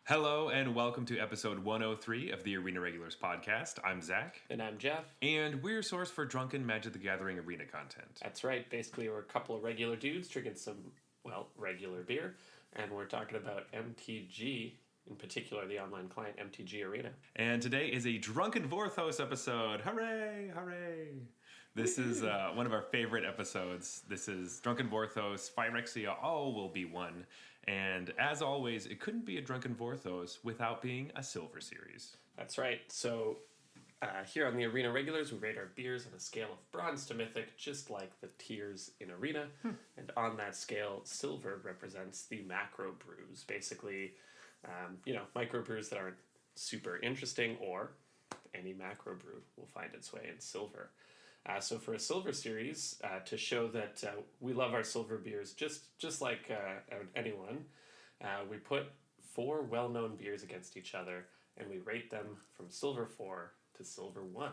Hello and welcome to episode 103 of the Arena Regulars podcast. I'm Zach. And I'm Jeff. And we're source for drunken Magic the Gathering arena content. That's right. Basically, we're a couple of regular dudes drinking some, regular beer. And we're talking about MTG, in particular the online client MTG Arena. And today is a Drunken Vorthos episode. Hooray! Hooray! This is one of our favorite episodes. This is Drunken Vorthos, Phyrexia, all will be one. And as always, it couldn't be a Drunken Vorthos without being a silver series. That's right. So here on the Arena Regulars, we rate our beers on a scale of bronze to mythic, just like the tiers in Arena. And on that scale, silver represents the macro brews. Basically, micro brews that aren't super interesting, or any macro brew will find its way in silver. So for a silver series, to show that we love our silver beers just like anyone, we put 4 well-known beers against each other, and we rate them from silver 4 to silver 1.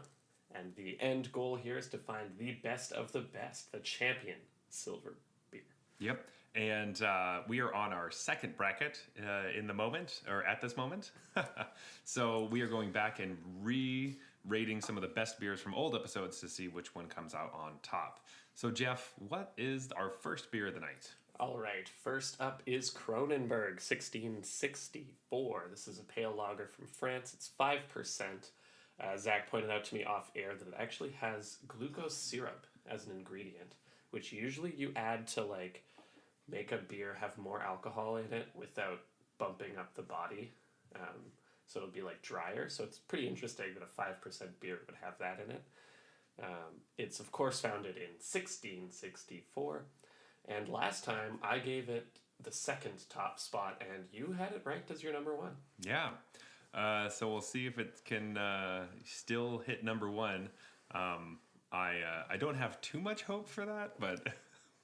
And the end goal here is to find the best of the best, the champion silver beer. Yep, and we are on our second bracket at this moment. So we are going back and rating some of the best beers from old episodes to see which one comes out on top. So Jeff, what is our first beer of the night? All right, first up is Kronenberg 1664. This is a pale lager from France. It's 5%. Zach pointed out to me off air that it actually has glucose syrup as an ingredient, which usually you add to make a beer have more alcohol in it without bumping up the body. So it'll be drier. So it's pretty interesting that a 5% beer would have that in it. It's of course founded in 1664. And last time I gave it the second top spot, and you had it ranked as your number 1. Yeah. So we'll see if it can still hit number 1. I don't have too much hope for that, but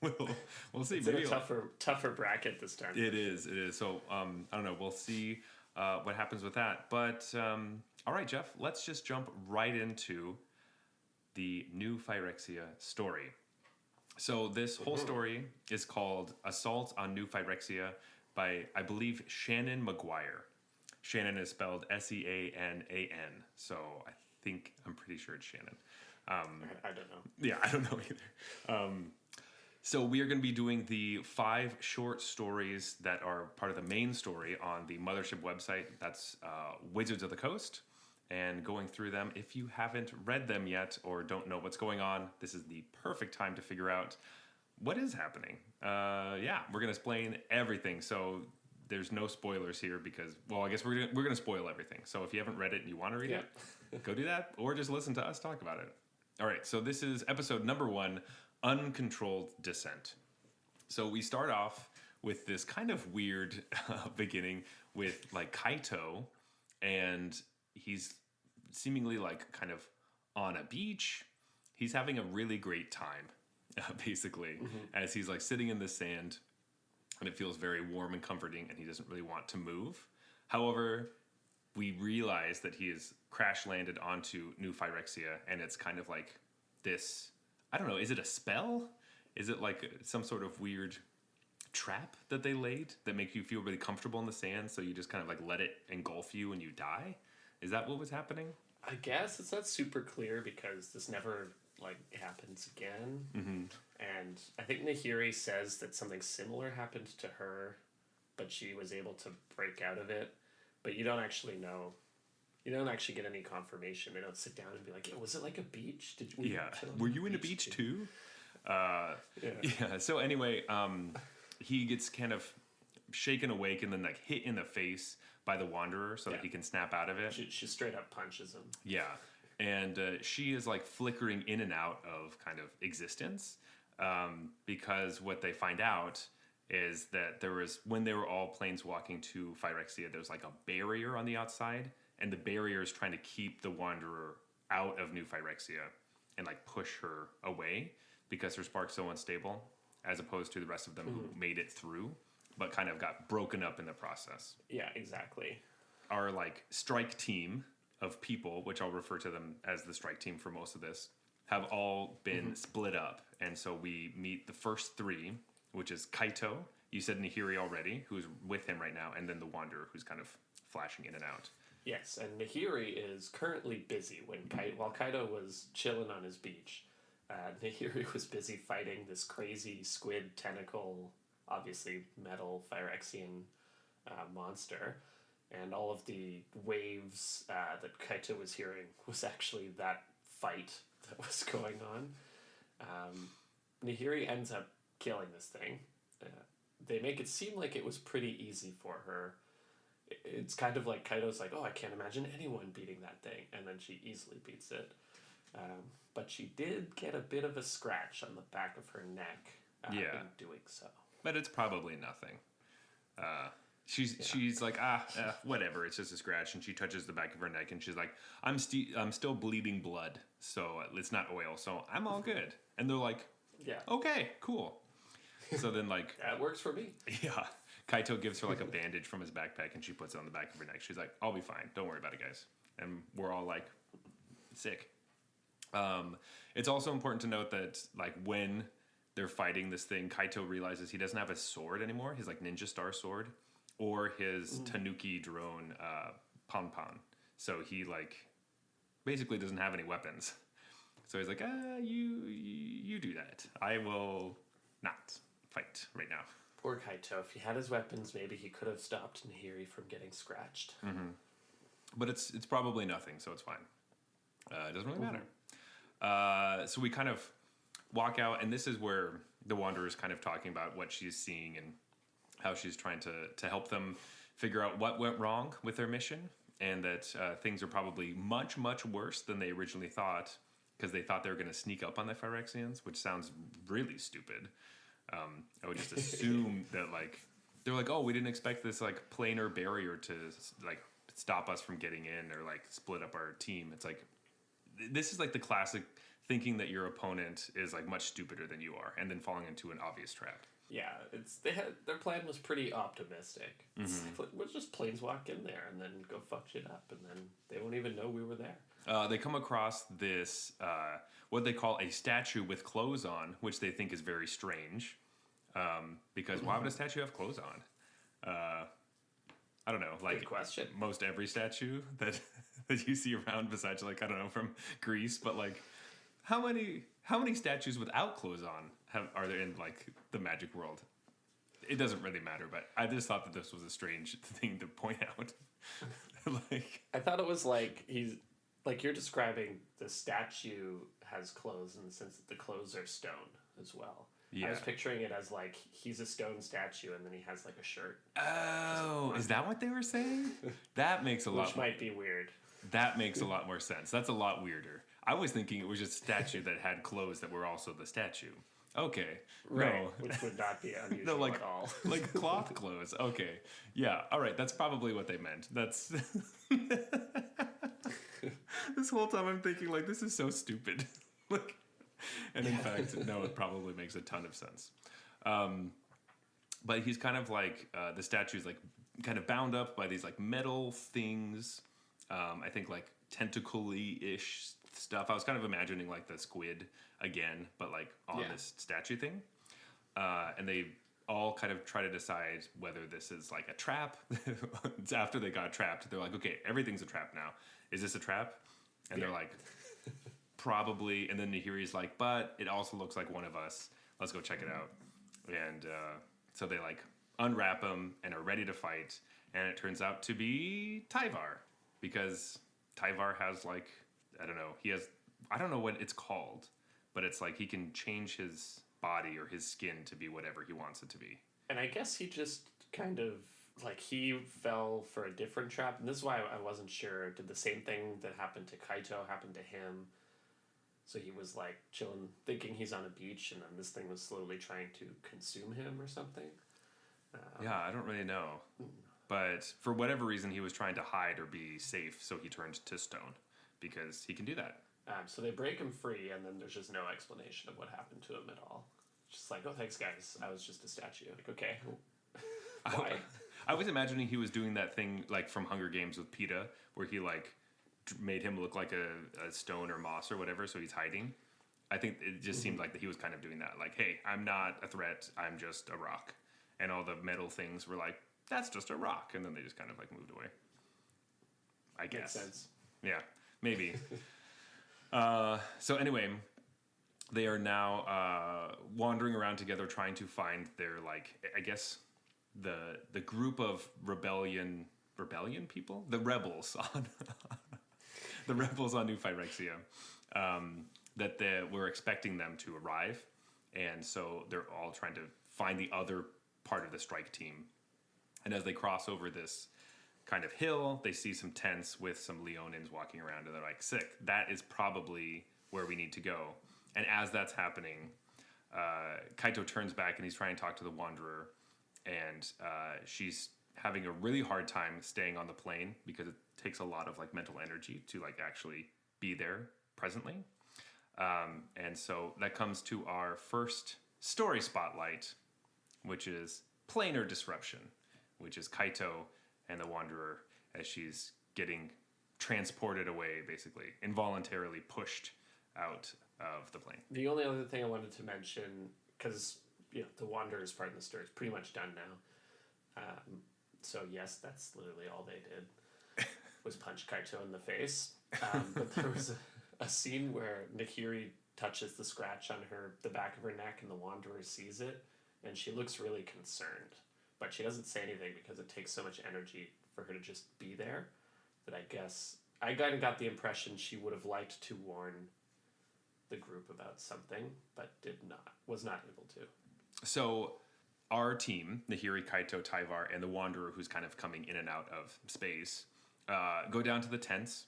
we'll see. It's in a tougher bracket this time. It is. So I don't know. We'll see what happens with that. But all right, Jeff, let's just jump right into the new Phyrexia story. So this whole story is called Assault on New Phyrexia by, I believe, Shannon McGuire. Shannon is spelled Seanan. So I'm pretty sure it's Shannon. I don't know. Yeah, I don't know either. So we are going to be doing the 5 short stories that are part of the main story on the Mothership website. That's Wizards of the Coast. And going through them, if you haven't read them yet or don't know what's going on, this is the perfect time to figure out what is happening. We're going to explain everything. So there's no spoilers here because, I guess we're going to spoil everything. So if you haven't read it and you want to read it, go do that or just listen to us talk about it. All right, so this is episode number 1, Uncontrolled Descent. So we start off with this kind of weird beginning with Kaito, and he's seemingly kind of on a beach. He's having a really great time, basically, as he's sitting in the sand, and it feels very warm and comforting, and he doesn't really want to move. However, we realize that he has crash landed onto New Phyrexia, and it's kind of this, I don't know, is it a spell? Is it some sort of weird trap that they laid that make you feel really comfortable in the sand, so you just kind of let it engulf you and you die? Is that what was happening? I guess it's not super clear because this never happens again. Mm-hmm. And I think Nahiri says that something similar happened to her, but she was able to break out of it. But you don't actually know. You don't actually get any confirmation. They don't sit down and be like, was it a beach? Were you in a beach too? Yeah. So anyway, he gets kind of shaken awake and then hit in the face by the Wanderer so that he can snap out of it. She straight up punches him. Yeah. And she is flickering in and out of kind of existence because what they find out is that when they were all planeswalking to Phyrexia, there's a barrier on the outside, and the barrier is trying to keep the Wanderer out of New Phyrexia and push her away because her spark's so unstable, as opposed to the rest of them who made it through, but kind of got broken up in the process. Yeah, exactly. Our strike team of people, which I'll refer to them as the strike team for most of this, have all been split up. And so we meet the first 3, which is Kaito, You said Nahiri already, who's with him right now, and then the Wanderer, who's kind of flashing in and out. Yes, and Nahiri is currently busy. While Kaido was chilling on his beach, Nahiri was busy fighting this crazy squid tentacle, obviously metal Phyrexian monster. And all of the waves that Kaito was hearing was actually that fight that was going on. Nahiri ends up killing this thing. They make it seem like it was pretty easy for her. It's kind of like Kaito's like, oh, I can't imagine anyone beating that thing. And then she easily beats it. But she did get a bit of a scratch on the back of her neck in doing so. But it's probably nothing. She's like, whatever, it's just a scratch. And she touches the back of her neck and she's like, I'm still bleeding blood, so it's not oil, so I'm all good. And they're like, okay, cool. So then, like... that works for me. Yeah. Kaito gives her, like, a bandage from his backpack and she puts it on the back of her neck. She's like, I'll be fine. Don't worry about it, guys. And we're all, like, sick. It's also important to note that, like, when they're fighting this thing, Kaito realizes he doesn't have a sword anymore, his, like, ninja star sword, or his Tanuki drone Pon. So he, like, basically doesn't have any weapons. So he's like, you do that. I will not fight right now. Poor Kaito. If he had his weapons, maybe he could have stopped Nahiri from getting scratched. Mm-hmm. But it's probably nothing, so it's fine. It doesn't really matter. So we kind of walk out, and this is where the Wanderer is kind of talking about what she's seeing and how she's trying to help them figure out what went wrong with their mission, and that things are probably much, much worse than they originally thought, because they thought they were going to sneak up on the Phyrexians, which sounds really stupid. I would just assume that, like, they're like, oh, we didn't expect this, like, planar barrier to, like, stop us from getting in or, like, split up our team. It's like, this is, like, the classic thinking that your opponent is, like, much stupider than you are, and then falling into an obvious trap. Yeah, their plan was pretty optimistic. We'll just planeswalk in there and then go fuck shit up, and then they won't even know we were there. They come across this, what they call a statue with clothes on, which they think is very strange. Because why would a statue have clothes on? I don't know. Like, good question. Most every statue that you see around, besides, like, I don't know, from Greece, but, like, how many statues without clothes on are there in, like, the magic world? It doesn't really matter, but I just thought that this was a strange thing to point out. Like, I thought it was like you're describing the statue has clothes in the sense that the clothes are stone as well. Yeah. I was picturing it as, like, he's a stone statue and then he has, like, a shirt. Oh, is that what they were saying? That makes a lot... Which might be weird. That makes a lot more sense. That's a lot weirder. I was thinking it was just a statue that had clothes that were also the statue. Okay. Right, no. which would not be unusual like, at all. Like cloth clothes. Okay. Yeah, all right. That's probably what they meant. That's... This whole time I'm thinking, like, this is so stupid. Like... And in fact, no, it probably makes a ton of sense. But he's kind of like, the statue's like kind of bound up by these like metal things. I think like tentacly-ish stuff. I was kind of imagining like the squid again, but like on this statue thing. And they all kind of try to decide whether this is like a trap. After they got trapped, they're like, okay, everything's a trap now. Is this a trap? And they're like... Probably, and then Nahiri's like, but it also looks like one of us. Let's go check it out. And so they like unwrap him and are ready to fight. And it turns out to be Tyvar, because Tyvar has like, I don't know what it's called, but it's like he can change his body or his skin to be whatever he wants it to be. And I guess he just kind of, like, he fell for a different trap. And this is why I wasn't sure. Did the same thing that happened to Kaito happen to him? So he was, like, chilling, thinking he's on a beach, and then this thing was slowly trying to consume him or something. Yeah, I don't really know. But for whatever reason, he was trying to hide or be safe, so he turned to stone, because he can do that. So they break him free, and then there's just no explanation of what happened to him at all. Just like, oh, thanks, guys. I was just a statue. Like, okay. Why? I was imagining he was doing that thing, like, from Hunger Games with PETA, where he, like... made him look like a stone or moss or whatever, so he's hiding. I think it just seemed like that he was kind of doing that. Like, hey, I'm not a threat, I'm just a rock. and all the metal things were like, that's just a rock, and then they just kind of like moved away. I guess. Makes sense. Yeah, maybe. So anyway, they are now wandering around together trying to find their, like, I guess the group of rebellion people, the rebels on the rebels on New Phyrexia, that we're expecting them to arrive, and so they're all trying to find the other part of the strike team. And as they cross over this kind of hill, they see some tents with some Leonins walking around, and they're like, sick, that is probably where we need to go. And as that's happening, Kaito turns back and he's trying to talk to the Wanderer, and she's having a really hard time staying on the plane because it takes a lot of like mental energy to like actually be there presently. And so that comes to our first story spotlight, which is planar disruption, which is Kaito and the Wanderer as she's getting transported away, basically involuntarily pushed out of the plane. The only other thing I wanted to mention, because the Wanderer's part of the story is pretty much done now. So yes, that's literally all they did was punch Kaito in the face. But there was a scene where Nahiri touches the scratch on the back of her neck, and the Wanderer sees it, and she looks really concerned. But she doesn't say anything because it takes so much energy for her to just be there that I guess I kind of got the impression she would have liked to warn the group about something, but was not able to. So our team, Nahiri, Kaito, Tyvar, and the Wanderer, who's kind of coming in and out of space, go down to the tents.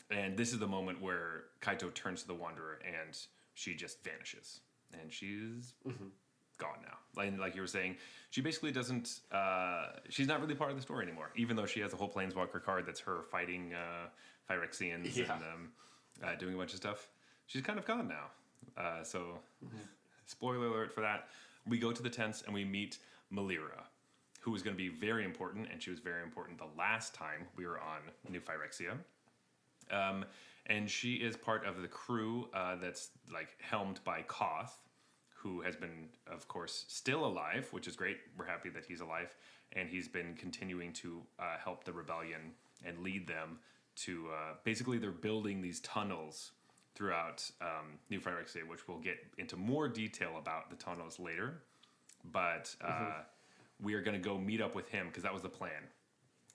And this is the moment where Kaito turns to the Wanderer and she just vanishes. And she's gone now. Like you were saying, she basically doesn't... she's not really part of the story anymore, even though she has a whole Planeswalker card that's her fighting Phyrexians and doing a bunch of stuff. She's kind of gone now. Spoiler alert for that. We go to the tents and we meet Melira, who is going to be very important, and she was very important the last time we were on New Phyrexia. And she is part of the crew that's like helmed by Koth, who has been, of course, still alive, which is great. We're happy that he's alive, and he's been continuing to help the rebellion and lead them to basically they're building these tunnels throughout New Phyrexia, which we'll get into more detail about the tunnels later. But we are going to go meet up with him because that was the plan,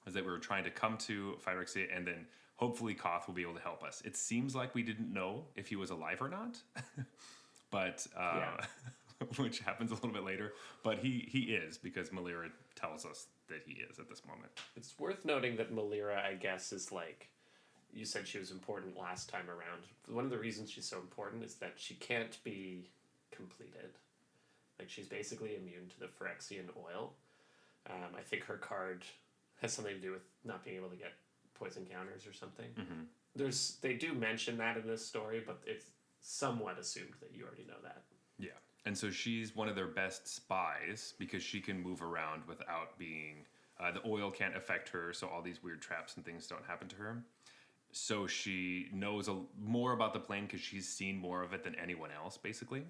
is that we were trying to come to Phyrexia and then hopefully Koth will be able to help us. It seems like we didn't know if he was alive or not, but which happens a little bit later. But he is, because Melira tells us that he is at this moment. It's worth noting that Melira, I guess, is like, you said she was important last time around. One of the reasons she's so important is that she can't be completed. Like, she's basically immune to the Phyrexian oil. I think her card has something to do with not being able to get poison counters or something. They do mention that in this story, but it's somewhat assumed that you already know that. Yeah. And so she's one of their best spies because she can move around without being... the oil can't affect her, so all these weird traps and things don't happen to her. So she knows more about the plane because she's seen more of it than anyone else, basically.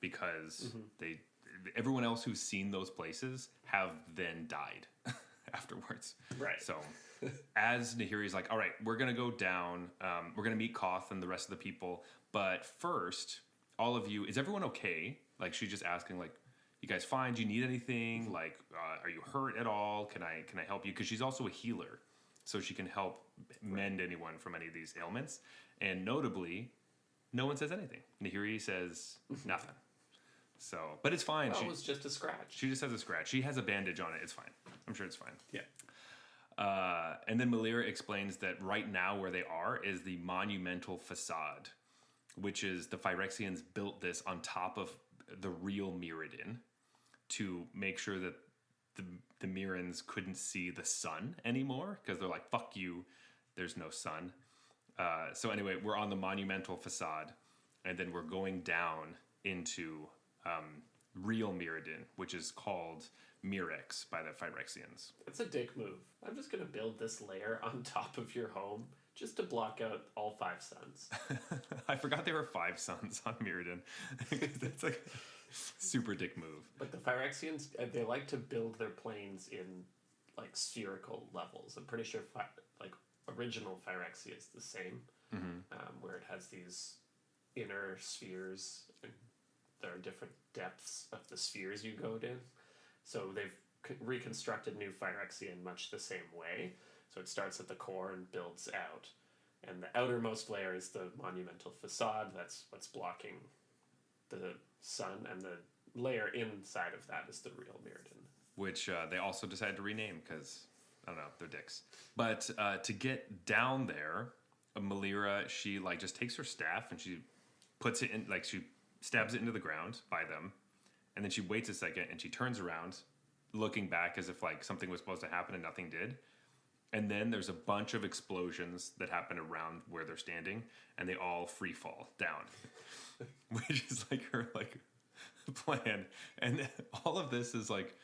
Because everyone else who's seen those places have then died afterwards. Right. So as Nahiri's like, all right, we're going to go down. We're going to meet Koth and the rest of the people. But first, all of you, is everyone okay? Like, she's just asking, like, you guys fine? Do you need anything? Like, are you hurt at all? Can I help you? Because she's also a healer. So she can help mend anyone from any of these ailments. And notably, no one says anything. Nahiri says nothing. So, but it's fine. Well, it was just a scratch. She just has a scratch. She has a bandage on it. It's fine. I'm sure it's fine. Yeah. And then Melira explains that right now where they are is the monumental facade, which is the Phyrexians built this on top of the real Mirrodin to make sure that the Mirrans couldn't see the sun anymore because they're like, fuck you, there's no sun. So anyway, we're on the monumental facade, and then we're going down into real Mirrodin, which is called Mirex by the Phyrexians. It's a dick move. I'm just going to build this layer on top of your home just to block out all 5 suns. I forgot there were 5 suns on Mirrodin. That's like... Super dick move. But the Phyrexians, they like to build their planes in like spherical levels. I'm pretty sure like original Phyrexia is the same, where it has these inner spheres, and there are different depths of the spheres you go in. So they've reconstructed new Phyrexia in much the same way. So it starts at the core and builds out. And the outermost layer is the monumental facade. That's what's blocking the sun. And the layer inside of that is the real Mirrodin. Which they also decided to rename because, I don't know, they're dicks. But to get down there, Melira, she like just takes her staff and she puts it in, like she stabs it into the ground by them. And then she waits a second and she turns around, looking back as if like something was supposed to happen and nothing did. And then there's a bunch of explosions that happen around where they're standing, and they all free fall down, which is like her like plan. And all of this is like,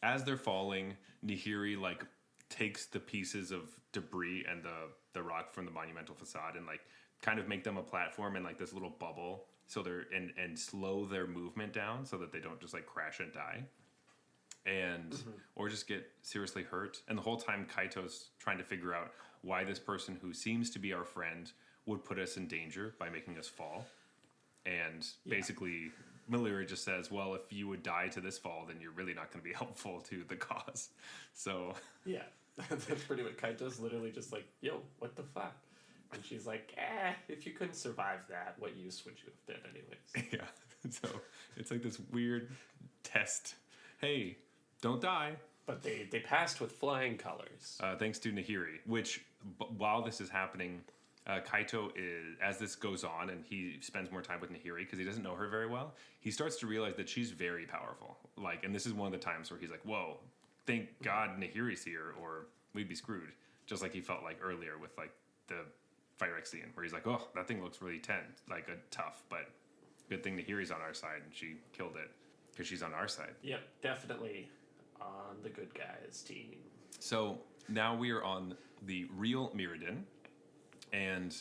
as they're falling, Nahiri like takes the pieces of debris and the rock from the monumental facade and like kind of make them a platform in like this little bubble, so they're and slow their movement down so that they don't just like crash and die. And or just get seriously hurt. And the whole time Kaito's trying to figure out why this person who seems to be our friend would put us in danger by making us fall. And basically Melira just says, well, if you would die to this fall, then you're really not going to be helpful to the cause. So yeah, that's pretty much Kaito's literally just like, yo, what the fuck? And she's like, if you couldn't survive that, what use would you have been anyways? Yeah. So it's like this weird test. Hey, don't die. But they passed with flying colors. Thanks to Nahiri, which while this is happening, Kaito is, as this goes on and he spends more time with Nahiri because he doesn't know her very well, he starts to realize that she's very powerful. Like, and this is one of the times where he's like, whoa, thank God Nahiri's here or we'd be screwed. Just like he felt like earlier with like the Phyrexian, where he's like, oh, that thing looks really tough, but good thing Nahiri's on our side and she killed it because she's on our side. Yep, definitely on the good guys team. So now we are on the real Mirrodin, and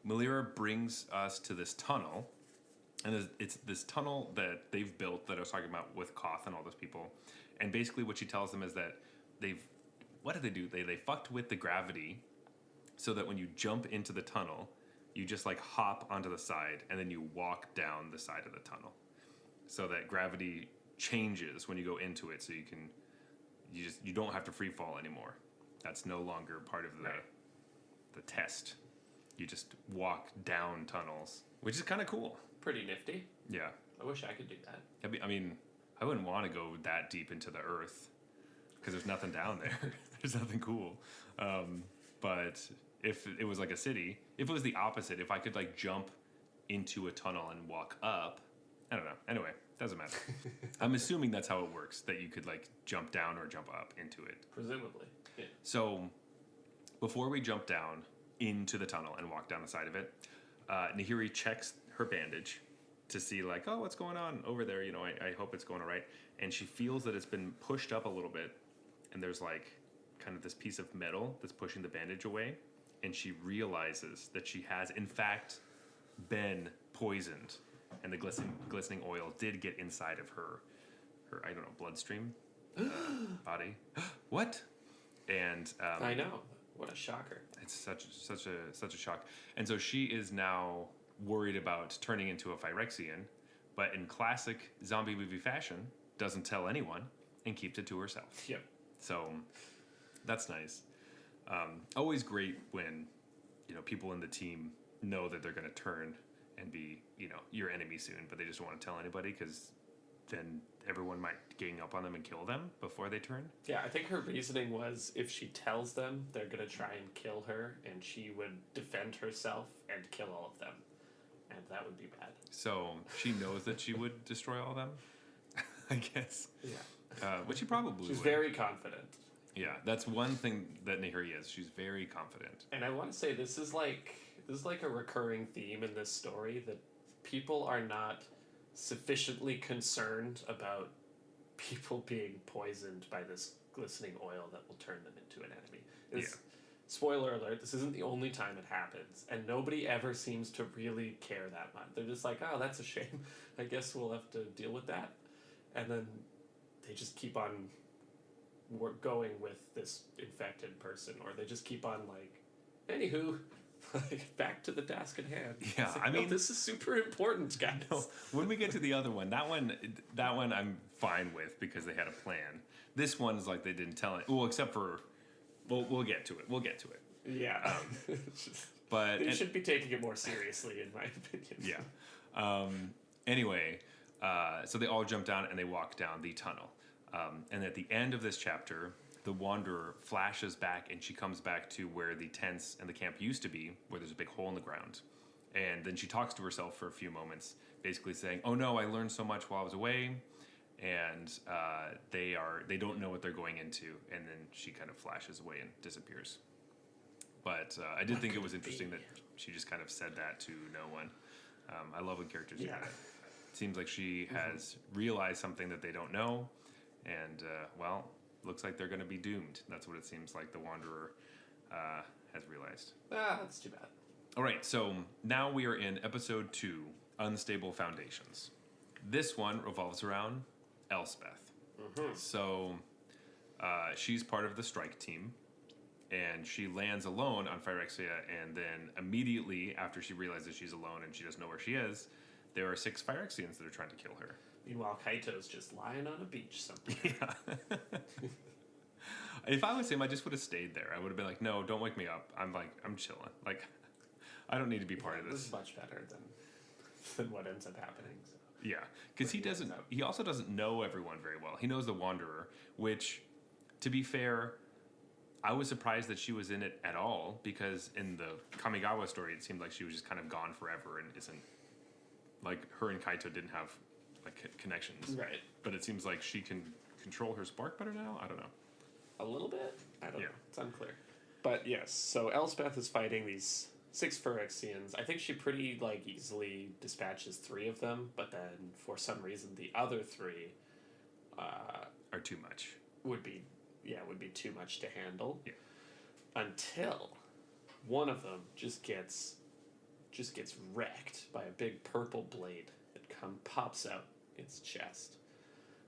Melira brings us to this tunnel, and it's this tunnel that they've built that I was talking about with Koth and all those people, and basically what she tells them is that what did they do? They fucked with the gravity so that when you jump into the tunnel, you just like hop onto the side and then you walk down the side of the tunnel. So that gravity changes when you go into it, so you don't have to free fall anymore. That's no longer part of the test. You just walk down tunnels, which is kind of cool. Pretty nifty. Yeah. I wish I could do that. I mean, I wouldn't want to go that deep into the earth because there's nothing down there. There's nothing cool. But if it was like a city, if it was the opposite, if I could like jump into a tunnel and walk up, I don't know. Anyway, doesn't matter. I'm assuming that's how it works, that you could like jump down or jump up into it. Presumably. Yeah. So before we jump down into the tunnel and walk down the side of it, Nahiri checks her bandage to see like, oh, what's going on over there? You know, I hope it's going all right. And she feels that it's been pushed up a little bit, and there's like kind of this piece of metal that's pushing the bandage away. And she realizes that she has, in fact, been poisoned. And the glistening oil did get inside of her I don't know, bloodstream body. What? And I know. What a shocker. It's such a shock. And so she is now worried about turning into a Phyrexian, but in classic zombie movie fashion, doesn't tell anyone and keeps it to herself. Yep. So that's nice. Always great when people in the team know that they're going to turn and be, your enemy soon, but they just don't want to tell anybody because then everyone might gang up on them and kill them before they turn. Yeah, I think her reasoning was if she tells them, they're going to try and kill her, and she would defend herself and kill all of them. And that would be bad. So she knows that she would destroy all of them, I guess. Yeah. Which she probably She's would. very confident. Yeah, that's one thing that Nahiri is. She's very confident. And I want to say this is like a recurring theme in this story, that people are not sufficiently concerned about people being poisoned by this glistening oil that will turn them into an enemy. spoiler alert, this isn't the only time it happens, and nobody ever seems to really care that much. They're just like, oh, that's a shame. I guess we'll have to deal with that. And then they just keep on going with this infected person, or they just keep on like, anywho, like back to the task at hand. Yeah, like, I mean, this is super important, guys. No, when we get to the other one, that one I'm fine with because they had a plan. This one's like they didn't tell it. Well, except for, we'll get to it. We'll get to it. Yeah. But they should be taking it more seriously, in my opinion. Yeah. Anyway, so they all jump down and they walk down the tunnel. And at the end of this chapter, the Wanderer flashes back and she comes back to where the tents and the camp used to be, where there's a big hole in the ground. And then she talks to herself for a few moments, basically saying, "Oh no, I learned so much while I was away, and they don't know what they're going into." And then she kind of flashes away and disappears. But I did think it was interesting that she just kind of said that to no one. I love when characters do that. It seems like she has realized something that they don't know, and well, looks like they're going to be doomed. That's what it seems like the Wanderer has realized. That's too bad. All right, so now we are in episode 2, Unstable Foundations. This one revolves around Elspeth. So she's part of the strike team, and she lands alone on Phyrexia, and then immediately after she realizes she's alone and she doesn't know where she is, there are 6 Phyrexians that are trying to kill her. Meanwhile, Kaito's just lying on a beach somewhere. Yeah. If I was him, I just would have stayed there. I would have been like, no, don't wake me up. I'm chilling. Like, I don't need to be part of this. This is much better than what ends up happening. So. Yeah, because he also doesn't know everyone very well. He knows the Wanderer, which, to be fair, I was surprised that she was in it at all, because in the Kamigawa story, it seemed like she was just kind of gone forever and isn't, like, her and Kaito didn't have, like, connections. Right. But it seems like she can control her spark better now? I don't know. A little bit? I don't know. It's unclear. But yes, so Elspeth is fighting these 6 Phyrexians. I think she pretty, like, easily dispatches 3 of them, but then for some reason the other 3 are too much. Would be too much to handle. Yeah. Until one of them just gets wrecked by a big purple blade that pops out its chest.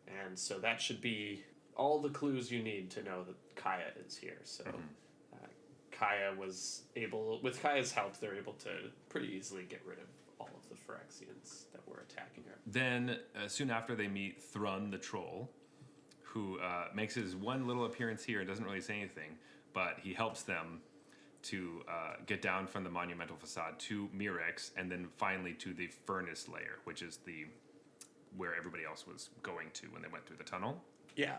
And so that should be all the clues you need to know that Kaya is here. So Kaya was able, with Kaya's help, they're able to pretty easily get rid of all of the Phyrexians that were attacking her. Then, soon after, they meet Thrun the Troll, who makes his one little appearance here and doesn't really say anything, but he helps them to get down from the monumental facade to Mirex, and then finally to the furnace layer, which is where everybody else was going to when they went through the tunnel. Yeah.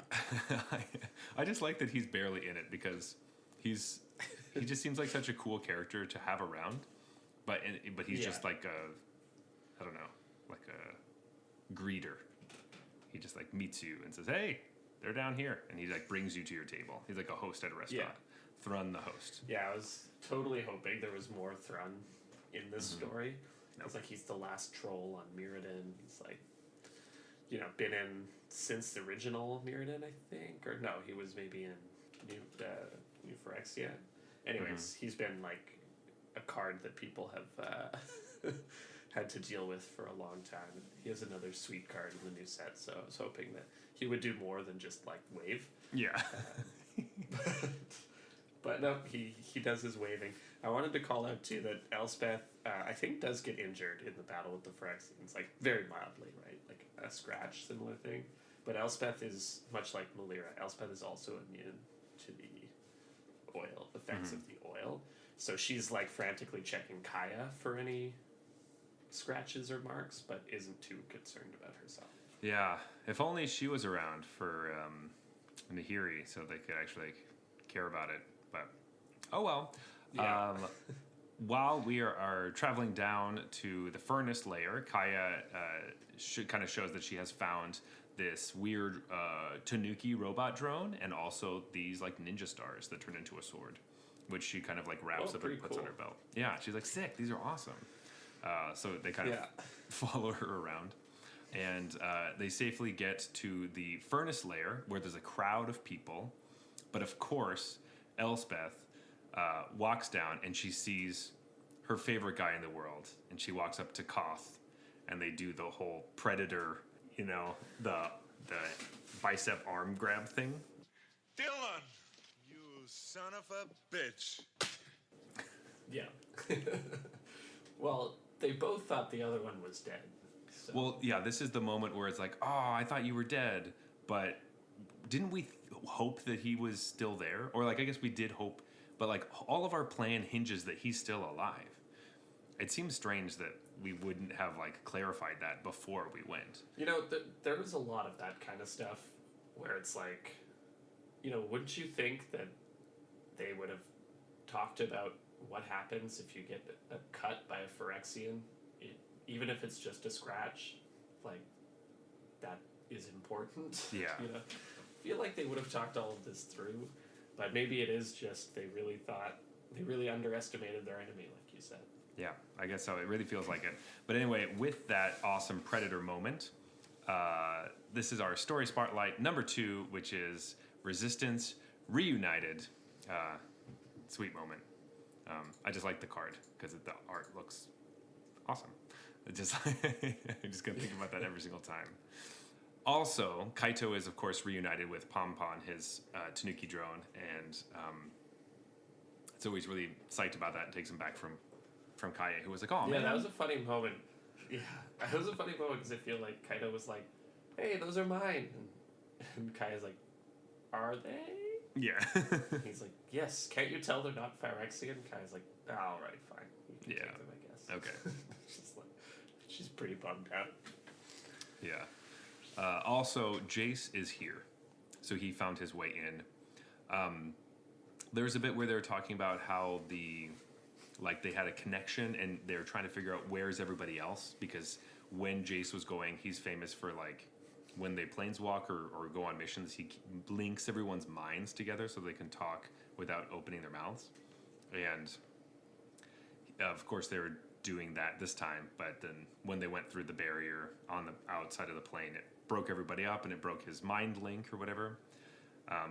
I just like that he's barely in it, because he just seems like such a cool character to have around, but he's just like a greeter. He just like meets you and says, "Hey, they're down here," and he like brings you to your table. He's like a host at a restaurant. Yeah. Thrun the host. Yeah, I was totally hoping there was more Thrun in this story. It's like he's the last troll on Mirrodin. He's like, been in since the original Mirrodin, I think, or no, he was maybe in New Phyrexia. Anyways, he's been like a card that people have had to deal with for a long time. He has another sweet card in the new set, so I was hoping that he would do more than just like wave. Yeah. But no, he does his waving. I wanted to call out too that Elspeth, I think, does get injured in the battle with the Phyrexians, like very mildly, right? Like a scratch, similar thing. But Elspeth is much like Melira. Elspeth is also immune to the effects of the oil. So she's like frantically checking Kaya for any scratches or marks, but isn't too concerned about herself. Yeah, if only she was around for Nahiri, so they could actually care about it. But oh well. Yeah. While we are traveling down to the furnace layer, Kaya kind of shows that she has found this weird Tanuki robot drone, and also these like ninja stars that turn into a sword, which she kind of like wraps up and puts on her belt. Yeah, she's like, "Sick, these are awesome." So they kind of follow her around, and they safely get to the furnace layer, where there's a crowd of people. But of course, Elspeth walks down and she sees her favorite guy in the world, and she walks up to Koth, and they do the whole predator, the bicep arm grab thing. Dylan, you son of a bitch. Yeah. Well, they both thought the other one was dead. So. Well, yeah, this is the moment where it's like, oh, I thought you were dead, but didn't we hope that he was still there? Or, like, I guess we did hope, but, like, all of our plan hinges that he's still alive. It seems strange that we wouldn't have, like, clarified that before we went. There was a lot of that kind of stuff where it's like, wouldn't you think that they would have talked about what happens if you get a cut by a Phyrexian, even if it's just a scratch, like, that is important. Yeah. I feel like they would have talked all of this through, but maybe it is just they really underestimated their enemy, like you said. Yeah, I guess so. It really feels like it. But anyway, with that awesome Predator moment, this is our story spotlight number 2, which is Resistance Reunited. Sweet moment. I just like the card because the art looks awesome. I'm just gonna think about that every single time. Also, Kaito is of course reunited with Pompon, his Tanuki drone, and so he's really psyched about that and takes him back from Kaia, who was like, "Oh man, that was a funny moment." Yeah, it was a funny moment because I feel like Kaito was like, "Hey, those are mine," and Kaia's like, "Are they?" Yeah. He's like, "Yes, can't you tell they're not Phyrexian?" Kai's like, all right, fine. You can take them, I guess. Okay. She's pretty bummed out. Yeah. Also, Jace is here. So he found his way in. There's a bit where they're talking about how they had a connection and they're trying to figure out where's everybody else, because when Jace was going, he's famous for, like, when they planeswalk or go on missions, he links everyone's minds together so they can talk without opening their mouths. And of course they were doing that this time, but then when they went through the barrier on the outside of the plane, it broke everybody up and it broke his mind link or whatever.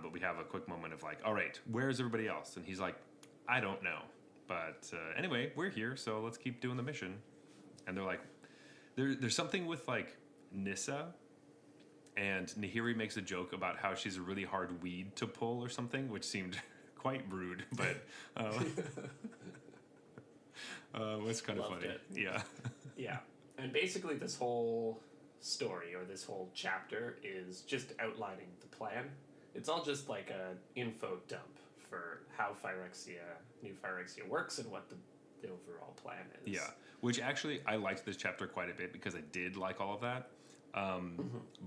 But we have a quick moment of like, all right, where's everybody else? And he's like, I don't know. But anyway, we're here, so let's keep doing the mission. And they're like, there's something with like Nissa, and Nahiri makes a joke about how she's a really hard weed to pull or something, which seemed quite rude, but was kind of funny. It. Yeah. Yeah. And basically this whole story or this whole chapter is just outlining the plan. It's all just like an info dump for how New Phyrexia works and what the overall plan is. Yeah. Which actually, I liked this chapter quite a bit because I did like all of that.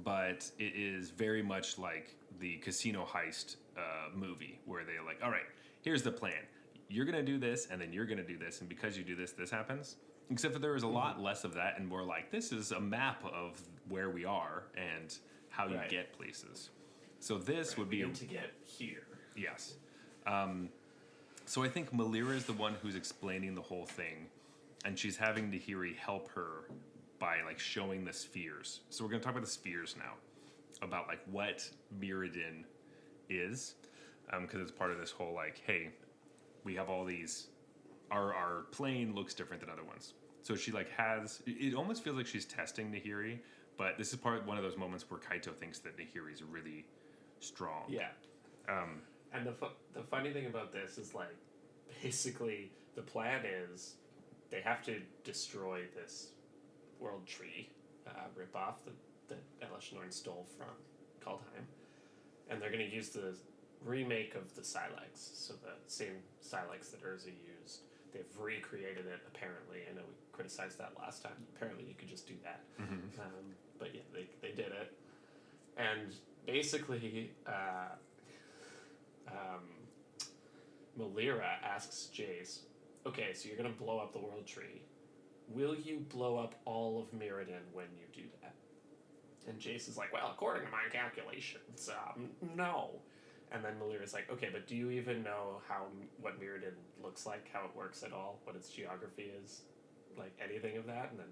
But it is very much like the casino heist movie where they're like, all right, here's the plan. You're going to do this, and then you're going to do this, and because you do this, this happens. Except for there was a lot less of that, and more like, this is a map of where we are and how you get places. So this would be... to get here. Yes. So I think Malira is the one who's explaining the whole thing, and she's having Nahiri help her by like showing the spheres. So we're going to talk about the spheres now, about like what Mirrodin is, because it's part of this whole like, hey, we have all these, our plane looks different than other ones. So she like has, it almost feels like she's testing Nahiri, but this is one of those moments where Kaito thinks that Nahiri is really strong. Yeah. And the funny thing about this is like, basically the plan is they have to destroy this world tree ripoff that Elish Norn stole from Kaldheim, and they're going to use the remake of the Silex, so the same Silex that Urza used. They've recreated it, apparently. I know we criticized that last time. Apparently you could just do that. But yeah, they did it. And basically, Malira asks Jace, okay, so you're going to blow up the world tree. Will you blow up all of Mirrodin when you do that? And Jace is like, well, according to my calculations, no. And then Malira's like, okay, but do you even know what Mirrodin looks like, how it works at all, what its geography is, like anything of that? And then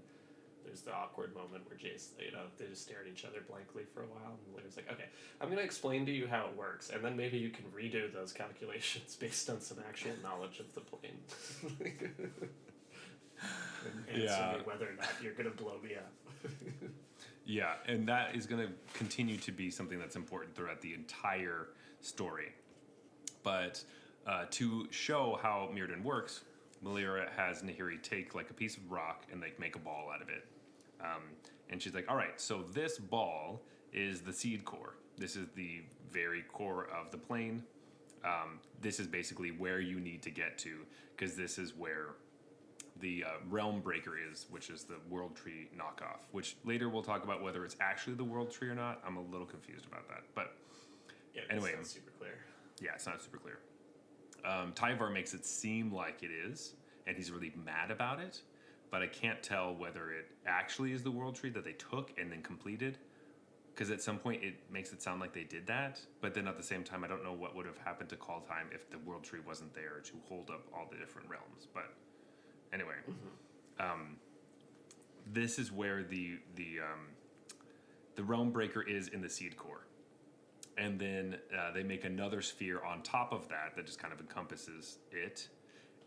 there's the awkward moment where Jason, they just stare at each other blankly for a while, and Lear's like, okay, I'm going to explain to you how it works, and then maybe you can redo those calculations based on some actual knowledge of the plane. and answer me whether or not you're going to blow me up. Yeah, and that is going to continue to be something that's important throughout the entire story. But to show how Mirrodin works, Melira has Nahiri take like a piece of rock and like make a ball out of it. And she's like, all right, so this ball is the seed core. This is the very core of the plane. This is basically where you need to get to, because this is where the Realm Breaker is, which is the World Tree knockoff, which later we'll talk about whether it's actually the World Tree or not. I'm a little confused about that. But yeah, anyway. It's not super clear. Yeah, it's not super clear. Tyvar makes it seem like it is, and he's really mad about it, but I can't tell whether it actually is the World Tree that they took and then completed, because at some point it makes it sound like they did that, but then at the same time I don't know what would have happened to Call Time if the World Tree wasn't there to hold up all the different realms. But anyway, this is where the Realm Breaker is in the Seed Core. And then they make another sphere on top of that that just kind of encompasses it.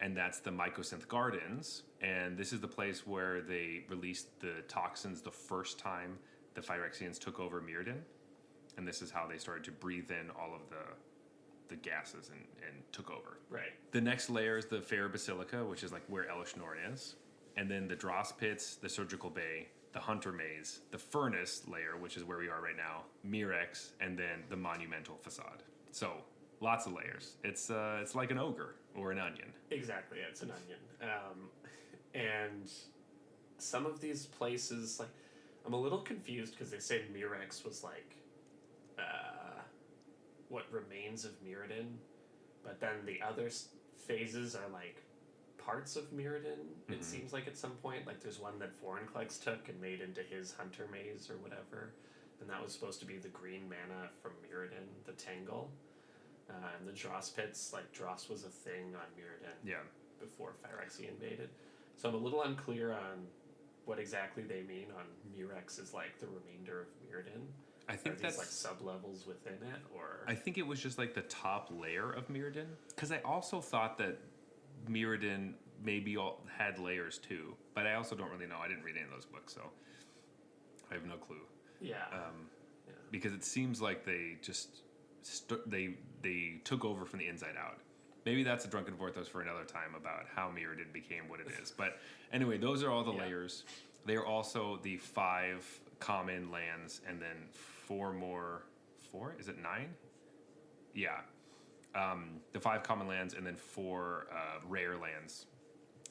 And that's the Mycosynth Gardens. And this is the place where they released the toxins the first time the Phyrexians took over Mirrodin. And this is how they started to breathe in all of the gases and took over. Right. The next layer is the Fair Basilica, which is like where Elish Norn is. And then the Dross Pits, the Surgical Bay, the Hunter Maze, the Furnace layer, which is where we are right now, Mirex, and then the Monumental Facade. So, lots of layers. It's like an ogre or an onion. Exactly, yeah, it's an onion. And some of these places, like, I'm a little confused because they say Mirex was like what remains of Mirrodin, but then the other phases are like parts of Mirrodin, it seems like at some point. Like there's one that Vorinclex took and made into his Hunter Maze or whatever, and that was supposed to be the green mana from Mirrodin, the Tangle. And the Dross Pits, like Dross was a thing on Mirrodin before Phyrexia invaded. So I'm a little unclear on what exactly they mean on Mirex is like the remainder of Mirrodin. I think Are that's these like sub-levels within it, or I think it was just like the top layer of Mirrodin, because I also thought that Mirrodin maybe had layers too, but I also don't really know. I didn't read any of those books, so I have no clue. Yeah. Because it seems like they just they took over from the inside out. Maybe that's a Drunken Vorthos for another time about how Mirrodin became what it is. But anyway, those are all the layers. They are also the 5 common lands, and then 4 more. 4? Is it 9? Yeah. The 5 common lands and then 4 rare lands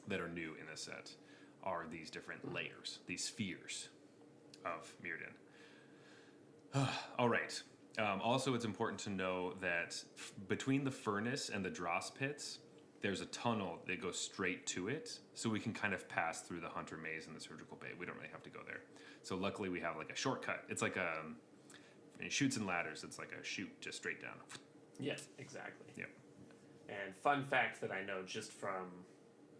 that are new in this set are these different layers, these spheres of Mirrodin. All right. Also, it's important to know that between the Furnace and the Dross Pits, there's a tunnel that goes straight to it, so we can kind of pass through the Hunter Maze and the Surgical Bay. We don't really have to go there. So luckily, we have like a shortcut. It's like Chutes and Ladders. It's like a chute just straight down. Yes, exactly. Yep. And fun fact that I know just from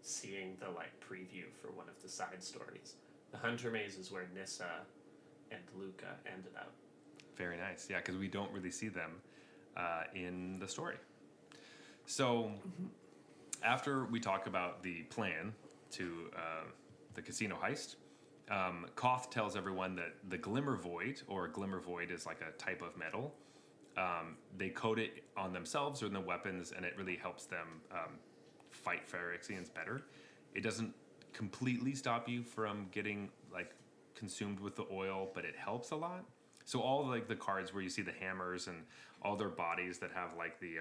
seeing the like preview for one of the side stories, the Hunter Maze is where Nissa and Luca ended up. Very nice. Yeah, because we don't really see them in the story. So after we talk about the plan to the casino heist, Koth tells everyone that the Glimmer Void, or Glimmer Void is like a type of metal, they coat it on themselves or in the weapons, and it really helps them fight Phyrexians better. It doesn't completely stop you from getting like consumed with the oil, but it helps a lot. So all like the cards where you see the hammers and all their bodies that have like the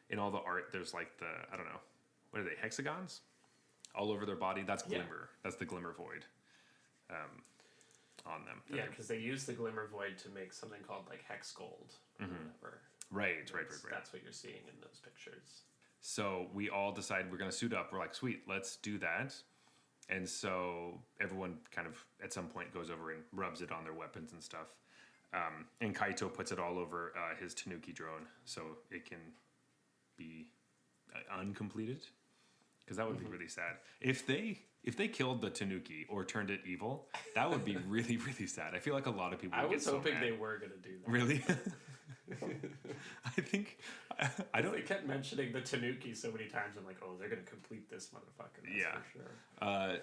in all the art, there's like the, I don't know, what are they, hexagons all over their body? That's Glimmer. Yeah. That's the Glimmer Void on them. Yeah, because they use the Glimmer Void to make something called like Hex Gold or whatever. Right. That's what you're seeing in those pictures. So we all decide we're going to suit up. We're like, sweet, let's do that. And so everyone kind of at some point goes over and rubs it on their weapons and stuff. And Kaito puts it all over his Tanuki drone so it can be uncompleted. because that would be really sad. If they killed the Tanuki or turned it evil, that would be really, really sad. I feel like a lot of people would I was get so hoping mad. they were going to do that. Really? I think I don't. They kept mentioning the Tanuki so many times. I'm like, oh, they're going to complete this motherfucker. That's for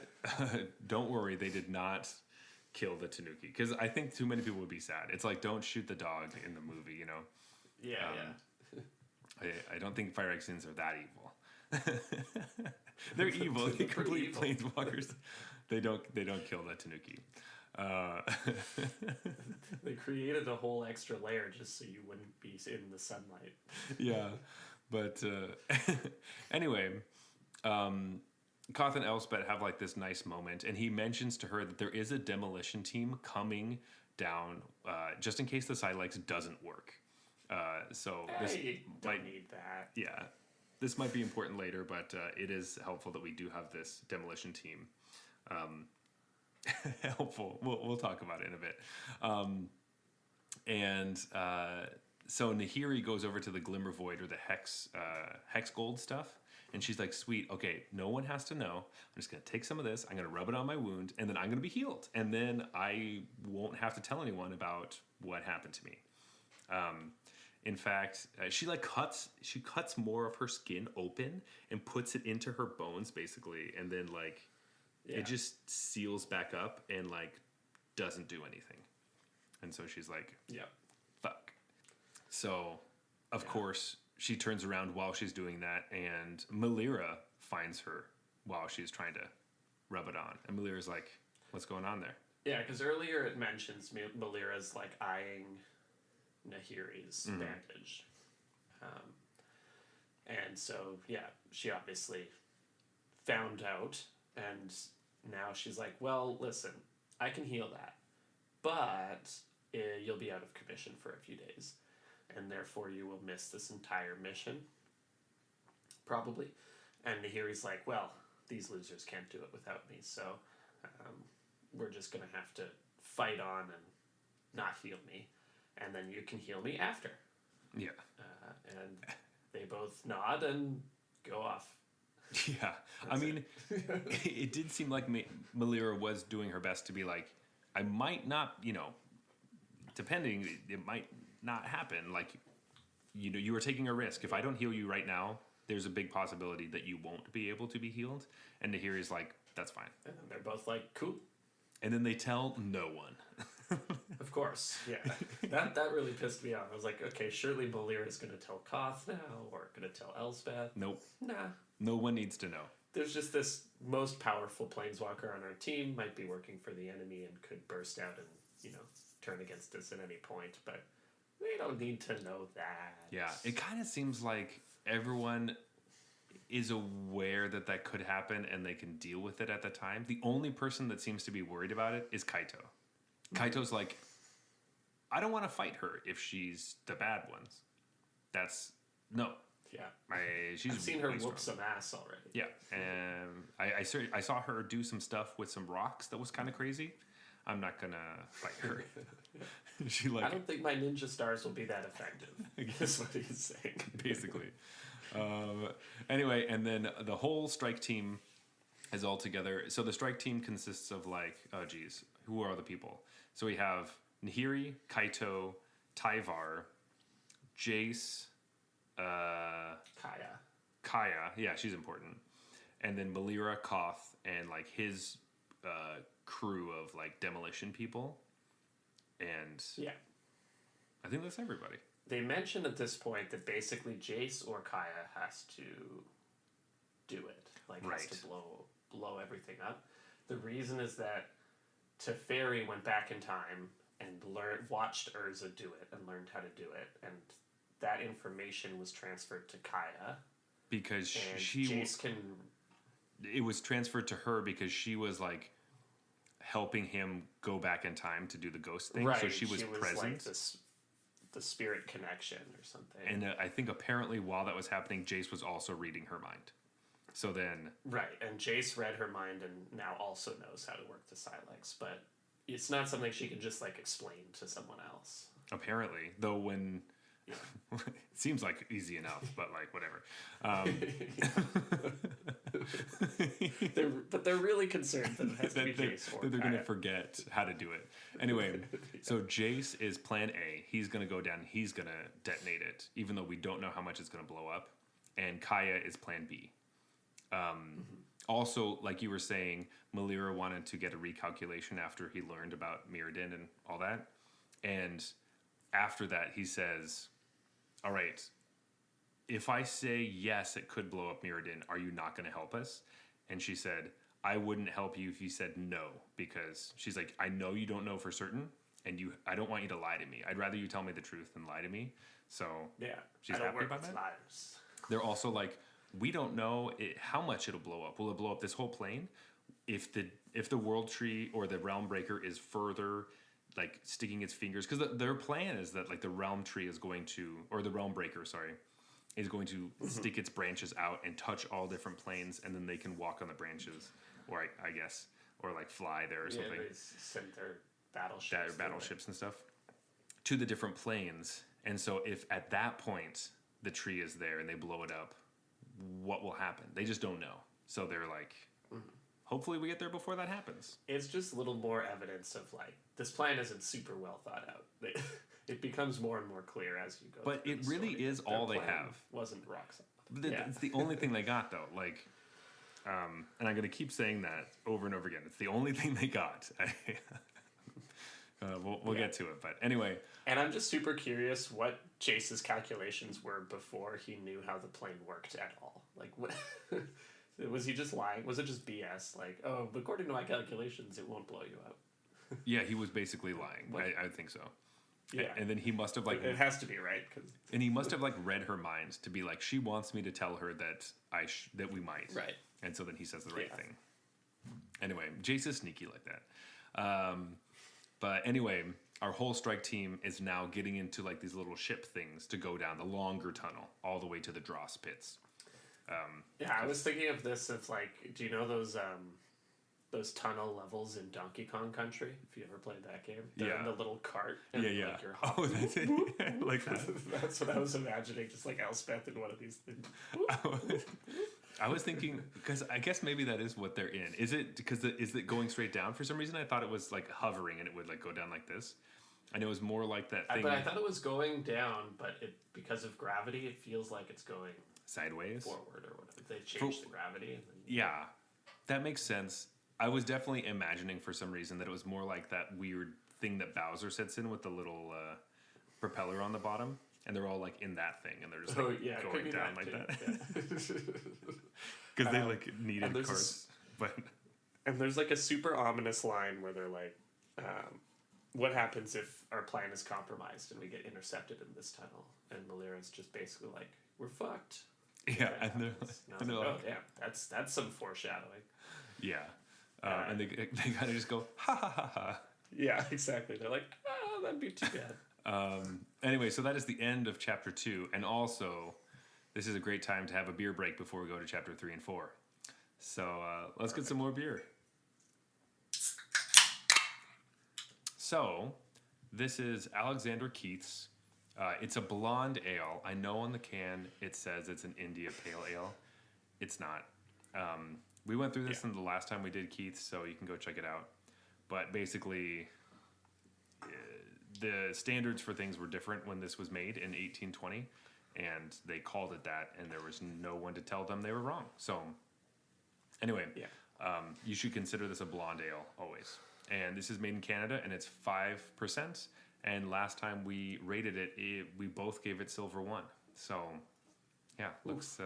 sure. Don't worry, they did not kill the Tanuki, because I think too many people would be sad. It's like, don't shoot the dog in the movie, you know. Yeah, I don't think Phyrexians are that evil. They're evil. They complete evil. planeswalkers. They don't kill the Tanuki. They created a whole extra layer just so you wouldn't be in the sunlight. Yeah, but anyway, Koth and Elspeth have like this nice moment, and he mentions to her that there is a demolition team coming down just in case the Silex doesn't work. So this You don't might need that. yeah, this might be important later, but it is helpful that we do have this demolition team. Helpful. We'll talk about it in a bit. So Nahiri goes over to the Glimmer Void or the Hex Gold stuff, and she's like, "Sweet, okay, no one has to know. I'm just gonna take some of this. I'm gonna rub it on my wound, and then I'm gonna be healed, and then I won't have to tell anyone about what happened to me." In fact, she cuts more of her skin open and puts it into her bones, basically, and then it just seals back up and doesn't do anything. And so she's like, Yeah. fuck. So, of course, she turns around while she's doing that, and Melira finds her while she's trying to rub it on. And Melira's like, what's going on there? Yeah, because earlier it mentions Melira's eyeing Nahiri's bandage. And so, yeah, she obviously found out, and now she's like, well, listen, I can heal that, but you'll be out of commission for a few days, and therefore you will miss this entire mission, probably. And Nahiri's like, well, these losers can't do it without me, so we're just going to have to fight on and not heal me, and then you can heal me after. Yeah. And they both nod and go off. Yeah. I mean, it did seem like Melira was doing her best to be like, I might not, depending, it might not happen. You were taking a risk. If I don't heal you right now, there's a big possibility that you won't be able to be healed. And Nahiri's like, that's fine. And then they're both like, cool. And then they tell no one. Of course, yeah. That really pissed me off. I was like, okay, surely Melira's going to tell Koth now, or going to tell Elspeth. Nope. Nah. No one needs to know. There's just this most powerful planeswalker on our team, might be working for the enemy and could burst out and, turn against us at any point, but we don't need to know that. Yeah, it kind of seems like everyone is aware that could happen and they can deal with it at the time. The only person that seems to be worried about it is Kaito. Kaito's like, I don't want to fight her if she's the bad ones. No. Yeah. She's I've seen her really whoop strong. some ass already. Yeah, and I saw her do some stuff with some rocks that was kind of crazy. I'm not gonna fight her. I don't think my ninja stars will be that effective. Is what he's saying. Basically. Anyway, and then the whole strike team is all together. So the strike team consists of who are the people? So we have Nahiri, Kaito, Tyvar, Jace, Kaya, yeah, she's important, and then Melira, Koth, and his crew of demolition people, and yeah, I think that's everybody. They mentioned at this point that basically Jace or Kaya has to do it, has to blow everything up. The reason is that Teferi went back in time and watched Urza do it and learned how to do it, and that information was transferred to Kaya. Because Jace it was transferred to her because she was helping him go back in time to do the ghost thing. Right, so she was present. The spirit connection or something. And I think apparently while that was happening, Jace was also reading her mind. So then... Right, and Jace read her mind and now also knows how to work the Silex, but it's not something she can just explain to someone else. Apparently, though when... Yeah. It seems easy enough, but whatever. They're really concerned that it has to be Jace or that they're going to Kaya. forget how to do it. Anyway, so Jace is plan A. He's going to go down. He's going to detonate it, even though we don't know how much it's going to blow up. And Kaya is plan B. Also, like you were saying, Malira wanted to get a recalculation after he learned about Mirrodin and all that. And after that, he says, all right, if I say yes, it could blow up Mirrodin, are you not going to help us? And she said, I wouldn't help you if you said no, because she's like, I know you don't know for certain, and I don't want you to lie to me. I'd rather you tell me the truth than lie to me. So Yeah, she's I don't happy work about with that. liars. They're also like, we don't know how much it'll blow up. Will it blow up this whole plane? If the world tree or the realm breaker is further like sticking its fingers, because their plan is that like the realm tree is going to, or the realm breaker, sorry, is going to stick its branches out and touch all different planes, and then they can walk on the branches, or I guess, or like fly there or something. Yeah, they sent their battleships. Their battleships and stuff to the different planes. And so if at that point the tree is there and they blow it up, what will happen? They just don't know. So they're like, hopefully we get there before that happens. It's just a little more evidence of like this plan isn't super well thought out. It becomes more and more clear as you go. But through it the really story is that their all they plan have. Wasn't rock solid. It's the only thing they got, though. Like, and I'm going to keep saying that over and over again. It's the only thing they got. We'll get to it. But anyway. And I'm just super curious what Jace's calculations were before he knew how the plane worked at all. Like, what was he just lying? Was it just BS? Like, oh, according to my calculations, it won't blow you up. Yeah, he was basically lying. I think so. Yeah. And then he must have like It has to be right. and he must have like read her mind to be like, she wants me to tell her that that we might. Right. And so then he says the right thing. Anyway, Jace is sneaky like that. But anyway, our whole strike team is now getting into like these little ship things to go down the longer tunnel all the way to the Dross pits. Yeah, I was thinking of this as like, do you know those tunnel levels in Donkey Kong Country? If you ever played that game, they're in the little cart. And Yeah. Like you're hopping. Oh, that's it. Like that. That's what I was imagining, just like Elspeth in one of these things. I was thinking, because I guess maybe that is what they're in. Is it because is it going straight down? For some reason, I thought it was like hovering and it would like go down like this. And it was more like that thing. But I thought it was going down, but because of gravity, it feels like it's going sideways, forward or whatever. They changed the gravity. And then, yeah, that makes sense. I was definitely imagining for some reason that it was more like that weird thing that Bowser sits in with the little propeller on the bottom. And they're all like in that thing, and they're just like going down like that. Because they like needed carts. And there's like a super ominous line where they're like, what happens if our plan is compromised and we get intercepted in this tunnel? And Malira's just basically like, we're fucked. Yeah, and they're like, oh damn, that's some foreshadowing. Yeah. And they kind of just go, ha ha ha ha. Yeah, exactly. They're like, oh, that'd be too bad. Anyway, so that is the end of chapter 2, and also this is a great time to have a beer break before we go to chapter 3 and 4. So let's get some more beer. So this is Alexander Keith's. It's a blonde ale. I know on the can it says it's an India Pale Ale. It's not. We went through this in the last time we did Keith's, so you can go check it out. But basically, the standards for things were different when this was made in 1820, and they called it that, and there was no one to tell them they were wrong. So anyway, you should consider this a blonde ale always. And this is made in Canada, and it's 5%. And last time we rated it, we both gave it silver 1. So yeah, looks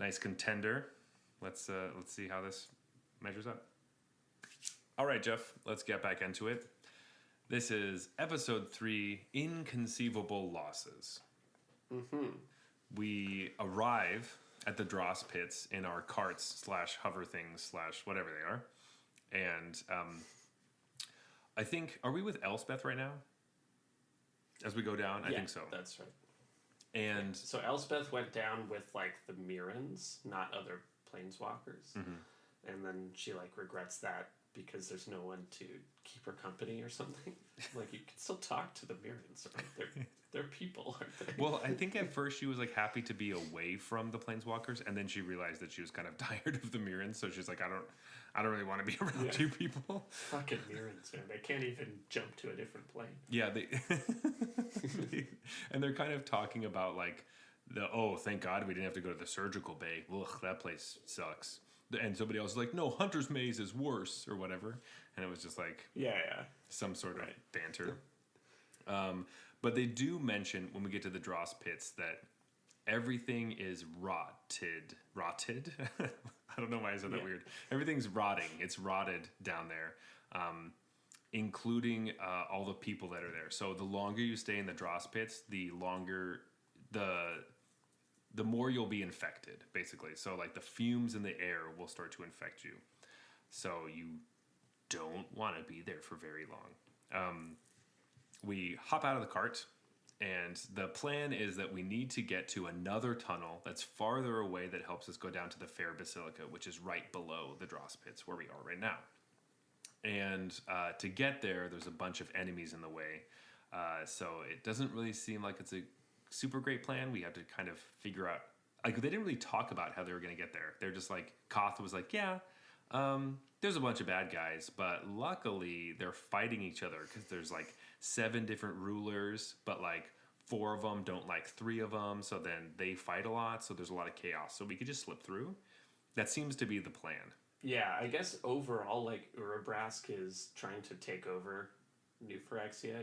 nice contender. Let's see how this measures up. All right, Jeff, let's get back into it. This is episode 3, Inconceivable Losses. We arrive at the Dross pits in our carts / hover things / whatever they are. And I think, are we with Elspeth right now? As we go down? I think so. That's right. And so Elspeth went down with like the Mirrans, not other planeswalkers. And then she like regrets that because there's no one to keep her company or something. Like, you can still talk to the Mirrans, right? They're people, aren't they? Well, I think at first she was like happy to be away from the Planeswalkers, and then she realized that she was kind of tired of the Mirrans, so she's like, I don't really want to be around you people. Fucking Mirrans, man. They can't even jump to a different plane. Yeah, and they're kind of talking about like thank God we didn't have to go to the surgical bay. Ugh, that place sucks. And somebody else is like, no, Hunter's Maze is worse or whatever. And it was just like some sort of banter. But they do mention when we get to the Dross pits that everything is rotted. Rotted? I don't know why I said that weird. Everything's rotting. It's rotted down there, including all the people that are there. So the longer you stay in the Dross pits, the longer the more you'll be infected, basically. So like the fumes in the air will start to infect you. So you don't want to be there for very long. We hop out of the cart, and the plan is that we need to get to another tunnel that's farther away that helps us go down to the Fair Basilica, which is right below the Dross pits where we are right now. And to get there, there's a bunch of enemies in the way. So it doesn't really seem like it's a super great plan. We have to kind of figure out, like, they didn't really talk about how they were going to get there. They're just like, Koth was like, there's a bunch of bad guys, but luckily they're fighting each other because there's like 7 different rulers, but like 4 of them don't like 3 of them, so then they fight a lot, so there's a lot of chaos, so we could just slip through. That seems to be the plan. Yeah, I guess overall, like, Urabrask is trying to take over New Phyrexia,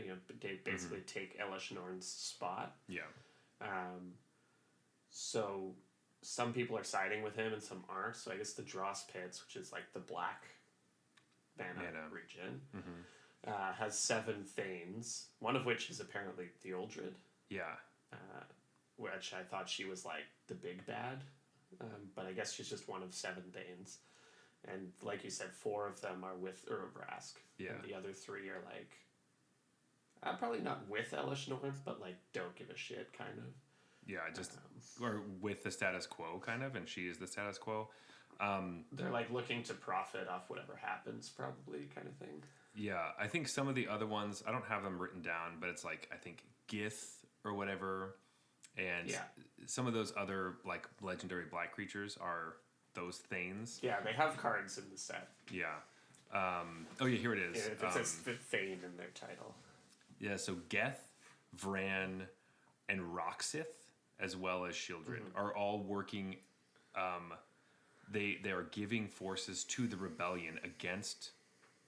basically take Elesh Norn's spot. Yeah. So some people are siding with him and some aren't. So I guess the Dross Pits, which is like the black mana region, has 7 Thanes, one of which is apparently the Uldred. Yeah. Which I thought she was like the big bad, but I guess she's just one of 7 Thanes. And like you said, 4 of them are with Urabrask. Yeah. And the other 3 are like, probably not with Elesh Norn, but like don't give a shit, kind of. Yeah, just or with the status quo, kind of, and she is the status quo. They're like looking to profit off whatever happens, probably, kind of thing. Yeah, I think some of the other ones, I don't have them written down, but it's like, I think Gith or whatever, and some of those other like legendary black creatures are those Thanes. Yeah, they have cards in the set. Yeah. Here it is. It says Thane in their title. Yeah, so Geth, Vran, and Roxith, as well as Shieldred, are all working. They are giving forces to the rebellion against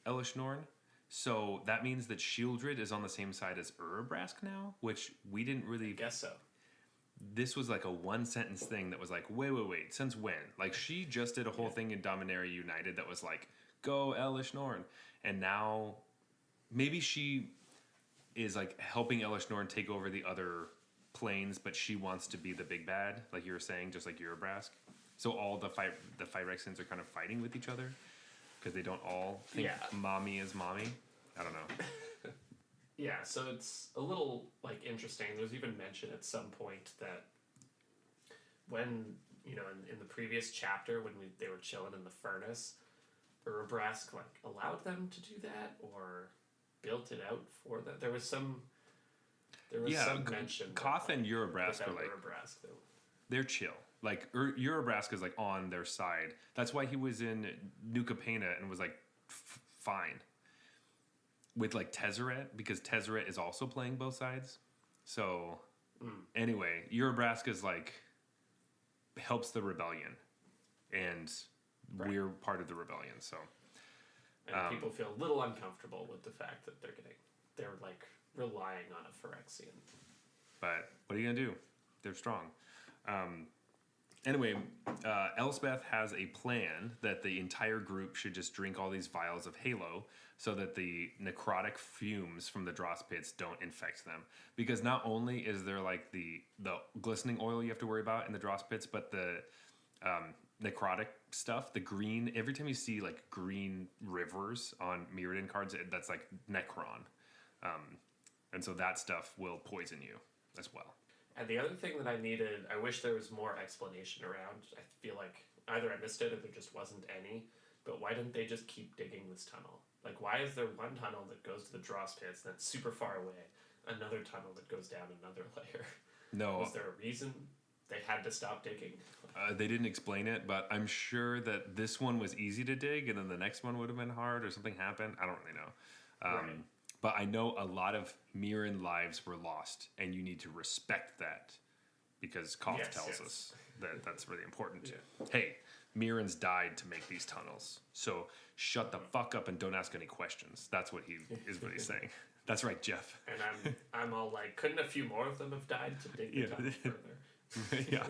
Elesh Norn. So that means that Shieldred is on the same side as Urabrask now, which we didn't really... Guess so. This was like a 1-sentence thing that was like, wait, since when? Like, she just did a whole thing in Dominaria United that was like, go Elesh Norn. And now, maybe she is like helping Elesh Norn take over the other planes, but she wants to be the big bad, like you were saying, just like Urabrask. So all the Phyrexians are kind of fighting with each other because they don't all think mommy is mommy. I don't know. Yeah, so it's a little like interesting. There's even mention at some point that when, in the previous chapter when they were chilling in the furnace, Urabrask like allowed them to do that or built it out for them. There was some mention. Koth and Urabrask are like, they're chill. Like, Urabrask is like on their side. That's why he was in New Capenna and was like fine with like Tezzeret, because Tezzeret is also playing both sides. So anyway, Urabrask is like helps the rebellion, and we're part of the rebellion. So and people feel a little uncomfortable with the fact that they're like relying on a Phyrexian. But what are you gonna do? They're strong. Anyway, Elspeth has a plan that the entire group should just drink all these vials of Halo so that the necrotic fumes from the Dross pits don't infect them. Because not only is there like the glistening oil you have to worry about in the Dross pits, but the necrotic stuff, the green, every time you see like green rivers on Mirrodin cards, that's like Necron. And so that stuff will poison you as well. And the other thing that I wish there was more explanation around. I feel like either I missed it or there just wasn't any. but why didn't they just keep digging this tunnel? Like, why is there one tunnel that goes to the dross pits that's super far away, another tunnel that goes down another layer? No. Was there a reason they had to stop digging? They didn't explain it, but I'm sure that this one was easy to dig, and then the next one would have been hard, or something happened. I don't really know. Right. But I know a lot of Mirren lives were lost, and you need to respect that, because Koth tells us that that's really important. Yeah. Hey, Mirren's died to make these tunnels, so shut the fuck up and don't ask any questions. That's what he's saying. That's right, Jeff. And I'm all like, couldn't a few more of them have died to dig the tunnel further? Yeah.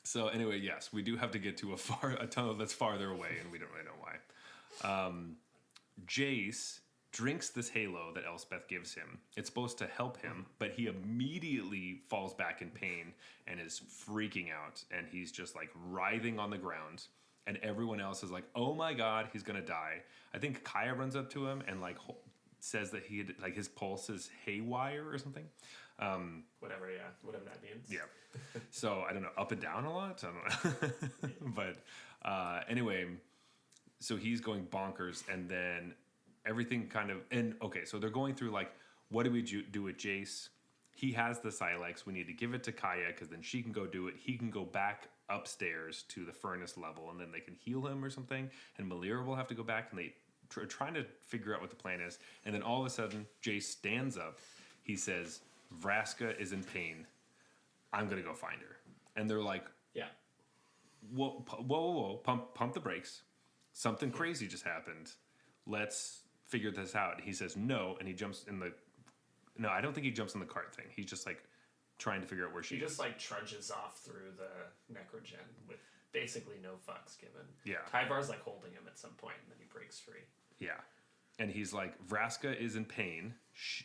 So anyway, yes, we do have to get to a tunnel that's farther away, and we don't really know why. Jace drinks this halo that Elspeth gives him. It's supposed to help him, but he immediately falls back in pain and is freaking out, and he's just like writhing on the ground. And everyone else is like, "Oh my god, he's gonna die." I think Kaya runs up to him and like says that he had, like, his pulse is haywire or something. Whatever that means. Yeah. So I don't know, up and down a lot. I don't know. But anyway, so he's going bonkers, and then everything kind of so they're going through like, what do we do with Jace? He has the Silex. We need to give it to Kaya because then she can go do it. He can go back upstairs to the furnace level, and then they can heal him or something. And Malira will have to go back, and they trying to figure out what the plan is. And then all of a sudden, Jace stands up. He says, "Vraska is in pain. I'm gonna go find her." And they're like, "Yeah, whoa, pump the brakes. Something crazy just happened. Let's figure this out." And he says no, and he jumps in the. No, I don't think he jumps in the cart thing. He's just like trying to figure out where she is. He just like trudges off through the necrogen with basically no fucks given. Yeah. Tyvar's like holding him at some point, and then he breaks free. Yeah. And he's like, "Vraska is in pain.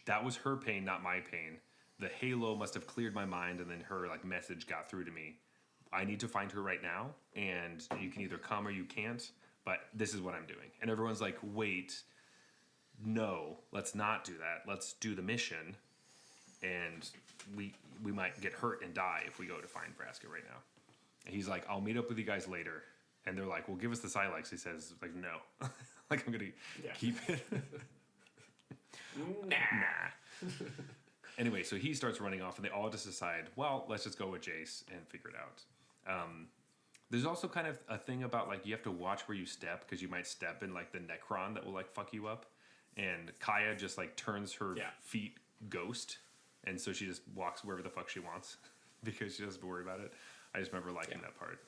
That was her pain, not my pain. The halo must have cleared my mind, and then her like message got through to me. I need to find her right now, and you can either come or you can't, but this is what I'm doing." And everyone's like, "Wait, no, let's not do that. Let's do the mission, and we might get hurt and die if we go to find Vraska right now." And he's like, "I'll meet up with you guys later." And they're like, "Well, give us the Silex." He says, like, "No." Like, I'm going to keep it. Nah. Anyway, so he starts running off, and they all just decide, well, let's just go with Jace and figure it out. There's also kind of a thing about, like, you have to watch where you step, because you might step in, like, the Necron that will, like, fuck you up. And Kaya just, like, turns her feet ghost, and so she just walks wherever the fuck she wants, because she doesn't have to worry about it. I just remember liking that part.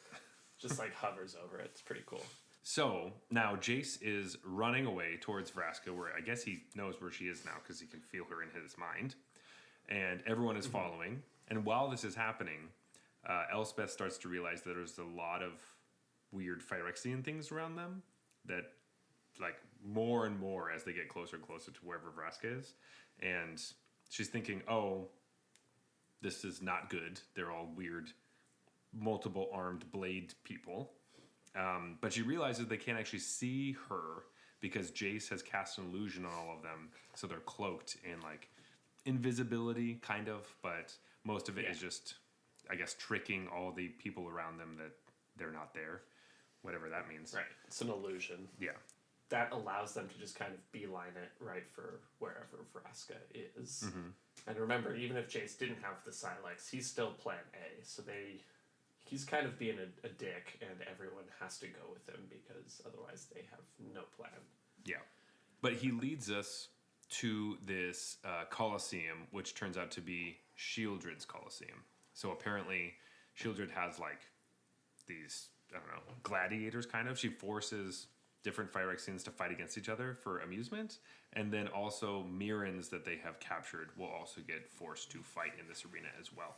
Just, like, hovers over it. It's pretty cool. So, now Jace is running away towards Vraska, where I guess he knows where she is now, because he can feel her in his mind. And everyone is following. And while this is happening, Elspeth starts to realize that there's a lot of weird Phyrexian things around them that, like, more and more as they get closer and closer to wherever Vraska is. And she's thinking, oh, this is not good. They're all weird, multiple armed blade people. But she realizes they can't actually see her because Jace has cast an illusion on all of them. So they're cloaked in, like, invisibility, kind of. But most of it is just, I guess, tricking all the people around them that they're not there. Whatever that means. Right. It's an illusion. Yeah. That allows them to just kind of beeline it right for wherever Vraska is. Mm-hmm. And remember, even if Jace didn't have the Silex, he's still Plan A. So he's kind of being a dick, and everyone has to go with him because otherwise they have no plan. Yeah. But he leads us to this Colosseum, which turns out to be Shieldred's Colosseum. So apparently Shieldred has, like, these, I don't know, gladiators, kind of. She forces different Phyrexians to fight against each other for amusement, and then also Mirrens that they have captured will also get forced to fight in this arena as well.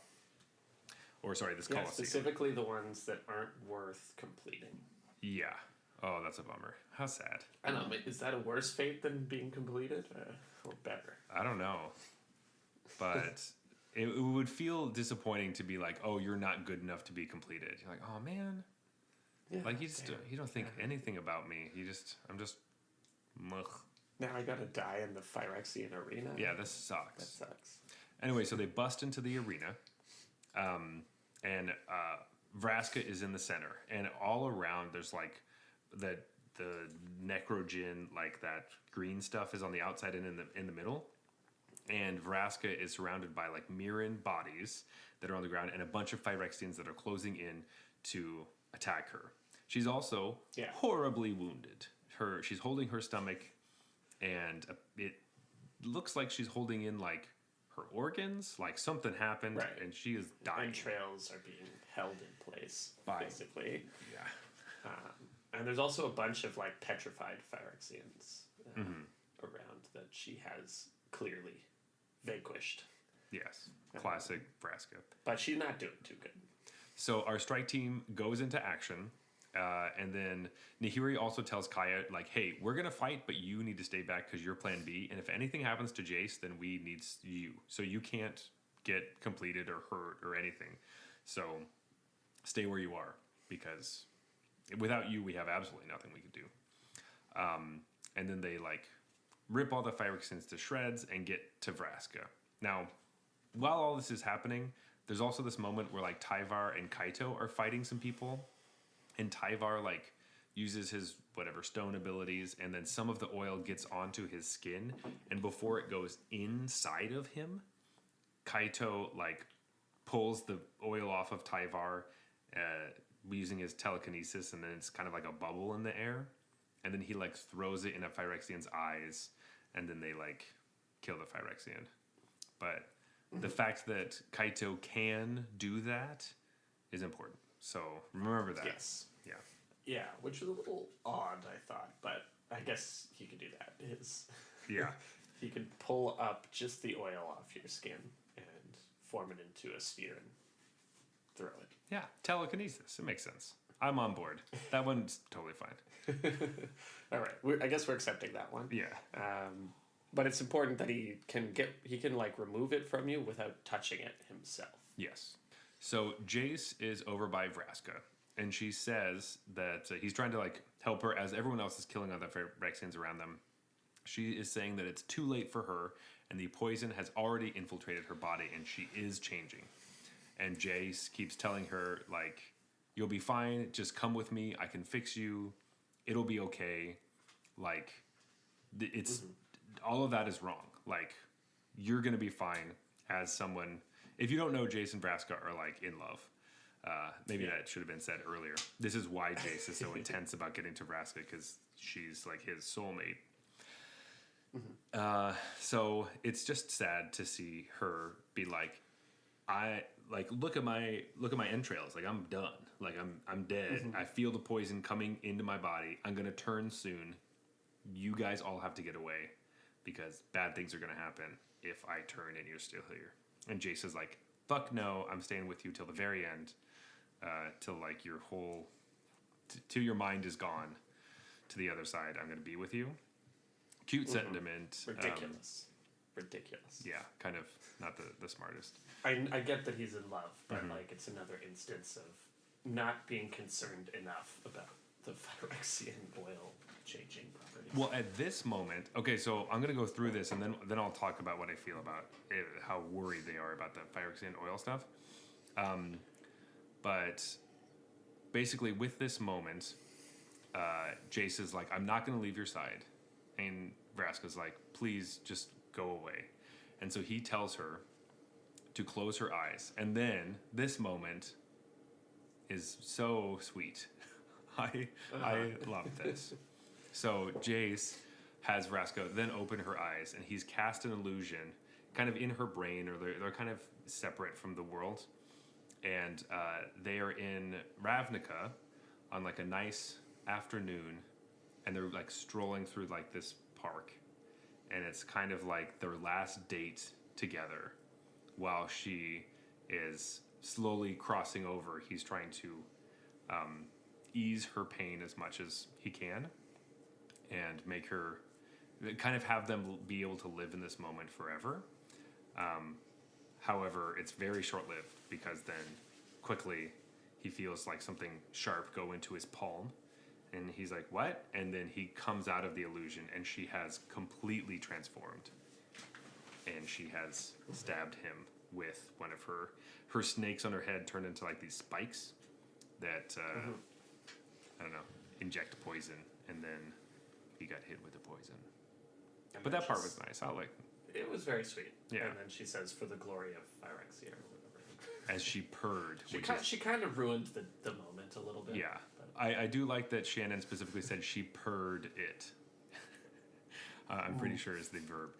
Or, sorry, this Colosseum. Specifically the ones that aren't worth completing. Yeah. Oh, that's a bummer. How sad. I don't know. Is that a worse fate than being completed? Or better? I don't know. But it would feel disappointing to be like, oh, you're not good enough to be completed. You're like, oh, man. Yeah, like, you don't think anything about me. I'm just, ugh. Now I gotta die in the Phyrexian arena? Yeah, this sucks. That sucks. Anyway, so they bust into the arena. And Vraska is in the center, and all around there's like the necrogen, like that green stuff is on the outside and in the middle. And Vraska is surrounded by like Mirren bodies that are on the ground and a bunch of Phyrexians that are closing in to attack her. She's also horribly wounded. She's holding her stomach, and it looks like she's holding in like her organs, like something happened, and she is dying. Entrails are being held in place, By, basically. Yeah. And there's also a bunch of like petrified Phyrexians around that she has clearly vanquished. Yes, classic Vraska. But she's not doing too good. So our strike team goes into action, and then Nahiri also tells Kaya, like, hey, we're going to fight, but you need to stay back because you're plan B, and if anything happens to Jace, then we need you. So you can't get completed or hurt or anything. So stay where you are, because without you, we have absolutely nothing we could do. And then they, like, rip all the Phyrexians to shreds and get to Vraska. Now, while all this is happening, there's also this moment where, like, Tyvar and Kaito are fighting some people. And Tyvar, like, uses his, whatever, stone abilities. And then some of the oil gets onto his skin. And before it goes inside of him, Kaito, like, pulls the oil off of Tyvar using his telekinesis. And then it's kind of like a bubble in the air. And then he, like, throws it in a Phyrexian's eyes. And then they, like, kill the Phyrexian. But the fact that Kaito can do that is important. So remember that. Yes. Yeah. Yeah, which was a little odd, I thought, but I guess he could do that. Yeah. He could pull up just the oil off your skin and form it into a sphere and throw it. Yeah, telekinesis. It makes sense. I'm on board. That one's totally fine. All right, I guess we're accepting that one. Yeah. But it's important that he can like remove it from you without touching it himself. Yes. So Jace is over by Vraska, and she says that he's trying to like help her as everyone else is killing other Phyrexians around them. She is saying that it's too late for her, and the poison has already infiltrated her body, and she is changing. And Jace keeps telling her, like, you'll be fine, just come with me, I can fix you, it'll be okay. Like, it's all of that is wrong. Like, you're gonna be fine as someone. If you don't know, Jace and Vraska are like in love. Maybe that should have been said earlier. This is why Jace is so intense about getting to Vraska, because she's like his soulmate. So it's just sad to see her be like, look at my entrails. Like, I'm done. Like, I'm dead. I feel the poison coming into my body. I'm gonna turn soon. You guys all have to get away, because bad things are gonna happen if I turn and you're still here. And Jace is like, fuck no, I'm staying with you till the very end, till like your whole, till your mind is gone to the other side. I'm gonna be with you. Cute sentiment. Ridiculous. Ridiculous. Yeah, kind of not the smartest. I get that he's in love, but like it's another instance of not being concerned enough about the Phyrexian oil changing properties. Well, at this moment, okay, so I'm gonna go through this, and then I'll talk about what I feel about it, how worried they are about the Phyrexian oil stuff. But basically, with this moment, Jace is like, I'm not gonna leave your side, and Vraska's like, please just go away. And so he tells her to close her eyes, and then this moment is so sweet. I love this. So Jace has Vraska then open her eyes, and he's cast an illusion kind of in her brain, or they're kind of separate from the world. And they are in Ravnica on like a nice afternoon, and they're like strolling through like this park. And it's kind of like their last date together while she is slowly crossing over. He's trying to ease her pain as much as he can and make her kind of have them be able to live in this moment forever. However, it's very short-lived, because then quickly he feels like something sharp go into his palm, and he's like, what? And then he comes out of the illusion, and she has completely transformed, and she has stabbed him with one of her snakes on her head turned into like these spikes. that I don't know, inject poison, and then he got hit with the poison. And But then that part she's- was nice. I like It was very sweet. Yeah. And then she says, "For the glory of Phyrexia," or whatever. as she purred. She kind of ruined the moment a little bit. Yeah, but- I do like that Shannon specifically said she purred it. I'm pretty sure is the verb.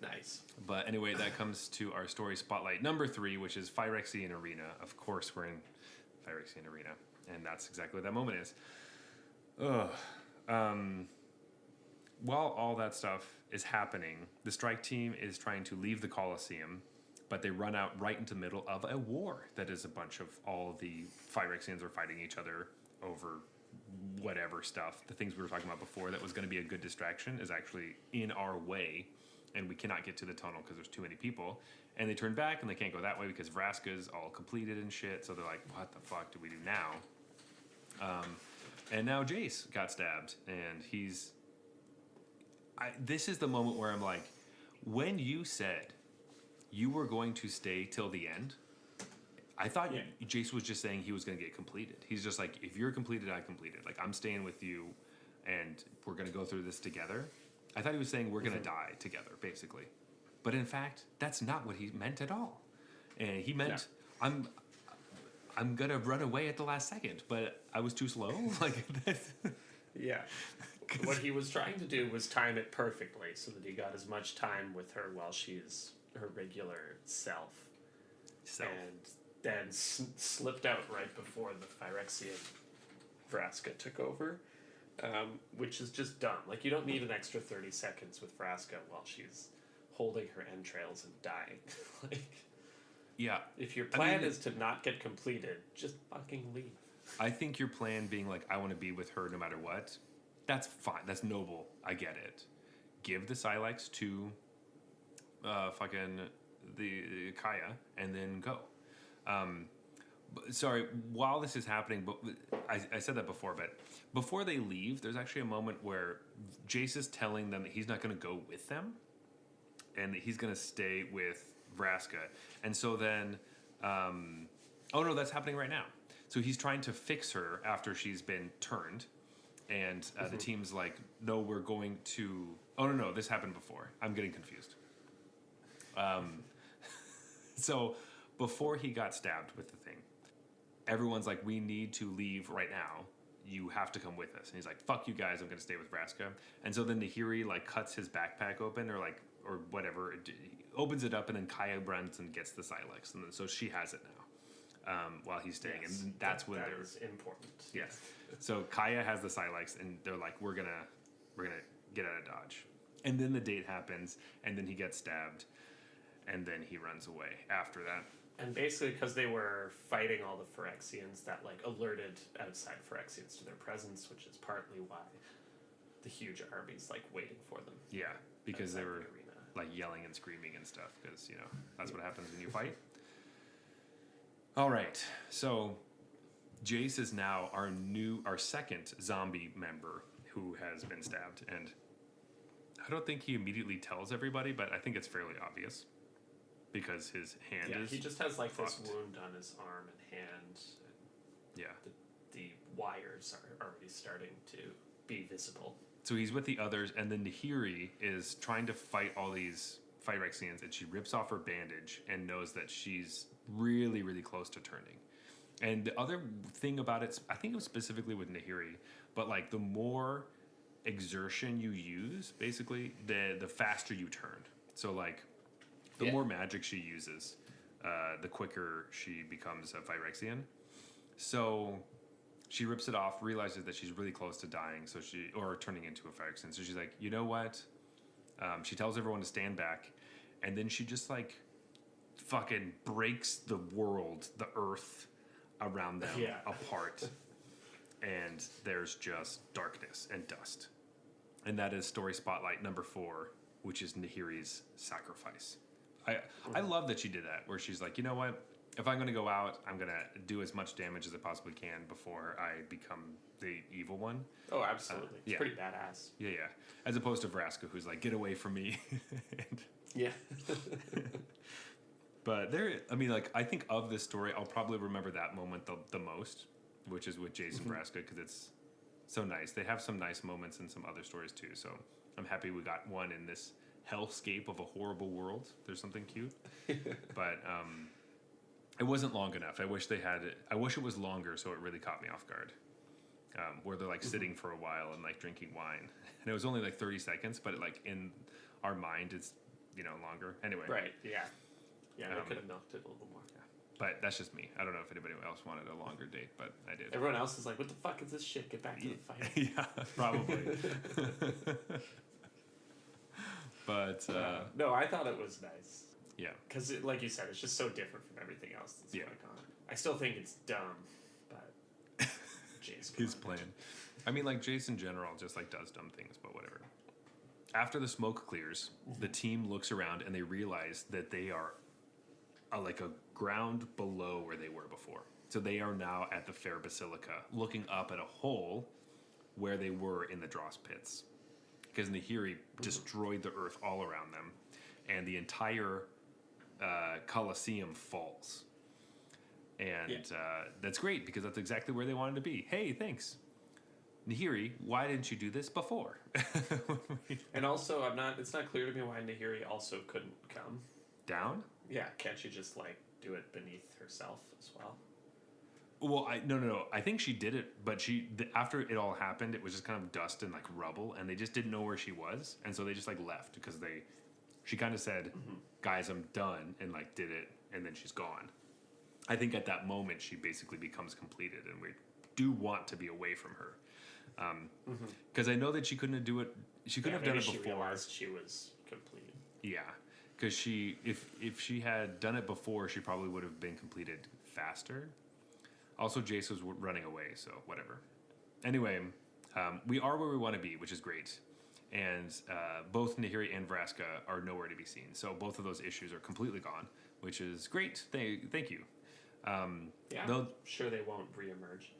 Nice. But anyway, that comes to our story spotlight number 3, which is Phyrexian Arena. Of course, we're in Phyrexian Arena, and that's exactly what that moment is. While all that stuff is happening, the strike team is trying to leave the Colosseum, but they run out right into the middle of a war that is a bunch of all the Phyrexians are fighting each other over whatever stuff. The things we were talking about before that was going to be a good distraction is actually in our way, and we cannot get to the tunnel because there's too many people. And they turn back and they can't go that way because Vraska's all completed and shit. So they're like, what the fuck do we do now? And now Jace got stabbed, and this is the moment where I'm like, when you said you were going to stay till the end, I thought Jace was just saying he was going to get completed. He's just like, if you're completed, I completed. Like, I'm staying with you, and we're going to go through this together. I thought he was saying we're going to die together, basically. But in fact, that's not what he meant at all. And he meant, I'm going to run away at the last second, but I was too slow. Like, that's... Yeah. What he was trying to do was time it perfectly so that he got as much time with her while she's her regular self. And then slipped out right before the Phyrexia Vraska took over, which is just dumb. Like, you don't need an extra 30 seconds with Vraska while she's holding her entrails and dying. Like, yeah. if your plan is to not get completed, just fucking leave. I think your plan being like, I want to be with her no matter what, that's fine. That's noble. I get it. Give the Silex to fucking the Kaya and then go. Sorry, while this is happening, but I said that before, but before they leave, there's actually a moment where Jace is telling them that he's not going to go with them and that he's going to stay with Vraska. And so then, oh no, that's happening right now. So he's trying to fix her after she's been turned. And the team's like, no, we're going to... Oh, no, this happened before. I'm getting confused. So before he got stabbed with the thing, everyone's like, we need to leave right now. You have to come with us. And he's like, fuck you guys, I'm going to stay with Vraska. And so then Nahiri, like, cuts his backpack open or whatever. Opens it up, and then Kaya runs and gets the Silex. And then, so she has it now while he's staying. Yes, and that's when they're... That is important. Yes. So Kaya has the Silex, and they're like, we're gonna get out of Dodge. And then the date happens, and then he gets stabbed, and then he runs away after that. And basically, because they were fighting all the Phyrexians, that like alerted outside Phyrexians to their presence, which is partly why the huge army's like waiting for them. Yeah, because they were the arena. Like yelling and screaming and stuff, because that's what happens when you fight. All right, so Jace is now our second zombie member who has been stabbed, and I don't think he immediately tells everybody, but I think it's fairly obvious because his hand is... he just has like fucked. this wound on his arm and hand. Yeah. The wires are already starting to be visible. So he's with the others, and then Nahiri is trying to fight all these Phyrexians, and she rips off her bandage and knows that she's really, really close to turning. And the other thing about it, I think it was specifically with Nahiri, but like the more exertion you use, basically, the faster you turn. So like the more magic she uses, the quicker she becomes a Phyrexian. So she rips it off, realizes that she's really close to dying, or turning into a Phyrexian. So she's like, you know what? She tells everyone to stand back, and then she just like fucking breaks the world, the earth around them apart. And there's just darkness and dust. And that is story spotlight number 4, which is Nahiri's sacrifice. I love that she did that, where she's like, you know what? If I'm going to go out, I'm going to do as much damage as I possibly can before I become the evil one. Oh, absolutely. It's pretty badass. Yeah. As opposed to Vraska, who's like, get away from me. Yeah. But I think of this story, I'll probably remember that moment the most, which is with Jason Vraska, because it's so nice. They have some nice moments in some other stories too. So I'm happy we got one in this hellscape of a horrible world. There's something cute, but it wasn't long enough. I wish it was longer, so it really caught me off guard. Where they're like sitting for a while and like drinking wine, and it was only like 30 seconds, but like in our mind, it's longer. Anyway, right? Yeah. Yeah, they could have milked it a little more. Yeah. But that's just me. I don't know if anybody else wanted a longer date, but I did. Everyone else is like, what the fuck is this shit? Get back to the fight. Yeah, probably. But, no, I thought it was nice. Yeah. Because, like you said, it's just so different from everything else that's going on. I still think it's dumb, but Jace. His plan. I mean, like, Jace in general just, like, does dumb things, but whatever. After the smoke clears, the team looks around and they realize that they are like a ground below where they were before. So they are now at the Fair Basilica, looking up at a hole where they were in the Dross pits. Because Nahiri destroyed the earth all around them, and the entire Colosseum falls. And that's great, because that's exactly where they wanted to be. Hey, thanks. Nahiri, why didn't you do this before? And also, it's not clear to me why Nahiri also couldn't come. Down? Yeah, can't she just, like, do it beneath herself as well? Well, no. I think she did it, but after it all happened, it was just kind of dust and, like, rubble, and they just didn't know where she was, and so they just, like, left, because she kind of said, guys, I'm done, and, like, did it, and then she's gone. I think at that moment, she basically becomes completed, and we do want to be away from her. Because I know that she couldn't do it. She couldn't have done it before. She realized she was completed. Yeah, because if she had done it before, she probably would have been completed faster. Also, Jace was running away, so whatever. Anyway, we are where we want to be, which is great. And both Nahiri and Vraska are nowhere to be seen. So both of those issues are completely gone, which is great. Thank you. I'm sure they won't reemerge.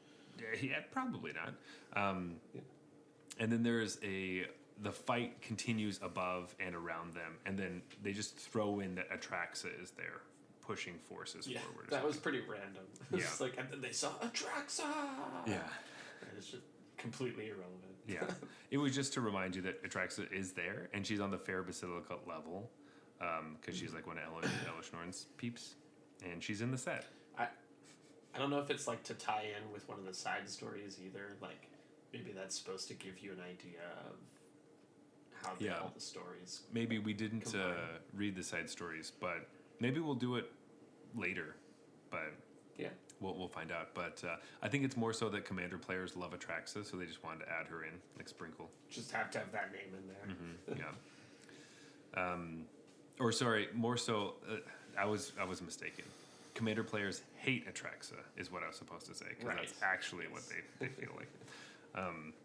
Yeah, probably not. And then there's the fight continues above and around them, and then they just throw in that Atraxa is there, pushing forces forward. That was pretty random. It's like, and then they saw Atraxa! Yeah. And it's just completely irrelevant. Yeah. It was just to remind you that Atraxa is there, and she's on the Fair Basilica level, because she's like one of Elishnorn's peeps, and she's in the set. I don't know if it's like to tie in with one of the side stories either. Like, maybe that's supposed to give you an idea of how all the stories. Maybe we didn't read the side stories, but maybe we'll do it later. But yeah, we'll find out. But I think it's more so that Commander players love Atraxa, so they just wanted to add her in, like sprinkle. Just have to have that name in there. Yeah. Or sorry, more so. I was mistaken. Commander players hate Atraxa, is what I was supposed to say, because that's actually what they feel like.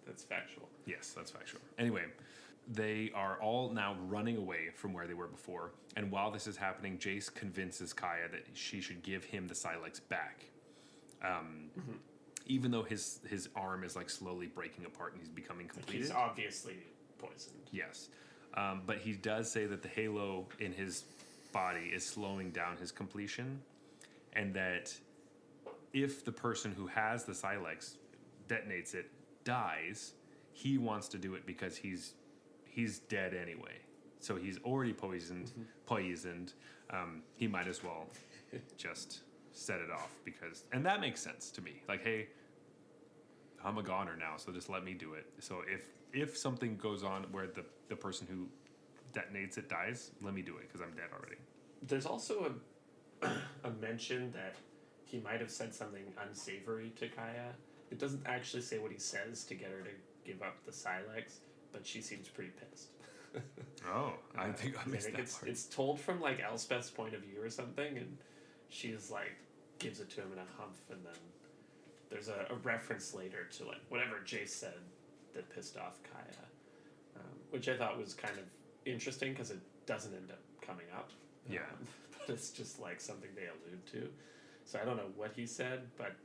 That's factual. Yes, that's factual. Anyway, they are all now running away from where they were before, and while this is happening, Jace convinces Kaya that she should give him the Silex back. Even though his arm is like slowly breaking apart and he's becoming completed. He's obviously poisoned. Yes. But he does say that the halo in his body is slowing down his completion, and that if the person who has the Silex detonates it dies, he wants to do it because he's dead anyway. So he's already poisoned. He might as well just set it off, and that makes sense to me. Like, hey, I'm a goner now, so just let me do it. So if something goes on where the person who detonates it dies, let me do it because I'm dead already. There's also a mention that he might have said something unsavory to Kaya. It doesn't actually say what he says to get her to give up the Silex, but she seems pretty pissed. Oh, I think I missed that part. It's told from like Elspeth's point of view or something, and she's like gives it to him in a humph, and then there's a reference later to like whatever Jace said that pissed off Kaya, which I thought was kind of interesting because it doesn't end up coming up. Yeah. But it's just like something they allude to. So I don't know what he said, but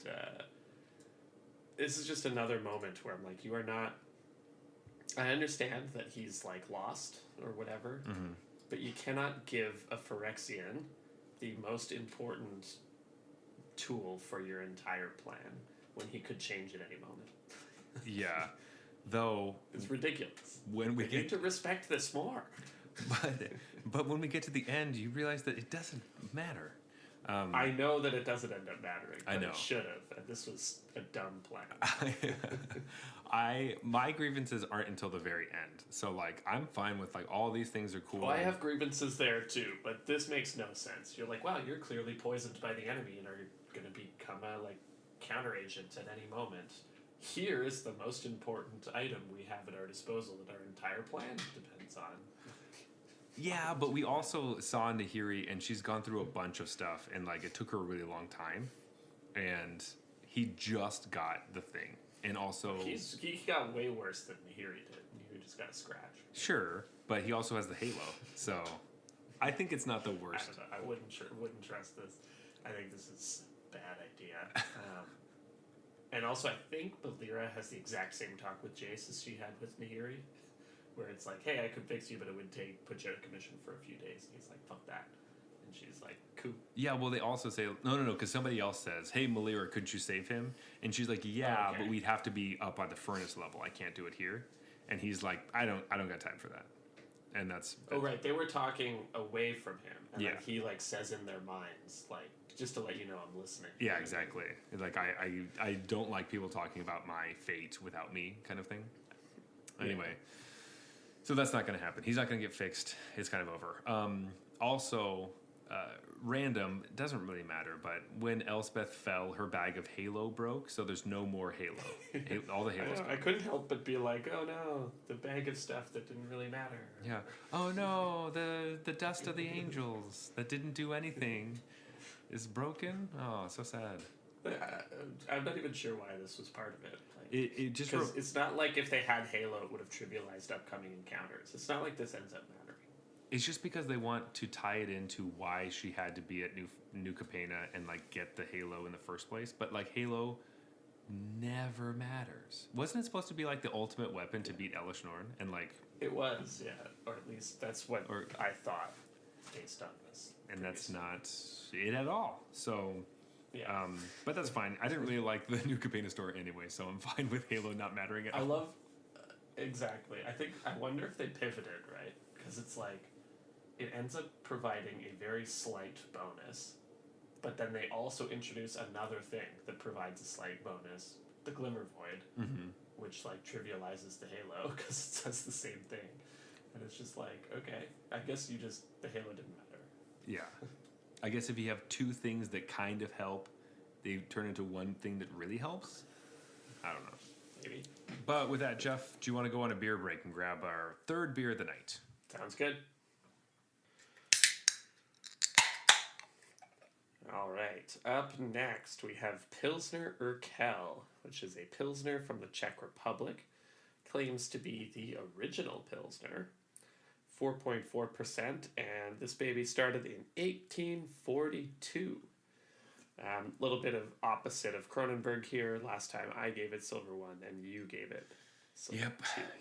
this is just another moment where I'm like, you are not... I understand that he's like lost or whatever, but you cannot give a Phyrexian the most important tool for your entire plan when he could change at any moment. Yeah. Though It's ridiculous. when we We need get to respect this more. but when we get to the end, you realize that it doesn't matter. I know that it doesn't end up mattering, but I know. it should have, and this was a dumb plan. My grievances aren't until the very end. So like I'm fine with like all these things are cool. Well, I have grievances there too, but this makes no sense. You're like, wow, you're clearly poisoned by the enemy and are going to become a like counter agent at any moment. Here is the most important item we have at our disposal that our entire plan depends on. Yeah, but we also saw Nahiri, and she's gone through a bunch of stuff, and like it took her a really long time, and he just got the thing, and also He got way worse than Nahiri did. Nahiri just got a scratch. sure, but he also has the halo, so I think it's not the I worst. don't know. I wouldn't trust this. I think this is a bad idea. And also, I think Malira has the exact same talk with Jace as she had with Nahiri, where it's like, hey, I could fix you, but it would put you out of commission for a few days. And he's like, fuck that. And she's like, cool. Yeah, well, they also say no, because somebody else says, "Hey, Malira, could you save him?" And she's like, "Yeah, okay. but we'd have to be up on the furnace level. I can't do it here." And he's like, "I don't got time for that." And that's Oh, right. They were talking away from him. And Yeah. like, he like says in their minds, like, just to let you know I'm listening. Yeah, exactly. Like I don't like people talking about my fate without me, kind of thing. Anyway, so that's not going to happen. He's not going to get fixed. It's kind of over. Also, random, it doesn't really matter, but when Elspeth fell, her bag of Halo broke, so there's no more Halo. All the Halos. I couldn't help but be like, oh no, the bag of stuff that didn't really matter. Yeah. Oh no, the dust of the angels that didn't do anything is broken. Oh, so sad. I'm not even sure why this was part of it. Like, It just because it's not like if they had Halo, it would have trivialized upcoming encounters. It's not like this ends up mattering. It's just because they want to tie it into why she had to be at New Capena and like get the Halo in the first place. But like Halo never matters. Wasn't it supposed to be like the ultimate weapon to beat Elish Norn? And like It was, yeah, or at least that's what I thought based on this. and that's not it at all. So Yeah. but that's fine. I didn't really like the New Capena story anyway, so I'm fine with Halo not mattering at all. I love exactly. I wonder if they pivoted, right? Because it's like it ends up providing a very slight bonus, but then they also introduce another thing that provides a slight bonus, the Glimmer Void, which like trivializes the Halo because it says the same thing, and it's just like, okay, I guess the Halo didn't matter. Yeah. I guess if you have two things that kind of help, they turn into one thing that really helps. I don't know. Maybe. But with that, Jeff, do you want to go on a beer break and grab our third beer of the night? Sounds good. All right. Up next, we have Pilsner Urquell, which is a Pilsner from the Czech Republic. Claims to be the original Pilsner. 4.4%, and this baby started in 1842. Little bit of opposite of Cronenberg here. Last time I gave it silver 1, and you gave it silver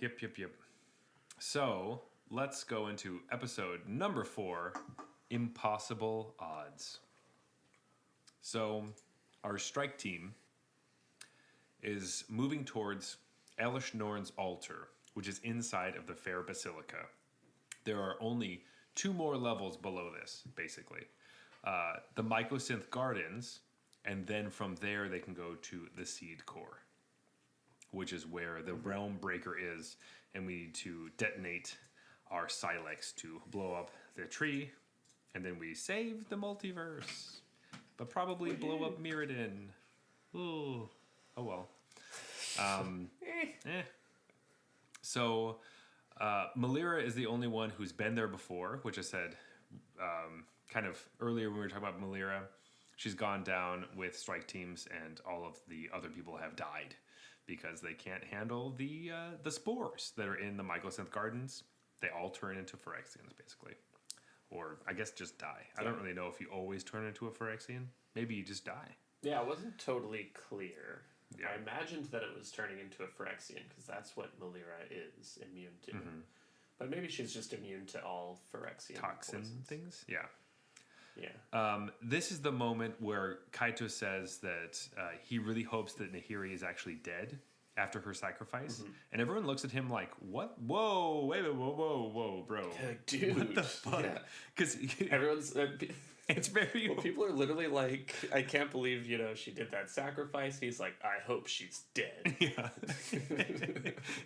2. Yep. So let's go into episode number 4, Impossible Odds. So our strike team is moving towards Elish Norn's altar, which is inside of the Fair Basilica. There are only 2 more levels below this, basically. The Mycosynth Gardens, and then from there they can go to the Seed Core, which is where the Realm Breaker is, and we need to detonate our Silex to blow up the tree, and then we save the multiverse, but probably blow up Mirrodin. Ooh. Oh well. So... Malira is the only one who's been there before, which I said kind of earlier when we were talking about Malira. She's gone down with strike teams, and all of the other people have died because they can't handle the spores that are in the Mycosynth Gardens. They all turn into Phyrexians, basically. Or, I guess, just die. I don't really know if you always turn into a Phyrexian. Maybe you just die. Yeah, it wasn't totally clear. Yeah. I imagined that it was turning into a Phyrexian, because that's what Malira is immune to. But maybe she's just immune to all Phyrexian Toxin poisons. things? Yeah. This is the moment where Kaito says that he really hopes that Nahiri is actually dead after her sacrifice, and everyone looks at him like, "What? Whoa! Wait! Whoa, bro! Dude, what the fuck?" Because everyone's. it's very. Well, people are literally like, "I can't believe she did that sacrifice." He's like, "I hope she's dead." Yeah,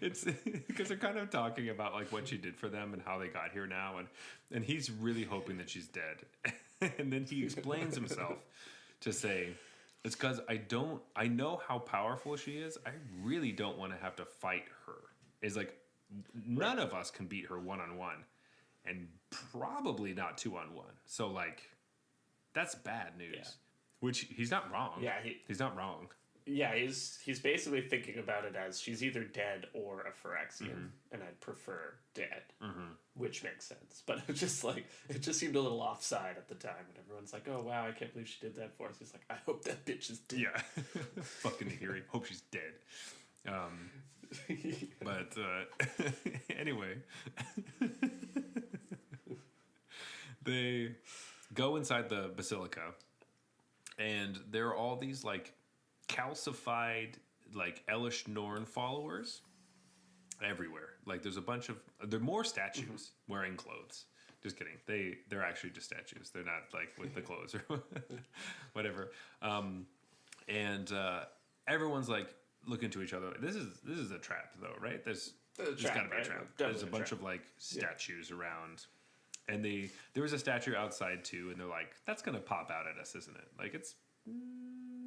it's because they're kind of talking about like what she did for them and how they got here now, and he's really hoping that she's dead, and then he explains himself to say, "It's because I know how powerful she is. I really don't want to have to fight her. It's like none of us can beat her 1-on-1, and probably not 2-on-1. So like, that's bad news." Yeah. Which he's not wrong. Yeah, he's not wrong. Yeah, he's basically thinking about it as she's either dead or a Phyrexian, and I'd prefer dead, which makes sense. But it just seemed a little offside at the time, and everyone's like, "Oh wow, I can't believe she did that for us." He's like, "I hope that bitch is dead." Yeah, fucking Nahiri. Hope she's dead. But anyway, they go inside the basilica, and there are all these like calcified like Elish Norn followers everywhere. Like there's a bunch of there are more statues wearing clothes. Just kidding. They're actually just statues. They're not like with the clothes or whatever. And everyone's like looking to each other. Like, this is a trap though, right? There's got to be a trap. There's a bunch of like statues around. And there was a statue outside too, and they're like, "That's gonna pop out at us, isn't it? Like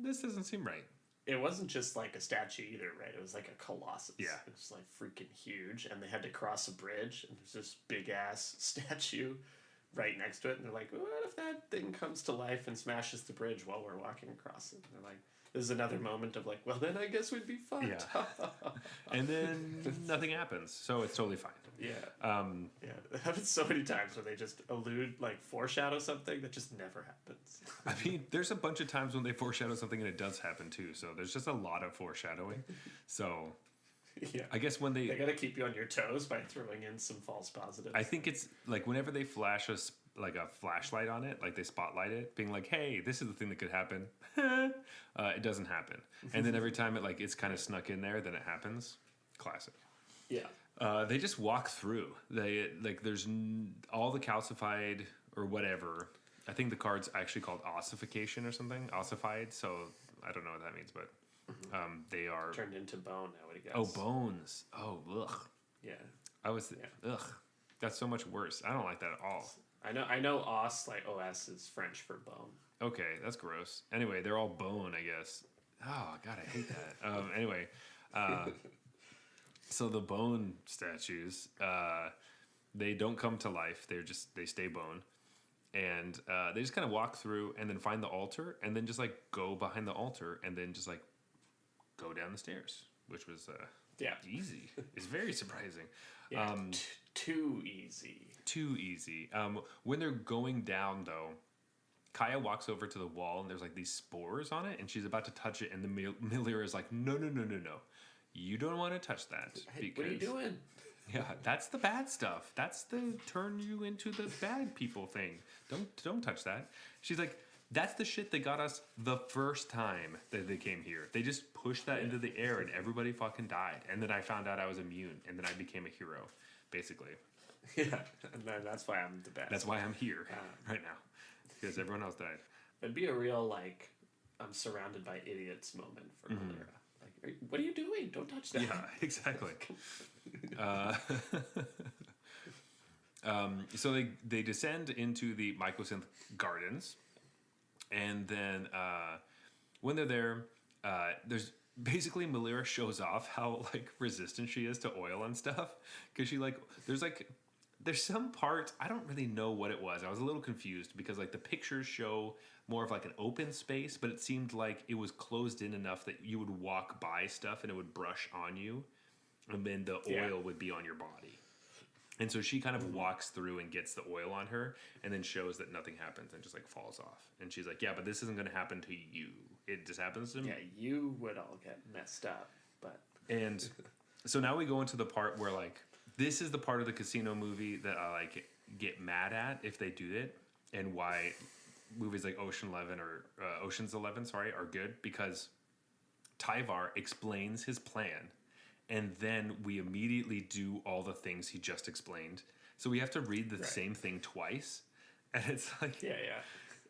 this doesn't seem right." It wasn't just like a statue either, right? It was like a colossus. Yeah. It was like freaking huge, and they had to cross a bridge, and there's this big ass statue right next to it, and they're like, "What if that thing comes to life and smashes the bridge while we're walking across it?" And they're like, this is another moment of like, well, then I guess we'd be fucked. Yeah. And then nothing happens, so it's totally fine. Yeah. Yeah. It happens so many times where they just foreshadow something that just never happens. I mean, there's a bunch of times when they foreshadow something and it does happen too. So there's just a lot of foreshadowing. So yeah, I guess when they gotta keep you on your toes by throwing in some false positives. I think it's like whenever they flash us like a flashlight on it, like they spotlight it, being like, "Hey, this is the thing that could happen." It doesn't happen, and then every time it's kind of snuck in there, then it happens. Classic. Yeah. They just walk through. They there's all the calcified or whatever. I think the card's actually called ossification or something. Ossified. So I don't know what that means, but they are turned into bone now. I guess. Oh, bones. Oh, ugh. Yeah. Ugh. That's so much worse. I don't like that at all. I know os, like OS is French for bone. Okay, that's gross. Anyway, they're all bone, I guess. Oh god, I hate that. Anyway, so the bone statues, they don't come to life. They stay bone, and they just kind of walk through and then find the altar, and then just like go behind the altar, and then just like go down the stairs, which was easy. It's very surprising. Yeah, too easy. Too easy. When they're going down, though, Kaya walks over to the wall, and there's like these spores on it, and she's about to touch it, and the Miller is like, no. You don't want to touch that. Hey, what are you doing? Yeah, that's the bad stuff. That's the turn you into the bad people thing. Don't touch that. She's like, that's the shit that got us the first time that they came here. They just pushed that into the air, and everybody fucking died. And then I found out I was immune, and then I became a hero, basically. Yeah, and then that's why I'm the best. That's why I'm here right now, because everyone else died. It'd be a real like I'm surrounded by idiots moment for Malera. Like, what are you doing? Don't touch that. Yeah, exactly. So they descend into the Mycosynth Gardens, and then when they're there, there's basically Malera shows off how like resistant she is to oil and stuff, because she there's some part, I don't really know what it was. I was a little confused because like the pictures show more of like an open space, but it seemed like it was closed in enough that you would walk by stuff and it would brush on you, and then the oil would be on your body. And so she kind of walks through and gets the oil on her, and then shows that nothing happens and just like falls off. And she's like, yeah, but this isn't going to happen to you. It just happens to me. Yeah, you would all get messed up. And so now we go into the part where like, this is the part of the casino movie that I like get mad at if they do it, and why movies like Ocean's 11, sorry, are good because Tyvar explains his plan, and then we immediately do all the things he just explained. So we have to read the same thing twice, and it's like Yeah.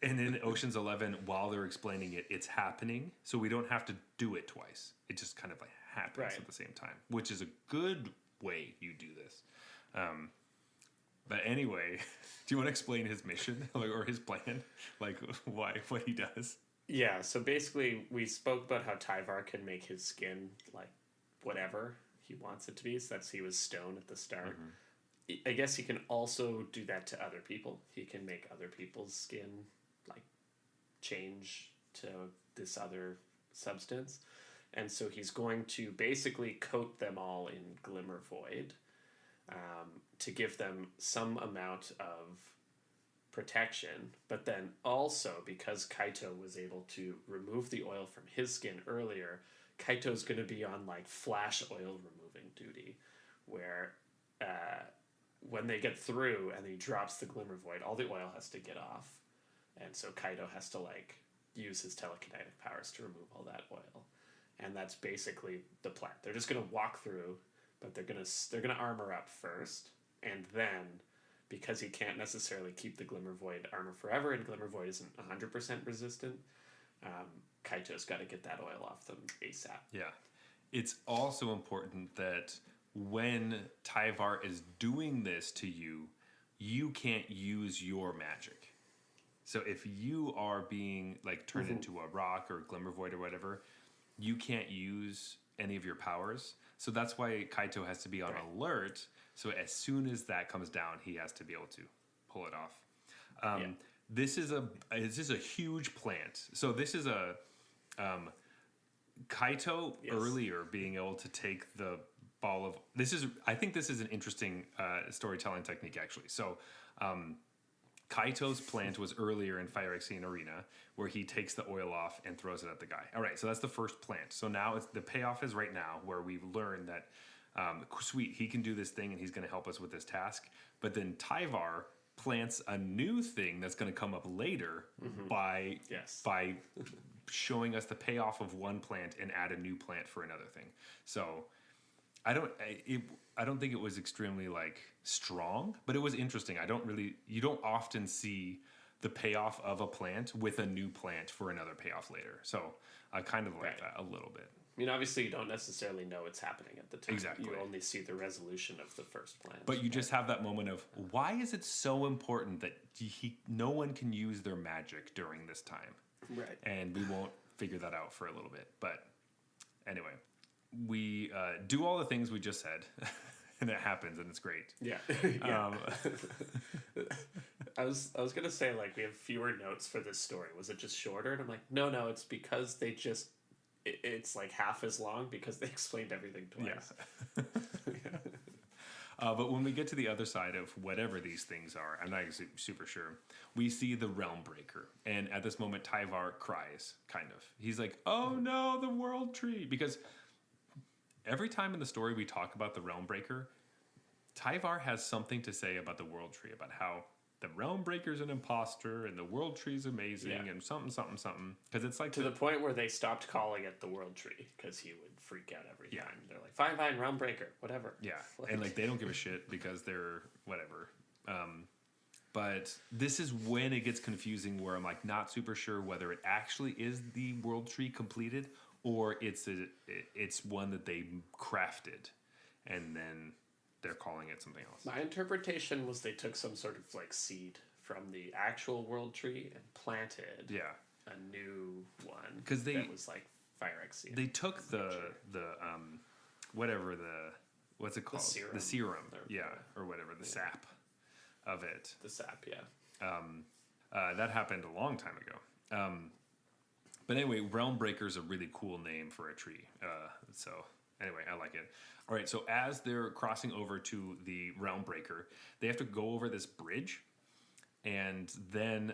And in Ocean's 11, while they're explaining it, it's happening, so we don't have to do it twice. It just kind of like happens at the same time, which is a good way you do this. But anyway, do you want to explain his mission or his plan, like what he does? Yeah, so basically we spoke about how Tyvar can make his skin like whatever he wants it to be. So he was stone at the start. I guess he can also do that to other people. He can make other people's skin like change to this other substance. And so he's going to basically coat them all in Glimmer Void to give them some amount of protection. But then also, because Kaito was able to remove the oil from his skin earlier, Kaito's going to be on like flash oil removing duty, where when they get through and he drops the Glimmer Void, all the oil has to get off. And so Kaito has to like use his telekinetic powers to remove all that oil. And that's basically the plan. They're just going to walk through, but they're going to armor up first, and then because he can't necessarily keep the Glimmer Void armor forever, and Glimmer Void isn't 100% resistant, Kaito's got to get that oil off them ASAP. Yeah. It's also important that when Tyvar is doing this to you, you can't use your magic. So if you are being like turned into a rock or Glimmer Void or whatever, you can't use any of your powers. So that's why Kaito has to be on alert. So as soon as that comes down, he has to be able to pull it off. This is a huge plant. So this is a Kaito earlier being able to take the ball of I think this is an interesting storytelling technique actually. So Kaito's plant was earlier in Phyrexia Arena, where he takes the oil off and throws it at the guy. All right, so that's the first plant. So now the payoff is right now, where we've learned that, sweet, he can do this thing and he's going to help us with this task. But then Tyvar plants a new thing that's going to come up later by showing us the payoff of one plant and add a new plant for another thing. So I don't think it was extremely like strong, but it was interesting. You don't often see the payoff of a plant with a new plant for another payoff later. So I kind of like that a little bit. I mean, obviously you don't necessarily know it's happening at the time. Exactly. You only see the resolution of the first plant. But you just have that moment of, why is it so important that no one can use their magic during this time? Right. And we won't figure that out for a little bit. But anyway, we do all the things we just said, and it happens, and it's great. Yeah. I was gonna say, like, we have fewer notes for this story. Was it just shorter? And I'm like, no, it's because they just it's like half as long because they explained everything twice. Yeah. But when we get to the other side of whatever these things are, I'm not super sure, we see the Realm Breaker. And at this moment, Tyvar cries, kind of. He's like, oh no, the World Tree. Because every time in the story we talk about the Realm Breaker, Tyvar has something to say about the World Tree, about how the Realm Breaker's an imposter and the World Tree's amazing and something. Because it's like... To the point where they stopped calling it the World Tree because he would freak out every time. They're like, fine, Realm Breaker, whatever. Yeah, and like they don't give a shit because they're whatever. But this is when it gets confusing, where I'm like not super sure whether it actually is the World Tree completed or it's one that they crafted and then they're calling it something else. My interpretation was they took some sort of like seed from the actual World Tree and planted a new one that was like Phyrexia. They took the what's it called? The serum. Or whatever, the sap of it. The sap, that happened a long time ago. But anyway, Realm Breaker is a really cool name for a tree. So anyway, I like it. All right, so as they're crossing over to the Realm Breaker, they have to go over this bridge, and then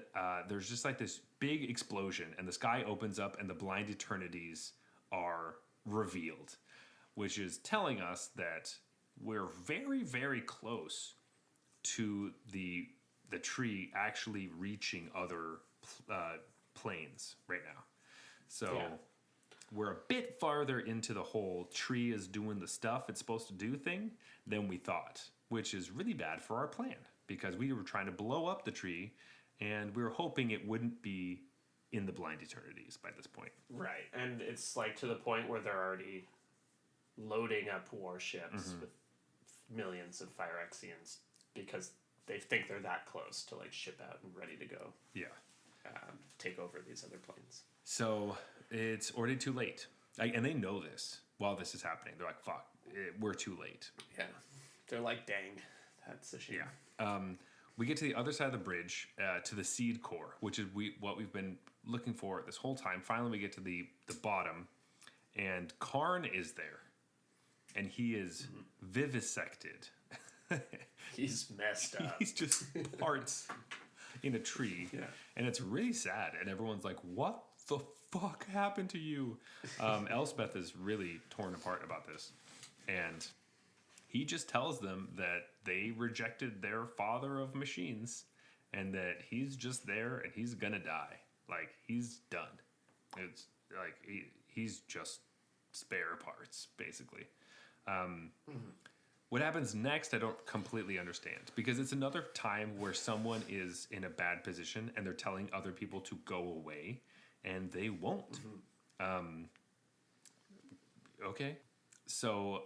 there's just like this big explosion, and the sky opens up, and the Blind Eternities are revealed, which is telling us that we're very, very close to the tree actually reaching other planes right now. So we're a bit farther into the whole tree is doing the stuff it's supposed to do thing than we thought, which is really bad for our plan because we were trying to blow up the tree and we were hoping it wouldn't be in the blind eternities by this point. Right, and it's like to the point where they're already loading up warships with millions of Phyrexians because they think they're that close to like ship out and ready to go. Yeah. Take over these other planes. So it's already too late. And they know this while this is happening. They're like, fuck, we're too late. Yeah. They're like, dang, that's a shame. Yeah. We get to the other side of the bridge, to the seed core, which is what we've been looking for this whole time. Finally, we get to the bottom, and Karn is there. And he is vivisected. He's messed up. He's just parts in a tree. Yeah. And it's really sad. And everyone's like, what the fuck happened to you? Elspeth is really torn apart about this. And he just tells them that they rejected their father of machines and that he's just there and he's gonna die. Like, he's done. It's like he's just spare parts, basically. What happens next, I don't completely understand because it's another time where someone is in a bad position and they're telling other people to go away and they won't. Okay. So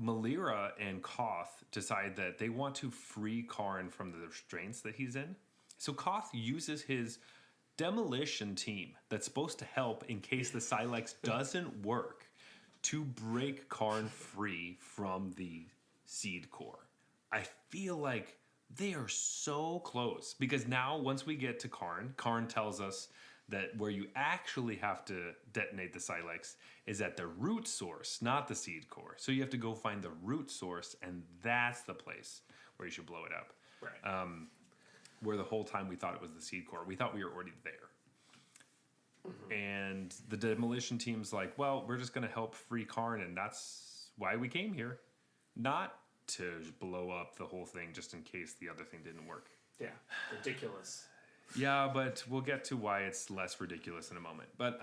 Malira and Koth decide that they want to free Karn from the restraints that he's in. So Koth uses his demolition team that's supposed to help in case the Silex doesn't work to break Karn free from the seed core. I feel like they are so close because now once we get to Karn tells us that where you actually have to detonate the Silex is at the root source, not the seed core. So you have to go find the root source, and that's the place where you should blow it up. Right. Where the whole time we thought it was the seed core. We thought we were already there. And the demolition team's like, well, we're just going to help free Karn, and that's why we came here. Not to blow up the whole thing just in case the other thing didn't work. Yeah, ridiculous. Yeah, but we'll get to why it's less ridiculous in a moment. But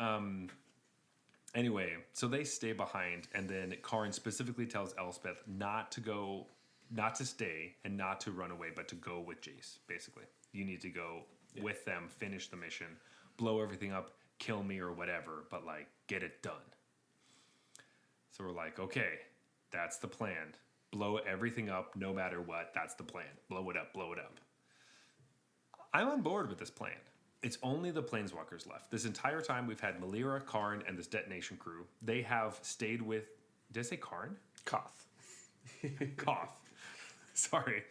anyway, so they stay behind, and then Karn specifically tells Elspeth not to stay and not to run away, but to go with Jace, basically. You need to go with them, finish the mission, blow everything up, kill me or whatever, but like get it done. So we're like, okay, that's the plan. Blow everything up no matter what. That's the plan. Blow it up, blow it up. I'm on board with this plan. It's only the Planeswalkers left. This entire time we've had Malira, Karn, and this detonation crew. They have stayed with, did I say Karn? Koth. Koth. Sorry.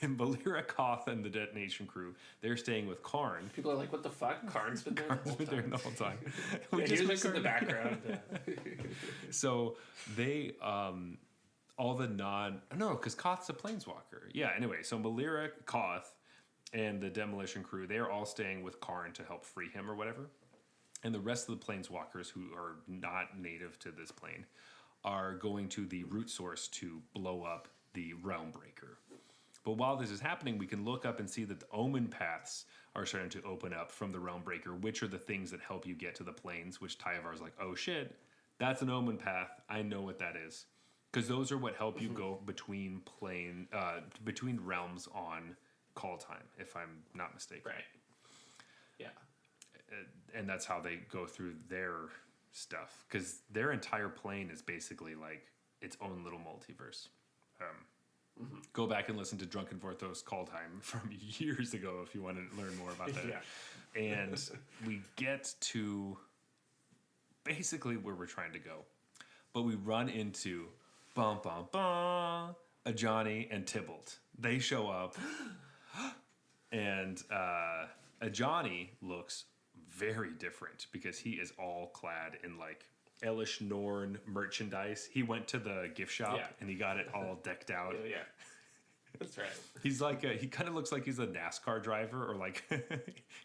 And Malira, Koth, and the detonation crew, they're staying with Karn. People are like, what the fuck? Karn's been there The whole time. Yeah, he was just in the background. So they, all the because Koth's a Planeswalker. Yeah, anyway, so Malira, Koth, and the demolition crew, they're all staying with Karn to help free him or whatever. And the rest of the Planeswalkers who are not native to this plane are going to the root source to blow up the Realm Breaker. But while this is happening, we can look up and see that the omen paths are starting to open up from the Realm Breaker, which are the things that help you get to the planes, which Tyavar's like, oh shit, that's an omen path. I know what that is. Because those are what help you go between between realms on call time, if I'm not mistaken. Right. Yeah. And that's how they go through their stuff. Because their entire plane is basically like its own little multiverse. Go back and listen to Drunken Vorthos call time from years ago if you want to learn more about that. Yeah. And we get to basically where we're trying to go. But we run into Ajani and Tybalt. They show up. And Ajani looks very different because he is all clad in like Elish Norn merchandise. He went to the gift shop and he got it all decked out. Yeah, that's right. He's like he kind of looks like he's a NASCAR driver, or like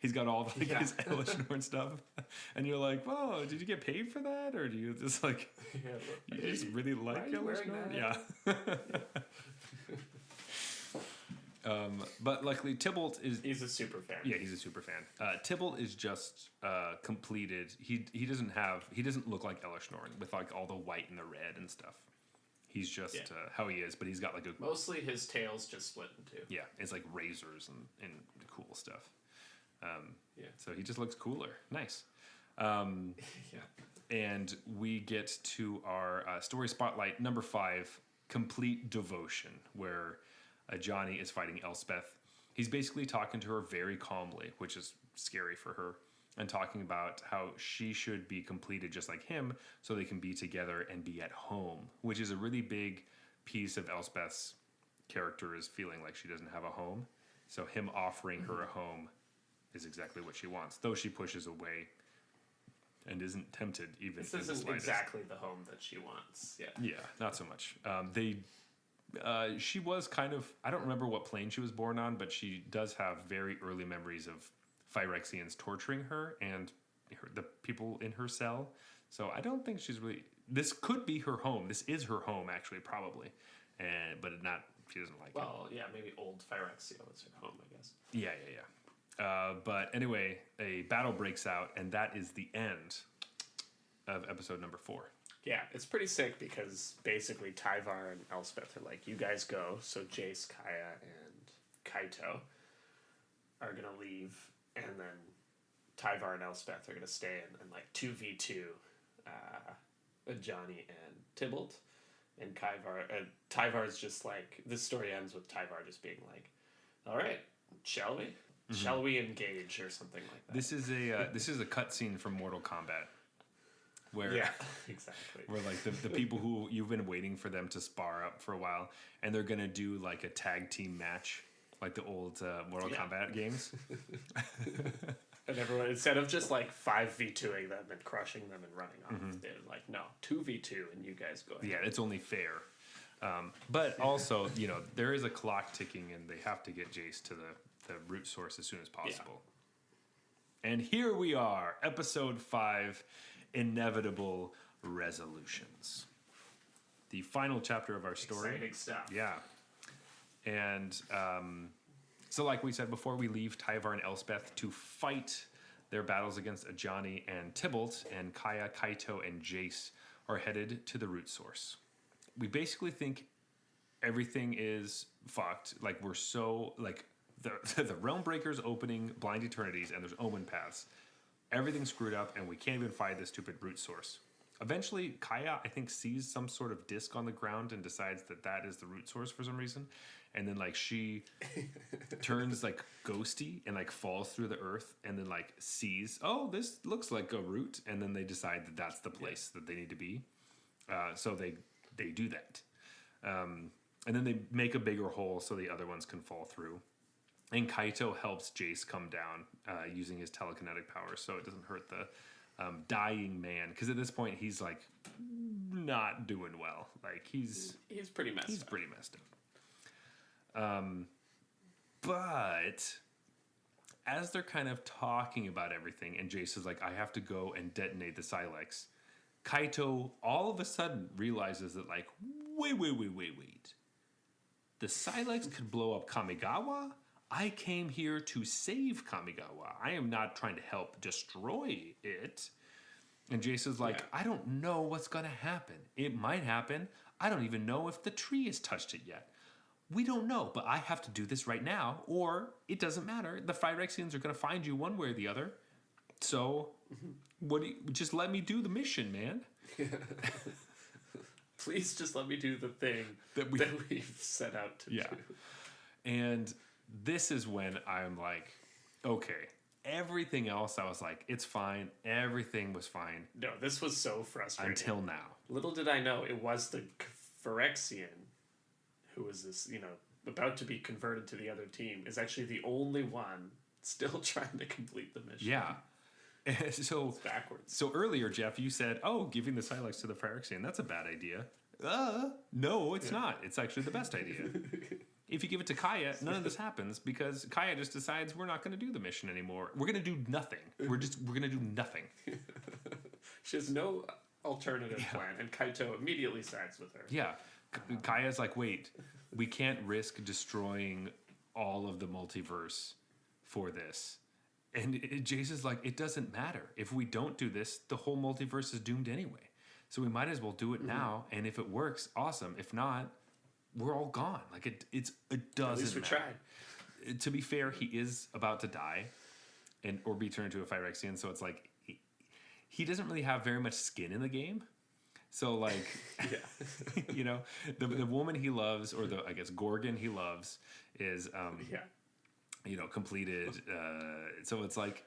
he's got all his Elish Norn stuff. And you're like, whoa, did you get paid for that, or do you just like you just really like Elish Norn? Yeah. But luckily, Tybalt is... He's a super fan. Yeah, he's a super fan. Tybalt is just completed. He doesn't look like Elishnorn with like all the white and the red and stuff. He's just how he is, but he's got like a... Mostly his tail's just split in two. Yeah, it's like razors and cool stuff. So he just looks cooler. Nice. And we get to our story spotlight number 5, Complete Devotion, where Johnny is fighting Elspeth. He's basically talking to her very calmly, which is scary for her, and talking about how she should be completed just like him so they can be together and be at home, which is a really big piece of Elspeth's character, is feeling like she doesn't have a home. So him offering her a home is exactly what she wants, though she pushes away and isn't tempted even. This isn't exactly the home that she wants. Yeah, not so much. She was kind of, I don't remember what plane she was born on, but she does have very early memories of Phyrexians torturing her and the people in her cell. So I don't think she's really... This could be her home. This is her home, actually, probably. But not... She doesn't like it. Well, yeah, maybe old Phyrexia was her home, I guess. Yeah. But anyway, a battle breaks out, and that is the end of episode number 4. Yeah, it's pretty sick because basically Tyvar and Elspeth are like, you guys go. So Jace, Kaya, and Kaito are going to leave. And then Tyvar and Elspeth are going to stay and like 2v2 Johnny and Tybalt. And Tyvar's just like, this story ends with Tyvar just being like, all right, shall we? Mm-hmm. Shall we engage or something like that? This is a cutscene from Mortal Kombat. Where, yeah, exactly. Where like the people who you've been waiting for them to spar up for a while, and they're gonna do like a tag team match, like the old Mortal Kombat games. And everyone, instead of just like 5v2ing them and crushing them and running off, they're like, no, 2v2 and you guys go ahead. Yeah, it's only fair. But also, there is a clock ticking, and they have to get Jace to the root source as soon as possible. Yeah. And here we are, episode 5. Inevitable resolutions. The final chapter of our story. Exciting stuff. Yeah. And so like we said before, we leave Tyvar and Elspeth to fight their battles against Ajani and Tybalt, and Kaya, Kaito, and Jace are headed to the root source. We basically think everything is fucked. Like, we're so... Like, the Realm Breaker's opening Blind Eternities, and there's Omen Paths. Everything's screwed up, and we can't even find this stupid root source. Eventually, Kaya, I think, sees some sort of disc on the ground and decides that is the root source for some reason. And then, like, she turns, like, ghosty and, like, falls through the earth and then, like, sees, oh, this looks like a root. And then they decide that that's the place that they need to be. So they do that. And then they make a bigger hole so the other ones can fall through. And Kaito helps Jace come down using his telekinetic powers so it doesn't hurt the dying man. Because at this point, he's, like, not doing well. Like, he's pretty messed up. He's pretty messed up. But as they're kind of talking about everything, and Jace is like, I have to go and detonate the Silex, Kaito all of a sudden realizes that, like, wait. The Silex could blow up Kamigawa? I came here to save Kamigawa. I am not trying to help destroy it. And Jace is like, I don't know what's going to happen. It might happen. I don't even know if the tree has touched it yet. We don't know, but I have to do this right now, or it doesn't matter. The Phyrexians are going to find you one way or the other. So, just let me do the mission, man. Please just let me do the thing that we've set out to do. And this is when I'm like, okay. Everything else, I was like, it's fine. Everything was fine. No, this was so frustrating. Until now. Little did I know it was the Phyrexian who was this, about to be converted to the other team, is actually the only one still trying to complete the mission. Yeah. So it's backwards. So earlier, Jeff, you said, giving the Silex to the Phyrexian, that's a bad idea. No, it's not. It's actually the best idea. If you give it to Kaya, none of this happens because Kaya just decides we're not going to do the mission anymore. We're going to do nothing. We're going to do nothing. She has no alternative plan, and Kaito immediately sides with her. Yeah. Kaya's like, wait, we can't risk destroying all of the multiverse for this. And Jace is like, it doesn't matter. If we don't do this, the whole multiverse is doomed anyway. So we might as well do it now. And if it works, awesome. If not, we're all gone. Like it doesn't At least we matter. tried. To be fair, he is about to die or be turned into a Phyrexian. So it's like, he doesn't really have very much skin in the game. So like, you know, the woman he loves, or the, I guess, Gorgon he loves is, you know, completed. So it's like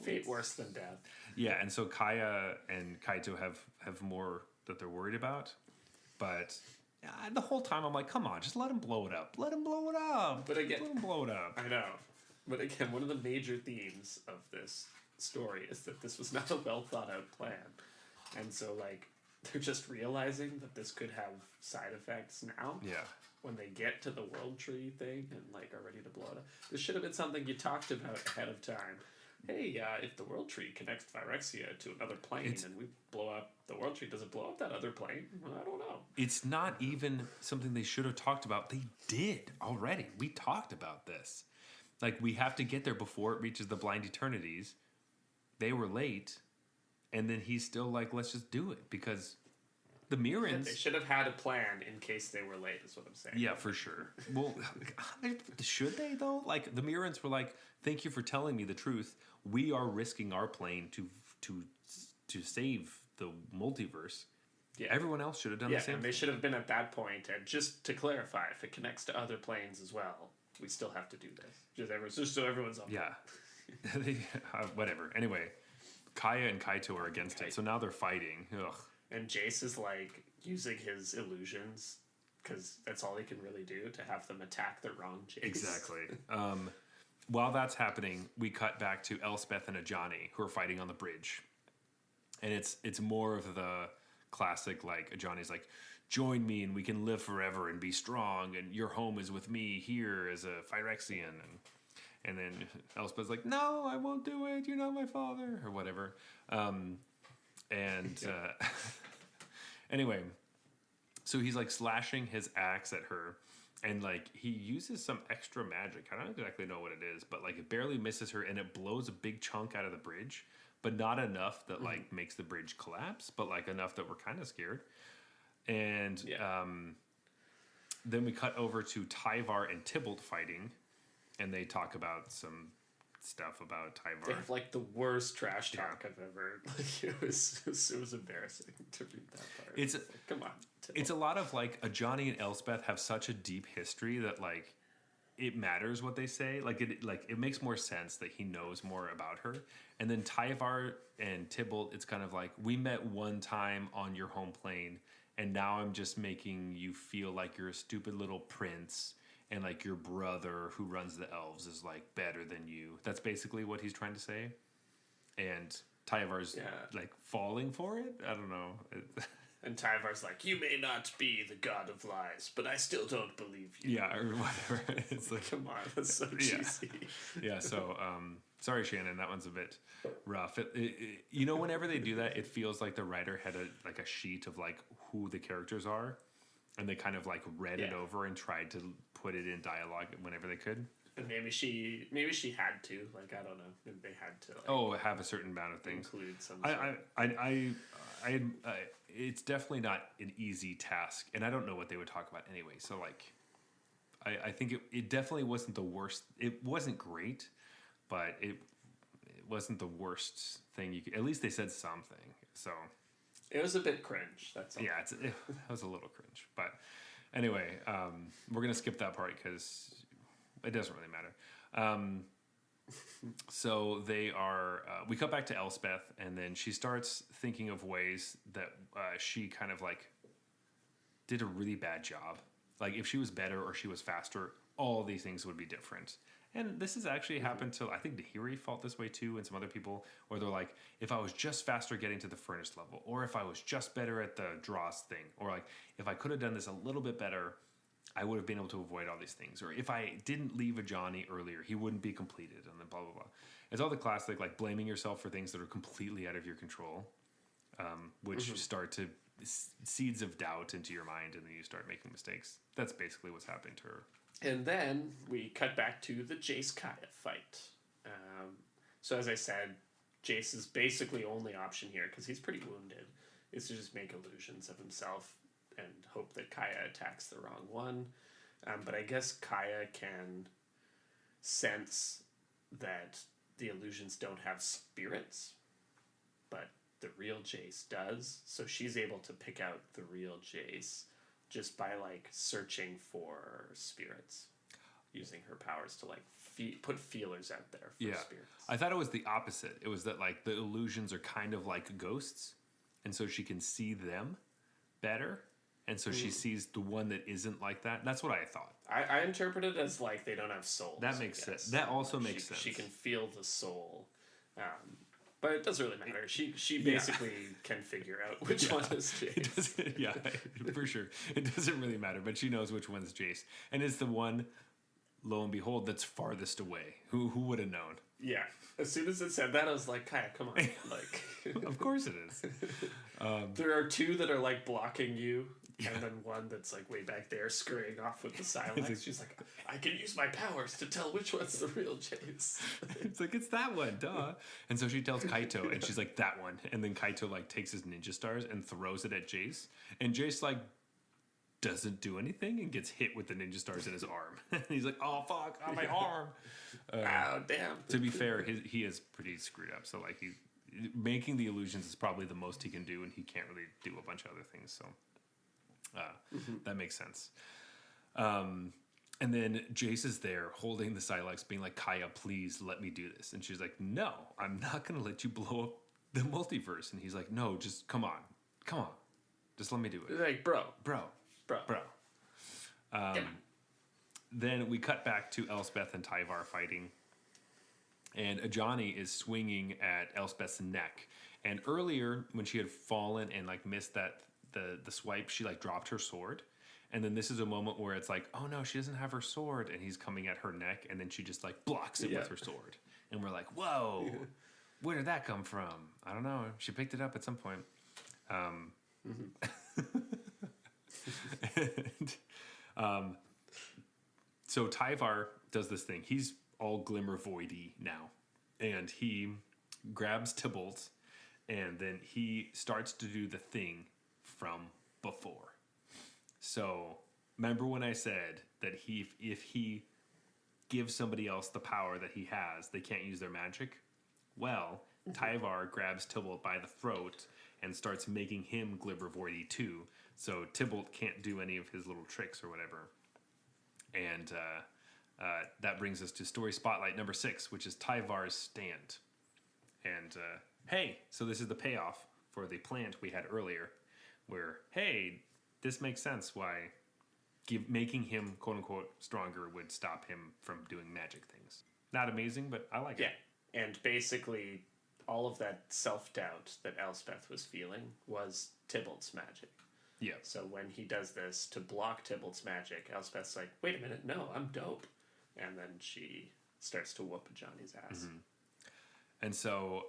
fate worse than death. Yeah, and so Kaya and Kaito have more that they're worried about, but the whole time I'm like, come on, just let him blow it up. Let him blow it up. But again, let him blow it up. I know. But again, one of the major themes of this story is that this was not a well thought out plan, and so like they're just realizing that this could have side effects now. Yeah. When they get to the world tree thing and like are ready to blow it up. This should have been something you talked about ahead of time. Hey, if the world tree connects Phyrexia to another plane and we blow up the world tree, does it blow up that other plane? Well, I don't know. It's not even something they should have talked about. They did already. We talked about this. Like, we have to get there before it reaches the blind eternities. They were late, and then he's still like, let's just do it, because the Mirrans... They should have had a plan in case they were late, is what I'm saying. Yeah, for sure. Well, should they, though? Like, the Mirrans were like, thank you for telling me the truth. We are risking our plane to save the multiverse. Yeah. Everyone else should have done the same. And they should have been at that point. And just to clarify, if it connects to other planes as well, we still have to do this. Just so everyone's on. Yeah. Whatever. Anyway, Kaya and Kaito are against it, so now they're fighting. Ugh. And Jace is like using his illusions because that's all he can really do to have them attack the wrong Jace. Exactly. While that's happening, we cut back to Elspeth and Ajani, who are fighting on the bridge. And it's more of the classic, like, Ajani's like, join me and we can live forever and be strong, and your home is with me here as a Phyrexian. And then Elspeth's like, no, I won't do it. You're not my father, or whatever. Anyway, so he's like slashing his axe at her, and like he uses some extra magic. I don't exactly know what it is, but like it barely misses her, and it blows a big chunk out of the bridge, but not enough that like makes the bridge collapse, but like enough that we're kind of scared. And then we cut over to Tyvar and Tybalt fighting, and they talk about some stuff about Tyvar. They have like the worst trash talk I've ever. Like it was embarrassing to read that part. It's like, come on. It's a lot of like Ajani and Elspeth have such a deep history that like it matters what they say. Like it makes more sense that he knows more about her. And then Tyvar and Tybalt, it's kind of like, we met one time on your home plane, and now I'm just making you feel like you're a stupid little prince. And like your brother who runs the elves is like better than you. That's basically what he's trying to say. And Tyvar's like falling for it. I don't know. And Tyvar's like, you may not be the god of lies, but I still don't believe you. Yeah, or whatever. It's like, come on, that's so cheesy. Yeah. So sorry, Shannon, that one's a bit rough. You know, whenever they do that, it feels like the writer had a sheet of like who the characters are, and they kind of like read it over and tried to put it in dialogue whenever they could. And maybe she had to, like, I don't know, maybe they had to like, have a certain amount of things. Include some. It's definitely not an easy task, and I don't know what they would talk about anyway. So like, I think it definitely wasn't the worst. It wasn't great, but it wasn't the worst thing you could. At least they said something. So it was a bit cringe. That's all. Yeah, it was a little cringe. But anyway, we're gonna skip that part because it doesn't really matter. So they are. We cut back to Elspeth, and then she starts thinking of ways that she kind of like did a really bad job. Like if she was better or she was faster, all these things would be different. And this has actually happened to, I think Nahiri felt this way too, and some other people, where they're like, if I was just faster getting to the furnace level, or if I was just better at the dross thing, or like if I could have done this a little bit better, I would have been able to avoid all these things. Or if I didn't leave Ajani earlier, he wouldn't be completed, and then blah, blah, blah. It's all the classic, like blaming yourself for things that are completely out of your control, which start to seeds of doubt into your mind, and then you start making mistakes. That's basically what's happening to her. And then we cut back to the Jace Kaya fight. So as I said, Jace's basically only option here, because he's pretty wounded, is to just make illusions of himself and hope that Kaya attacks the wrong one. But I guess Kaya can sense that the illusions don't have spirits, but the real Jace does. So she's able to pick out the real Jace just by like searching for spirits, using her powers to like put feelers out there for spirits. I thought it was the opposite. It was that like the illusions are kind of like ghosts, and so she can see them better, and so she sees the one that isn't like that. That's what I thought. I interpret it as like they don't have souls. That makes sense. That also makes sense. She can feel the soul. But it doesn't really matter. She basically can figure out which one is Jace. Yeah, for sure. It doesn't really matter, but she knows which one's Jace. And it's the one, lo and behold, that's farthest away. Who would have known? Yeah. As soon as it said that, I was like, Kaya, come on. Like, of course it is. There are two that are like blocking you, and then one that's like way back there scurrying off with the Silex. She's like, I can use my powers to tell which one's the real Jace. It's like, it's that one, duh. And so she tells Kaito, and she's like, that one. And then Kaito like takes his ninja stars and throws it at Jace. And Jace like doesn't do anything and gets hit with the ninja stars in his arm. And he's like, oh fuck, on my arm. Oh damn. To be fair, he is pretty screwed up. So like making the illusions is probably the most he can do, and he can't really do a bunch of other things. So that makes sense. And then Jace is there holding the Silex, being like, Kaya, please let me do this. And she's like, no, I'm not going to let you blow up the multiverse. And he's like, no, just come on. Just let me do it. Like, bro. Then we cut back to Elspeth and Tyvar fighting. And Ajani is swinging at Elspeth's neck. And earlier, when she had fallen and like missed that the swipe, she like dropped her sword. And then this is a moment where it's like, oh no, she doesn't have her sword, and he's coming at her neck, and then she just like blocks it with her sword. And we're like, whoa, where did that come from? I don't know. She picked it up at some point. So Tyvar does this thing. He's all glimmer voidy now. And he grabs Tybalt, and then he starts to do the thing from before. So remember when I said that if he gives somebody else the power that he has, they can't use their magic? Well, Tyvar grabs Tybalt by the throat and starts making him glimmer voidy too. So Tybalt can't do any of his little tricks or whatever. And that brings us to story spotlight number 6, which is Tyvar's stand. And hey, so this is the payoff for the plant we had earlier, where, hey, this makes sense why making him, quote unquote, stronger would stop him from doing magic things. Not amazing, but I like it. Yeah, and basically all of that self-doubt that Elspeth was feeling was Tybalt's magic. Yeah. So when he does this to block Tybalt's magic, Elspeth's like, wait a minute, no, I'm dope. And then she starts to whoop Johnny's ass. Mm-hmm. And so,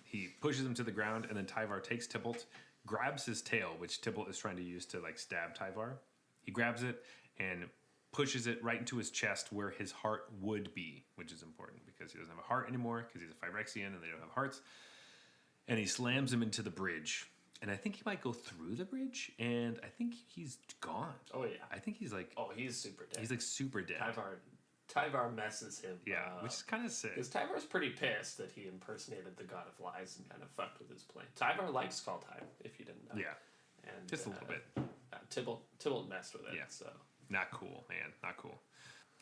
he pushes him to the ground, and then Tyvar takes Tybalt, grabs his tail, which Tybalt is trying to use to like stab Tyvar. He grabs it and pushes it right into his chest where his heart would be, which is important because he doesn't have a heart anymore because he's a Phyrexian and they don't have hearts. And he slams him into the bridge. And I think he might go through the bridge, and I think he's gone. Oh, yeah. I think he's like... Oh, he's super dead. He's like super dead. Tyvar messes him. Yeah, which is kind of sick. Because Tyvar's pretty pissed that he impersonated the God of Lies and kind of fucked with his plan. Tyvar likes Kaldheim, if you didn't know. Yeah. And, just a little bit. Tybalt messed with it, yeah. So... Not cool, man. Not cool.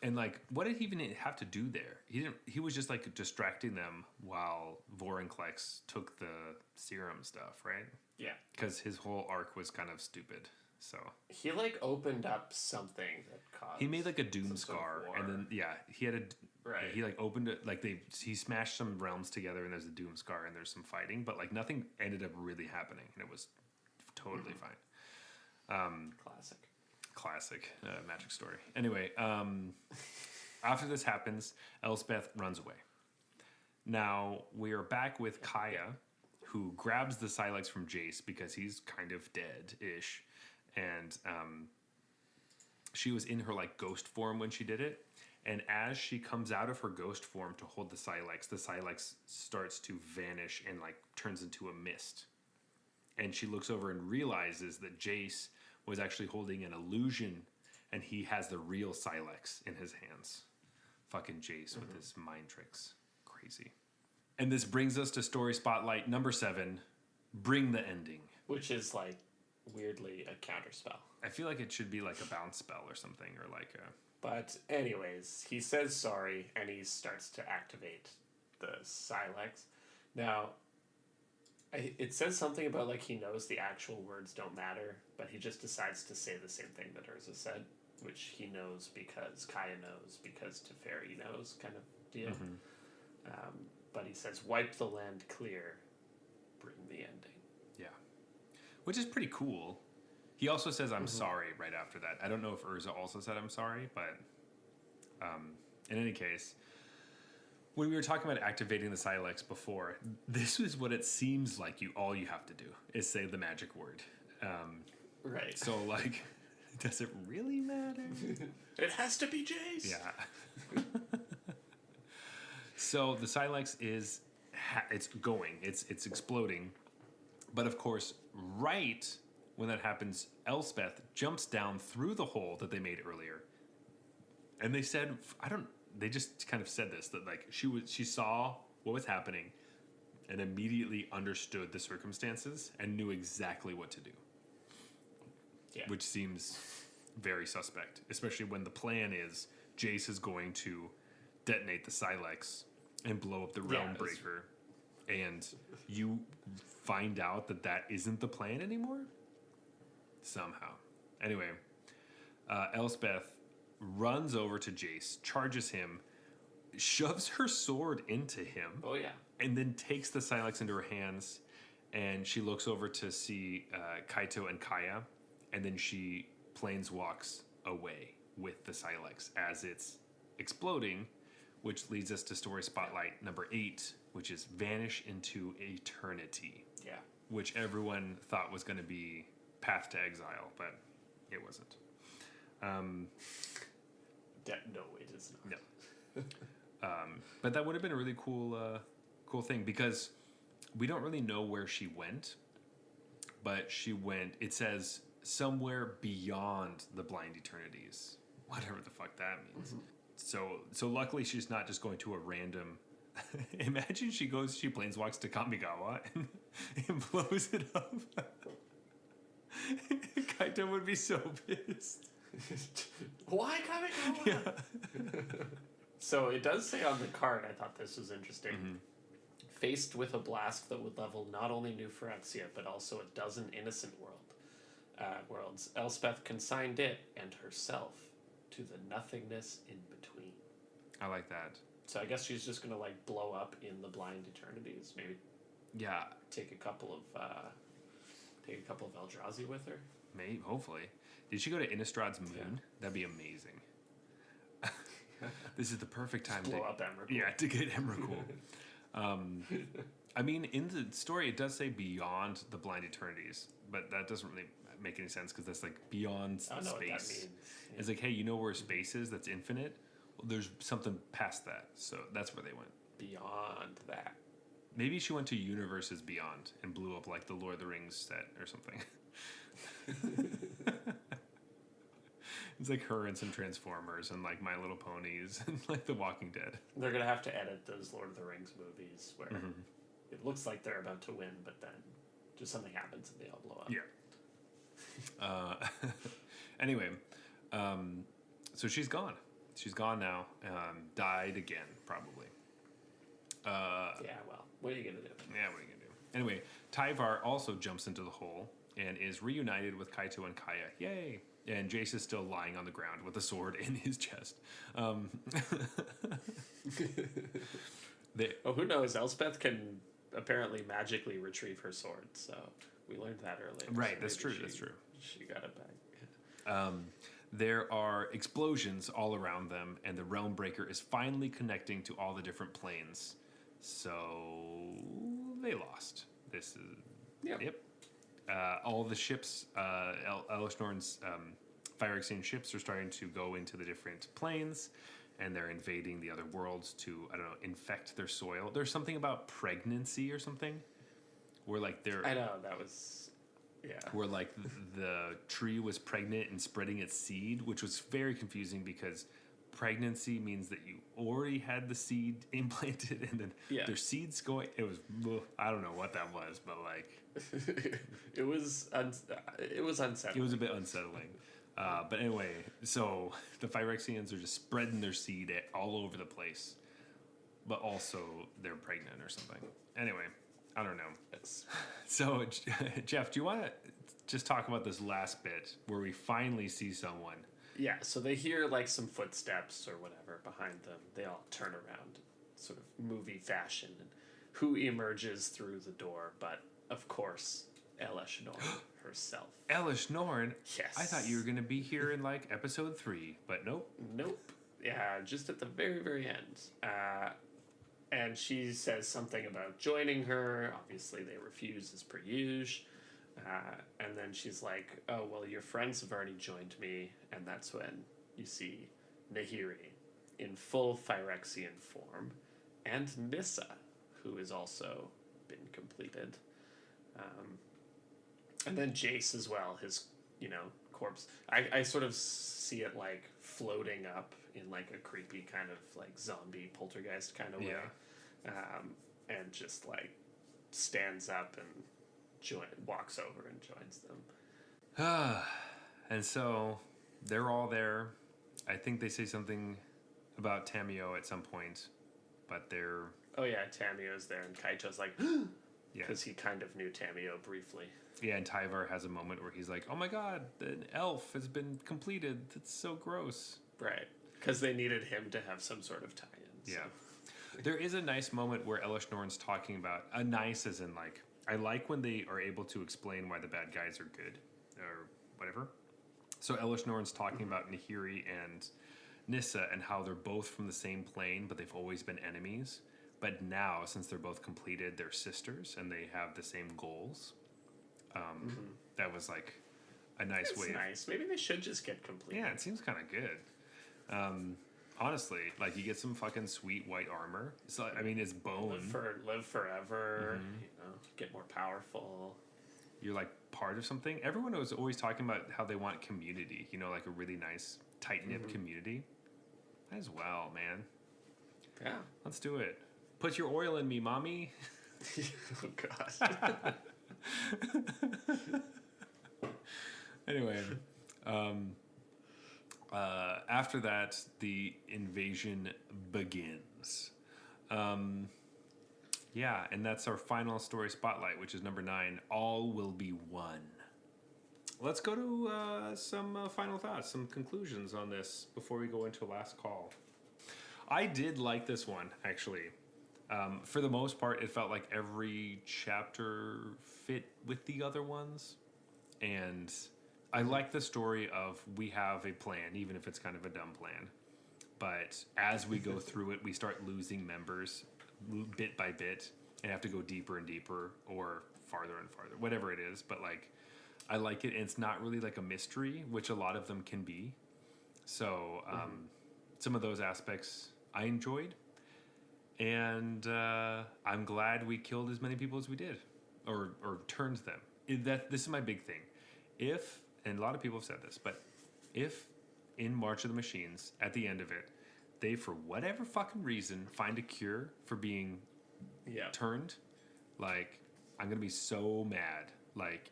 And like, what did he even have to do there? He was just like distracting them while Vorinclex took the serum stuff, right? Yeah. Because his whole arc was kind of stupid. So he like opened up something that caused. He made like a doom scar, sort of and then he had a right. He like opened it, like he smashed some realms together, and there's a doom scar, and there's some fighting, but like nothing ended up really happening, and it was totally fine. Classic magic story. Anyway, after this happens, Elspeth runs away. Now we are back with Kaya, who grabs the Silex from Jace because he's kind of dead-ish, and she was in her like ghost form when she did it. And as she comes out of her ghost form to hold the Silex starts to vanish and like turns into a mist. And she looks over and realizes that Jace was actually holding an illusion, and he has the real Silex in his hands. Fucking Jace with his mind tricks. Crazy. And this brings us to story spotlight number 7, Bring the Ending. Which is like weirdly a counterspell. I feel like it should be like a bounce spell or something, or like a... But anyways, he says sorry, and he starts to activate the Silex. Now, it says something about like he knows the actual words don't matter, but he just decides to say the same thing that Urza said, which he knows because Kaya knows, because Teferi knows, kind of deal. But he says, wipe the land clear, bring the ending. Yeah. Which is pretty cool. He also says, I'm sorry, right after that. I don't know if Urza also said, I'm sorry, but in any case, when we were talking about activating the Silex before, this is what it seems like all you have to do is say the magic word. Right. So, like, does it really matter? It has to be Jace! Yeah. So the Silex is, it's going, it's exploding. But of course, right when that happens, Elspeth jumps down through the hole that they made earlier. And they said, they just kind of said this, that like she saw what was happening and immediately understood the circumstances and knew exactly what to do. Yeah. Which seems very suspect, especially when the plan is Jace is going to detonate the Silex and blow up the Realm Breaker, and you find out that isn't the plan anymore? Somehow. Anyway, Elspeth runs over to Jace, charges him, shoves her sword into him. Oh, yeah. And then takes the Silex into her hands, and she looks over to see Kaito and Kaya, and then she planeswalks away with the Silex as it's exploding, which leads us to story spotlight number 8, which is Vanish into Eternity. Yeah. Which everyone thought was going to be Path to Exile, but it wasn't. No, it is not. No. But that would have been a really cool thing, because we don't really know where she went, but she went, it says, somewhere beyond the Blind Eternities. Whatever the fuck that means. So luckily she's not just going to a random... Imagine she planeswalks to Kamigawa and blows it up. Kaito would be so pissed. Why Kamigawa? Yeah. So it does say on the card, I thought this was interesting. Faced with a blast that would level not only New Phyrexia, but also a dozen innocent worlds, Elspeth consigned it and herself to the nothingness in between. I like that. So I guess she's just gonna like blow up in the Blind Eternities. Maybe Yeah. take a couple of Eldrazi with her. Maybe, hopefully. Did she go to Innistrad's moon? Yeah. That'd be amazing. This is the perfect time Blow up Emrakul. Yeah, to get Emrakul. I mean, in the story, it does say beyond the Blind Eternities, but that doesn't really make any sense because that's like beyond I don't know space. what that means. Yeah. It's like, hey, you know where space is that's infinite? Well, there's something past that, so that's where they went. Beyond that. Maybe she went to universes beyond and blew up like the Lord of the Rings set or something. It's like her and some Transformers and like My Little Ponies and like The Walking Dead. They're gonna have to edit those Lord of the Rings movies where it looks like they're about to win, but then just something happens and they all blow up. Yeah. Anyway, so she's gone. She's gone now. Died again, probably. Yeah, well, what are you gonna do? Yeah, what are you gonna do? Anyway, Tyvar also jumps into the hole and is reunited with Kaito and Kaya. Yay! And Jace is still lying on the ground with a sword in his chest. Who knows? Elspeth can apparently magically retrieve her sword, so we learned that earlier. Right, so that's true. maybe That's true. She got it back. There are explosions all around them, and the Realm Breaker is finally connecting to all the different planes. So they lost. This is Yep. all the ships. Elishnorn's Phyrexian ships are starting to go into the different planes, and they're invading the other worlds to, I don't know, infect their soil. There's something about pregnancy or something, where like they're... I know, that was... Yeah. Where like the tree was pregnant and spreading its seed, which was very confusing because pregnancy means that you already had the seed implanted and then there's seeds going. It was, I don't know what that was, but like it was unsettling. It was a bit unsettling. But anyway, so the Phyrexians are just spreading their seed all over the place, but also they're pregnant or something. Anyway, I don't know. So, Jeff, do you want to just talk about this last bit where we finally see someone? Yeah, so they hear like some footsteps or whatever behind them. They all turn around, sort of movie fashion, and who emerges through the door? But of course, Elish Norn herself. Elish Norn? Yes. I thought you were going to be here in like episode 3, but nope. Nope. Yeah, just at the very, very end. And she says something about joining her. Obviously, they refuse as per usual. And then she's like, oh, well, your friends have already joined me. And that's when you see Nahiri in full Phyrexian form. And Nissa, who has also been completed. And then Jace as well, his, corpse. I sort of see it like floating up in like a creepy kind of like zombie poltergeist kind of way. And just like stands up and walks over and joins them. And so they're all there. I think they say something about Tamio at some point, but they're... Oh yeah, Tamio's there, and Kaito's like, because he kind of knew Tamio briefly. Yeah, and Tyvar has a moment where he's like, oh my god, an elf has been completed. That's so gross. Right, because they needed him to have some sort of tie-in. Yeah. There is a nice moment where Elish Norn's talking about, a nice as in like, I like when they are able to explain why the bad guys are good, or whatever. So Elish Norn's talking about Nahiri and Nissa and how they're both from the same plane, but they've always been enemies. But now, since they're both completed, they're sisters and they have the same goals. That was like a nice way. Nice. Maybe they should just get completed. Yeah, it seems kind of good. Honestly, like you get some fucking sweet white armor. So I mean, it's bone. Live forever. Get more powerful. You're like part of something. Everyone was always talking about how they want community. Like a really nice tight knit community. As well, man. Yeah. Let's do it. Put your oil in me, mommy. Oh God. Anyway, after that, the invasion begins. Yeah, and that's our final story spotlight, which is number 9. All will be one. Let's go to some final thoughts, some conclusions on this before we go into last call. I did like this one, actually. For the most part, it felt like every chapter fit with the other ones. And I like the story of we have a plan, even if it's kind of a dumb plan. But as we go through it, we start losing members bit by bit and have to go deeper and deeper or farther and farther, whatever it is. But like, I like it. And it's not really like a mystery, which a lot of them can be. So some of those aspects I enjoyed. And I'm glad we killed as many people as we did, or turned them. This is my big thing. If, and a lot of people have said this, but if in March of the Machines, at the end of it, they, for whatever fucking reason, find a cure for being turned, like, I'm going to be so mad. Like,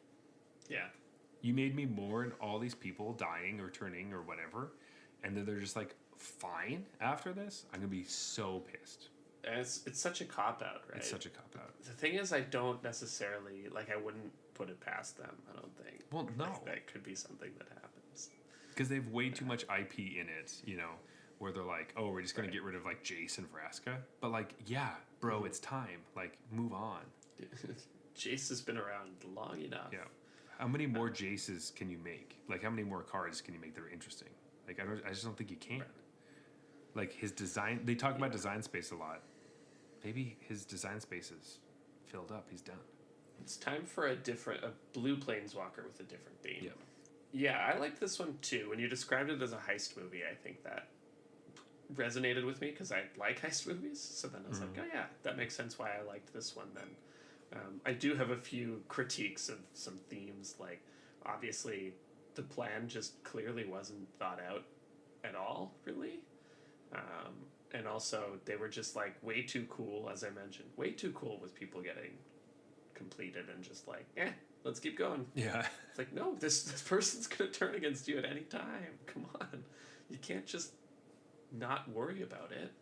you made me mourn all these people dying or turning or whatever, and then they're just like, fine after this? I'm going to be so pissed. And it's such a cop-out, right? It's such a cop-out. The thing is, I don't necessarily, I wouldn't put it past them, I don't think. Well, no. That could be something that happens. Because they've way too much IP in it, where they're like, oh, we're just going to get rid of, Jace and Vraska. But, yeah, bro, it's time. Move on. Jace has been around long enough. Yeah. How many more Jaces can you make? How many more cards can you make that are interesting? I just don't think you can. Right. His design, they talk about design space a lot. Maybe his design space is filled up. He's done. It's time for a blue planeswalker with a different theme. Yeah. Yeah, I liked this one too. When you described it as a heist movie, I think that resonated with me because I like heist movies. So then I was like, oh yeah, that makes sense why I liked this one then. I do have a few critiques of some themes, like obviously the plan just clearly wasn't thought out at all, really. And also they were just like way too cool, as I mentioned, way too cool with people getting completed and just like, let's keep going. Yeah. It's like, no, this person's going to turn against you at any time. Come on. You can't just not worry about it.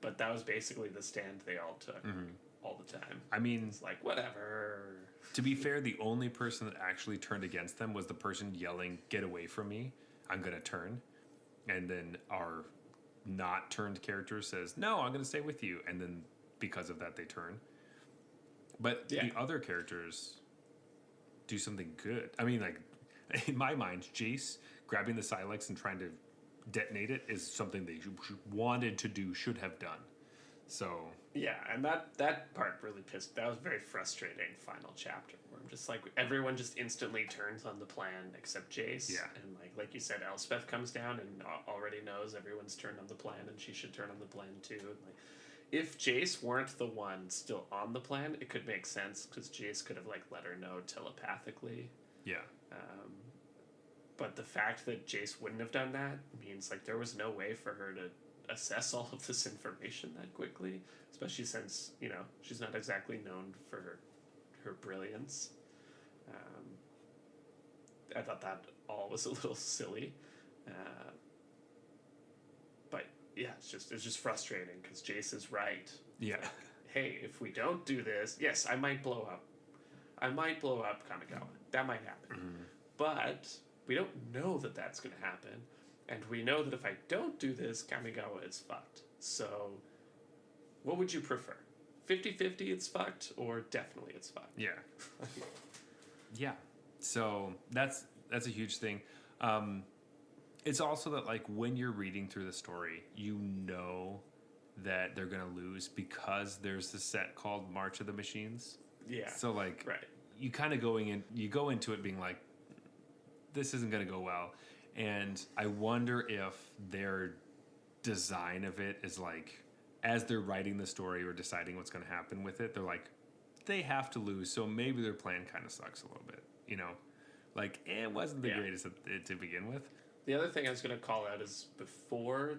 But that was basically the stand they all took all the time. I mean, it's like, whatever. To be fair, the only person that actually turned against them was the person yelling, "Get away from me, I'm going to turn." And then our not turned character says, "No, I'm going to stay with you." And then because of that, they turn. But the other characters do something good. I mean, like, in my mind, Jace grabbing the Silex and trying to detonate it is something they wanted to do, should have done. So... Yeah, and that part really that was a very frustrating final chapter, where I'm just like, everyone just instantly turns on the plan except Jace. Yeah. And like you said, Elspeth comes down and already knows everyone's turned on the plan and she should turn on the plan too. And like, if Jace weren't the one still on the plan, it could make sense, because Jace could have like let her know telepathically. Yeah. But the fact that Jace wouldn't have done that means like there was no way for her to assess all of this information that quickly, especially since, you know, she's not exactly known for her brilliance. I thought that all was a little silly. But yeah, it's just frustrating because Jace is right. Yeah. Like, hey, if we don't do this, yes, I might blow up. I might blow up Kamigawa. That might happen. But we don't know that that's going to happen. And we know that if I don't do this, Kamigawa is fucked. So, what would you prefer? 50-50 it's fucked, or definitely it's fucked? Yeah. Yeah. So, that's a huge thing. It's also that, like, when you're reading through the story, you know that they're going to lose because there's this set called March of the Machines. Yeah. So, like, right. you kind of you go into it being like, this isn't going to go well. And I wonder if their design of it is like, as they're writing the story or deciding what's going to happen with it, they're like, they have to lose, so maybe their plan kind of sucks a little bit, you know? Like, it wasn't the greatest to begin with. The other thing I was going to call out is before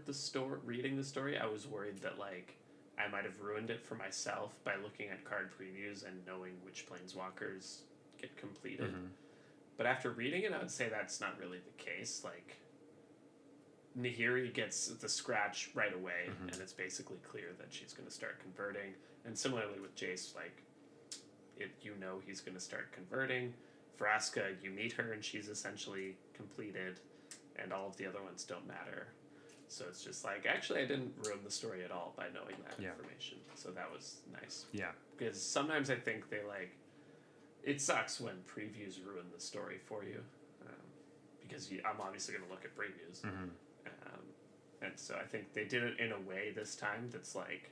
reading the story, I was worried that, like, I might have ruined it for myself by looking at card previews and knowing which Planeswalkers get completed. But after reading it, I would say that's not really the case. Like, Nahiri gets the scratch right away, and it's basically clear that she's going to start converting. And similarly with Jace, like, you know he's going to start converting. Vraska, you meet her, and she's essentially completed, and all of the other ones don't matter. So it's just like, actually, I didn't ruin the story at all by knowing that information. So that was nice. Yeah. Because sometimes I think they, like... It sucks when previews ruin the story for you, because I'm obviously going to look at previews. And so I think they did it in a way this time that's like,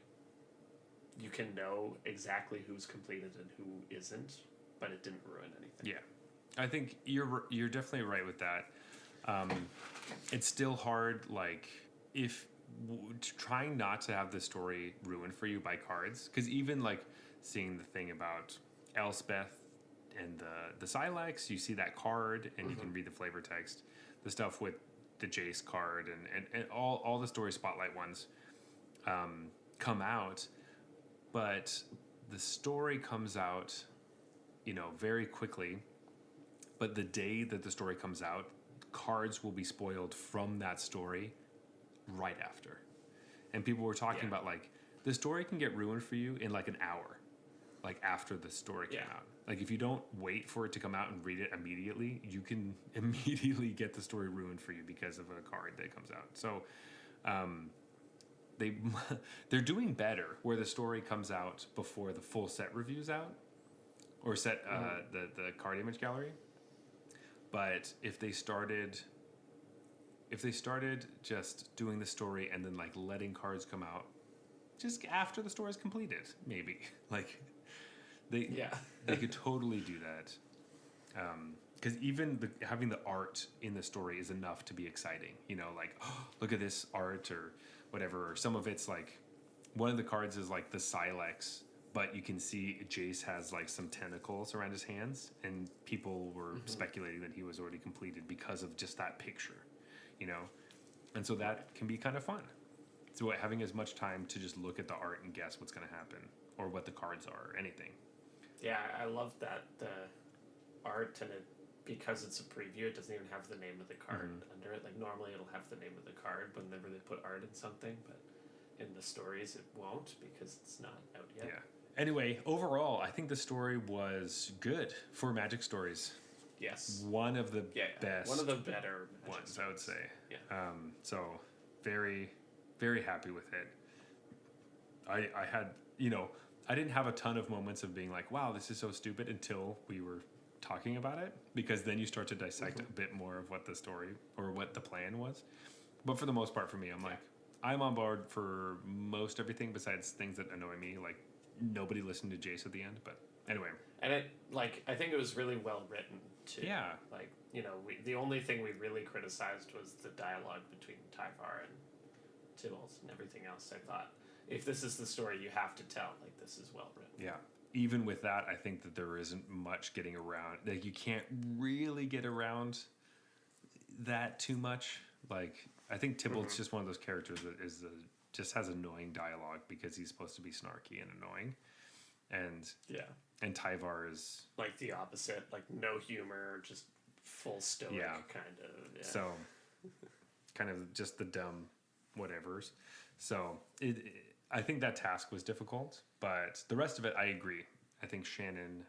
you can know exactly who's completed and who isn't, but it didn't ruin anything. Yeah. I think you're definitely right with that. It's still hard, like, trying not to have the story ruined for you by cards, because even, like, seeing the thing about Elspeth and the Silex, you see that card and you can read the flavor text. The stuff with the Jace card and all the story spotlight ones come out, but the story comes out, you know, very quickly. But the day that the story comes out, cards will be spoiled from that story right after. And people were talking about, like, the story can get ruined for you in like an hour, like after the story came out. Like, if you don't wait for it to come out and read it immediately, you can immediately get the story ruined for you because of a card that comes out. So they're doing better where the story comes out before the full set review's out, or set the card image gallery. But if they started just doing the story and then, like, letting cards come out just after the story is completed, maybe, like, they could totally do that. because even having the art in the story is enough to be exciting. You know, like, oh, look at this art or whatever. Or some of it's like, one of the cards is like the Silex, but you can see Jace has like some tentacles around his hands, and people were speculating that he was already completed because of just that picture, you know? And so that can be kind of fun. So having as much time to just look at the art and guess what's going to happen or what the cards are or anything. Yeah, I love that the art, and because it's a preview, it doesn't even have the name of the card under it. Like normally it'll have the name of the card whenever they put art in something, but in the stories it won't because it's not out yet. Yeah. Anyway, overall, I think the story was good for Magic stories. Yes. One of the best. One of the better ones, stories. I would say. Yeah. So very, very happy with it. I had, you know, I didn't have a ton of moments of being like, wow, this is so stupid until we were talking about it, because then you start to dissect a bit more of what the story or what the plan was. But for the most part, for me, I'm like, I'm on board for most everything besides things that annoy me, like nobody listened to Jace at the end. But anyway. And I think it was really well written too. Yeah. Like, you know, the only thing we really criticized was the dialogue between Tyvar and Tibbles, and everything else. I thought, if this is the story you have to tell, like, this is well written. Yeah. Even with that, I think that there isn't much getting around. Like, you can't really get around that too much. Like, I think Tybalt's just one of those characters that just has annoying dialogue because he's supposed to be snarky and annoying. And Tyvar is like the opposite, like no humor, just full stoic kind of. Yeah. So kind of just the dumb whatevers. So I think that task was difficult, but the rest of it, I agree. I think Shannon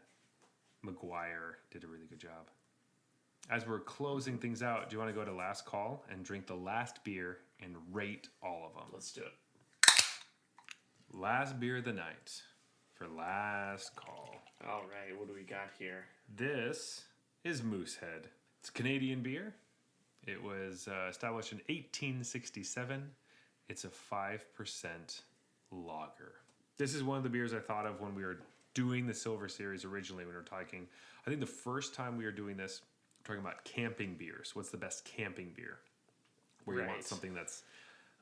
McGuire did a really good job. As we're closing things out, do you want to go to last call and drink the last beer and rate all of them? Let's do it. Last beer of the night for last call. All right, what do we got here? This is Moosehead. It's Canadian beer. It was established in 1867. It's a 5% lager. This is one of the beers I thought of when we were doing the Silver Series originally, when we were talking. I think the first time we were doing this, we're talking about camping beers. What's the best camping beer? Where you want something that's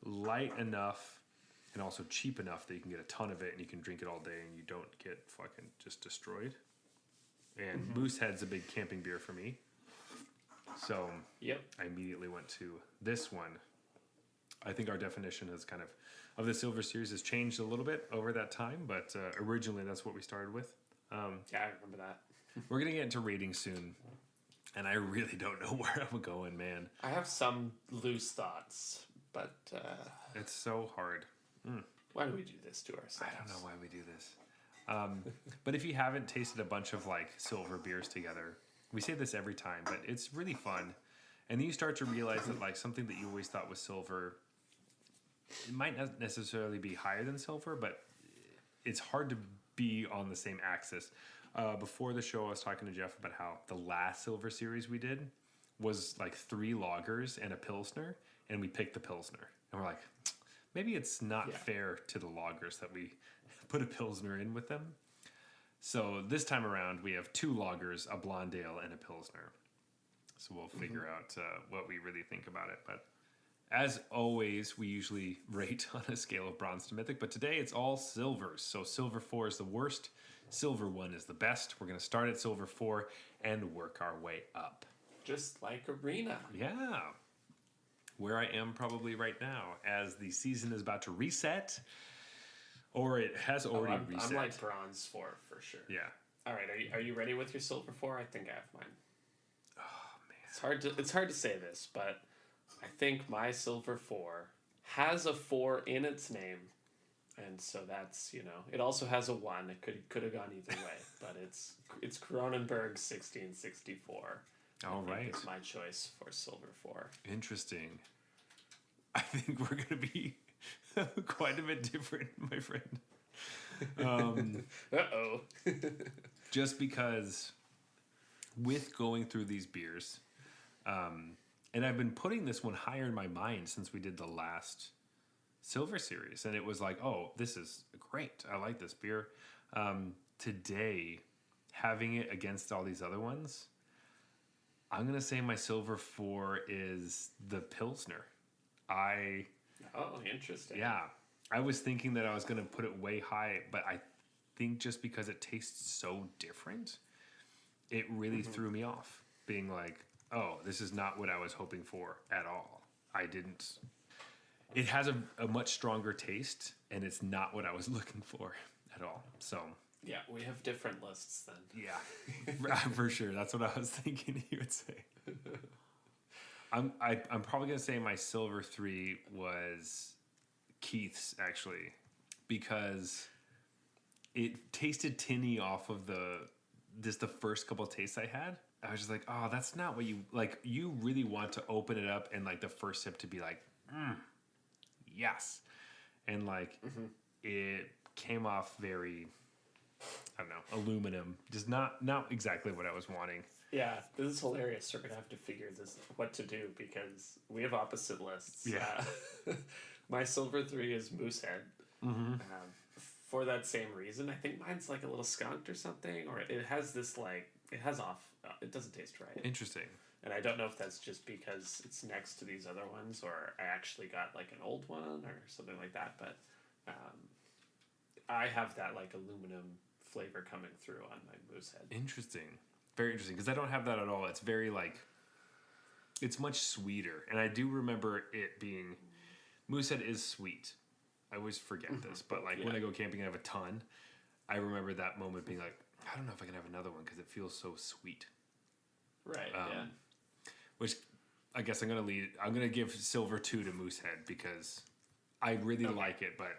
light enough and also cheap enough that you can get a ton of it and you can drink it all day and you don't get fucking just destroyed. And Moosehead's a big camping beer for me. So I immediately went to this one. I think our definition has kind of the Silver Series has changed a little bit over that time, but originally that's what we started with. Yeah, I remember that. We're going to get into ratings soon, and I really don't know where I'm going, man. I have some loose thoughts, but it's so hard. Why do we do this to ourselves? I don't know why we do this. But if you haven't tasted a bunch of like silver beers together, we say this every time, but it's really fun. And then you start to realize that like something that you always thought was silver, it might not necessarily be higher than silver, but it's hard to be on the same axis. Before the show, I was talking to Jeff about how the last Silver Series we did was like 3 lagers and a Pilsner, and we picked the Pilsner. And we're like, maybe it's not fair to the lagers that we put a Pilsner in with them. So this time around, we have 2 lagers, a blonde ale, and a Pilsner. So we'll figure out what we really think about it. But as always, we usually rate on a scale of bronze to mythic. But today it's all silvers. So silver 4 is the worst. Silver 1 is the best. We're going to start at silver 4 and work our way up. Just like Arena. Yeah. Where I am probably right now as the season is about to reset. Or it has already reset. I'm like bronze 4 for sure. Yeah. All right, are you ready with your silver 4? I think I have mine. Oh, man. It's hard to say this, but I think my silver 4 has a 4 in its name. And so that's, you know, it also has a 1. It could have gone either way, but it's Cronenberg 1664. All right. It's my choice for silver 4. Interesting. I think we're going to be quite a bit different, my friend. Uh-oh. Just because with going through these beers, and I've been putting this one higher in my mind since we did the last Silver Series, and it was like, oh, this is great. I like this beer. Today, having it against all these other ones, I'm going to say my silver 4 is the Pilsner. Oh, interesting. Yeah. I was thinking that I was going to put it way high, but I think just because it tastes so different, it really threw me off. Being like, oh, this is not what I was hoping for at all. I didn't. It has a much stronger taste, and it's not what I was looking for at all. So. Yeah, we have different lists then. Yeah, for sure. That's what I was thinking you would say. I'm probably going to say my silver 3 was Keith's, actually, because it tasted tinny off of the first couple of tastes I had. I was just like, oh, that's not what you like. You really want to open it up and like the first sip to be like, yes, and like it came off very, I don't know, aluminum. Just not exactly what I was wanting. Yeah, this is hilarious. We're gonna have to figure what to do because we have opposite lists. Yeah. My silver 3 is Moosehead. For that same reason, I think mine's like a little skunked or something, or it has this like it doesn't taste right. Interesting. And I don't know if that's just because it's next to these other ones, or I actually got like an old one or something like that. But I have that like aluminum flavor coming through on my Moosehead. Interesting. Very interesting, because I don't have that at all. It's very like, it's much sweeter. And I do remember it being, Moosehead is sweet. I always forget this, but like when I go camping, I have a ton. I remember that moment being like, I don't know if I can have another one because it feels so sweet. Right. Yeah. Which I guess I'm gonna give silver 2 to Moosehead because I really like it, but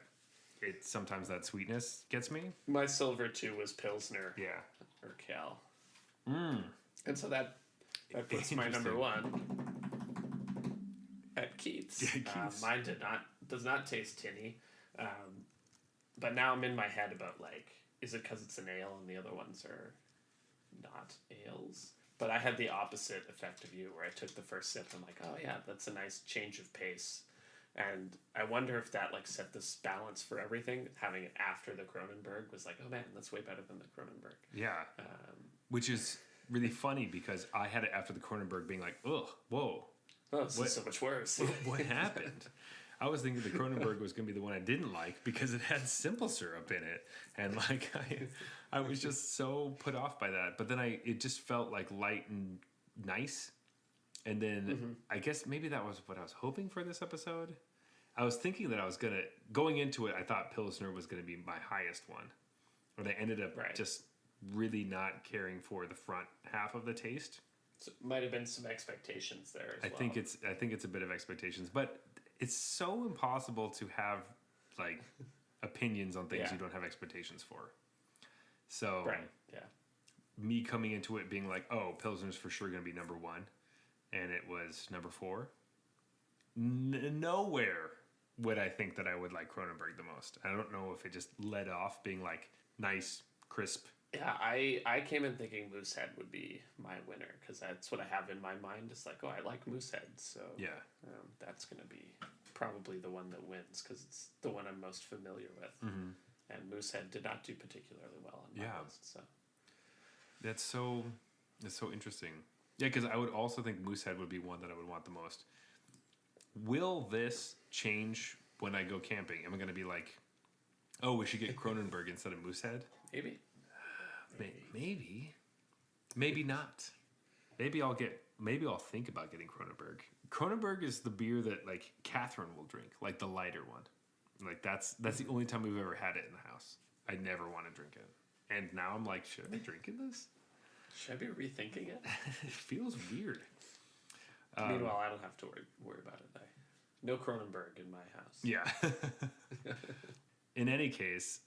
it sometimes that sweetness gets me. My silver 2 was Pilsner. Yeah. Or Cal. And so that puts my number 1 at Keith's. Yeah, Keith's. Mine does not taste tinny, but now I'm in my head about like, is it because it's an ale and the other ones are not ales? But I had the opposite effect of you, where I took the first sip and I'm like, oh yeah, that's a nice change of pace. And I wonder if that like set this balance for everything. Having it after the Cronenberg was like, oh man, that's way better than the Cronenberg. Yeah. Which is really funny because I had it after the Cronenberg being like, ugh, whoa. Oh, this is so much worse. What happened? I was thinking the Cronenberg was going to be the one I didn't like because it had simple syrup in it. And like, I was just so put off by that. But then it just felt like light and nice. And then I guess maybe that was what I was hoping for this episode. I was thinking that going into it, I thought Pilsner was going to be my highest one. But I ended up just really not caring for the front half of the taste. So it might have been some expectations there as well. I think it's a bit of expectations, but it's so impossible to have like opinions on things you don't have expectations for. So me coming into it being like, oh, Pilsner's for sure going to be number 1, and it was number 4. Nowhere would I think that I would like Cronenberg the most. I don't know if it just led off being like nice, crisp. Yeah, I came in thinking Moosehead would be my winner because that's what I have in my mind. It's like, oh, I like Moosehead, so that's going to be probably the one that wins because it's the one I'm most familiar with. And Moosehead did not do particularly well on my list. So that's so interesting. Yeah, because I would also think Moosehead would be one that I would want the most. Will this change when I go camping? Am I going to be like, oh, we should get Cronenberg instead of Moosehead? Maybe. Maybe not. Maybe I'll think about getting Cronenberg. Cronenberg is the beer that like Catherine will drink, like the lighter one. Like that's the only time we've ever had it in the house. I never want to drink it. And now I'm like, should I be drinking this? Should I be rethinking it? It feels weird. Meanwhile, I don't have to worry about it. No Cronenberg in my house. Yeah. In any case,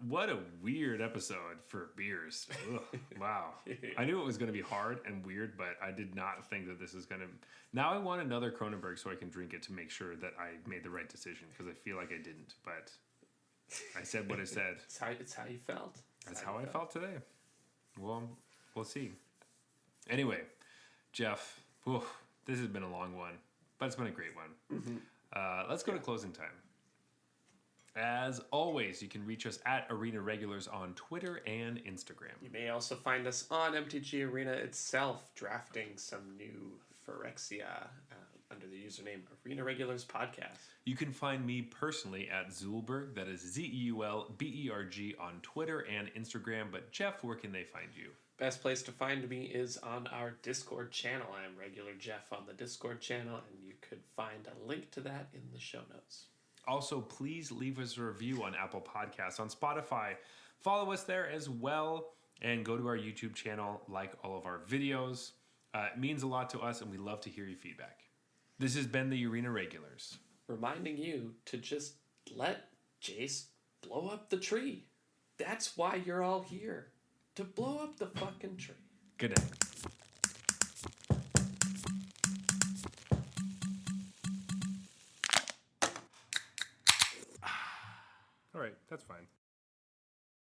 what a weird episode for beers. Ugh, wow. I knew it was going to be hard and weird, but I did not think that this is going to... Now I want another Cronenberg so I can drink it to make sure that I made the right decision, because I feel like I didn't, but I said what I said. It's how you felt. That's how I felt today. Well, we'll see. Anyway, Jeff, this has been a long one, but it's been a great one. Let's go to closing time. As always, you can reach us at Arena Regulars on Twitter and Instagram. You may also find us on MTG Arena itself, drafting some new Phyrexia under the username Arena Regulars Podcast. You can find me personally at Zulberg, that is Zeulberg on Twitter and Instagram. But Jeff, where can they find you? Best place to find me is on our Discord channel. I am Regular Jeff on the Discord channel, and you could find a link to that in the show notes. Also, please leave us a review on Apple Podcasts, on Spotify. Follow us there as well, and go to our YouTube channel, like all of our videos. It means a lot to us, and we love to hear your feedback. This has been the Arena Regulars, reminding you to just let Jace blow up the tree. That's why you're all here. To blow up the fucking tree. Good night. All right, that's fine.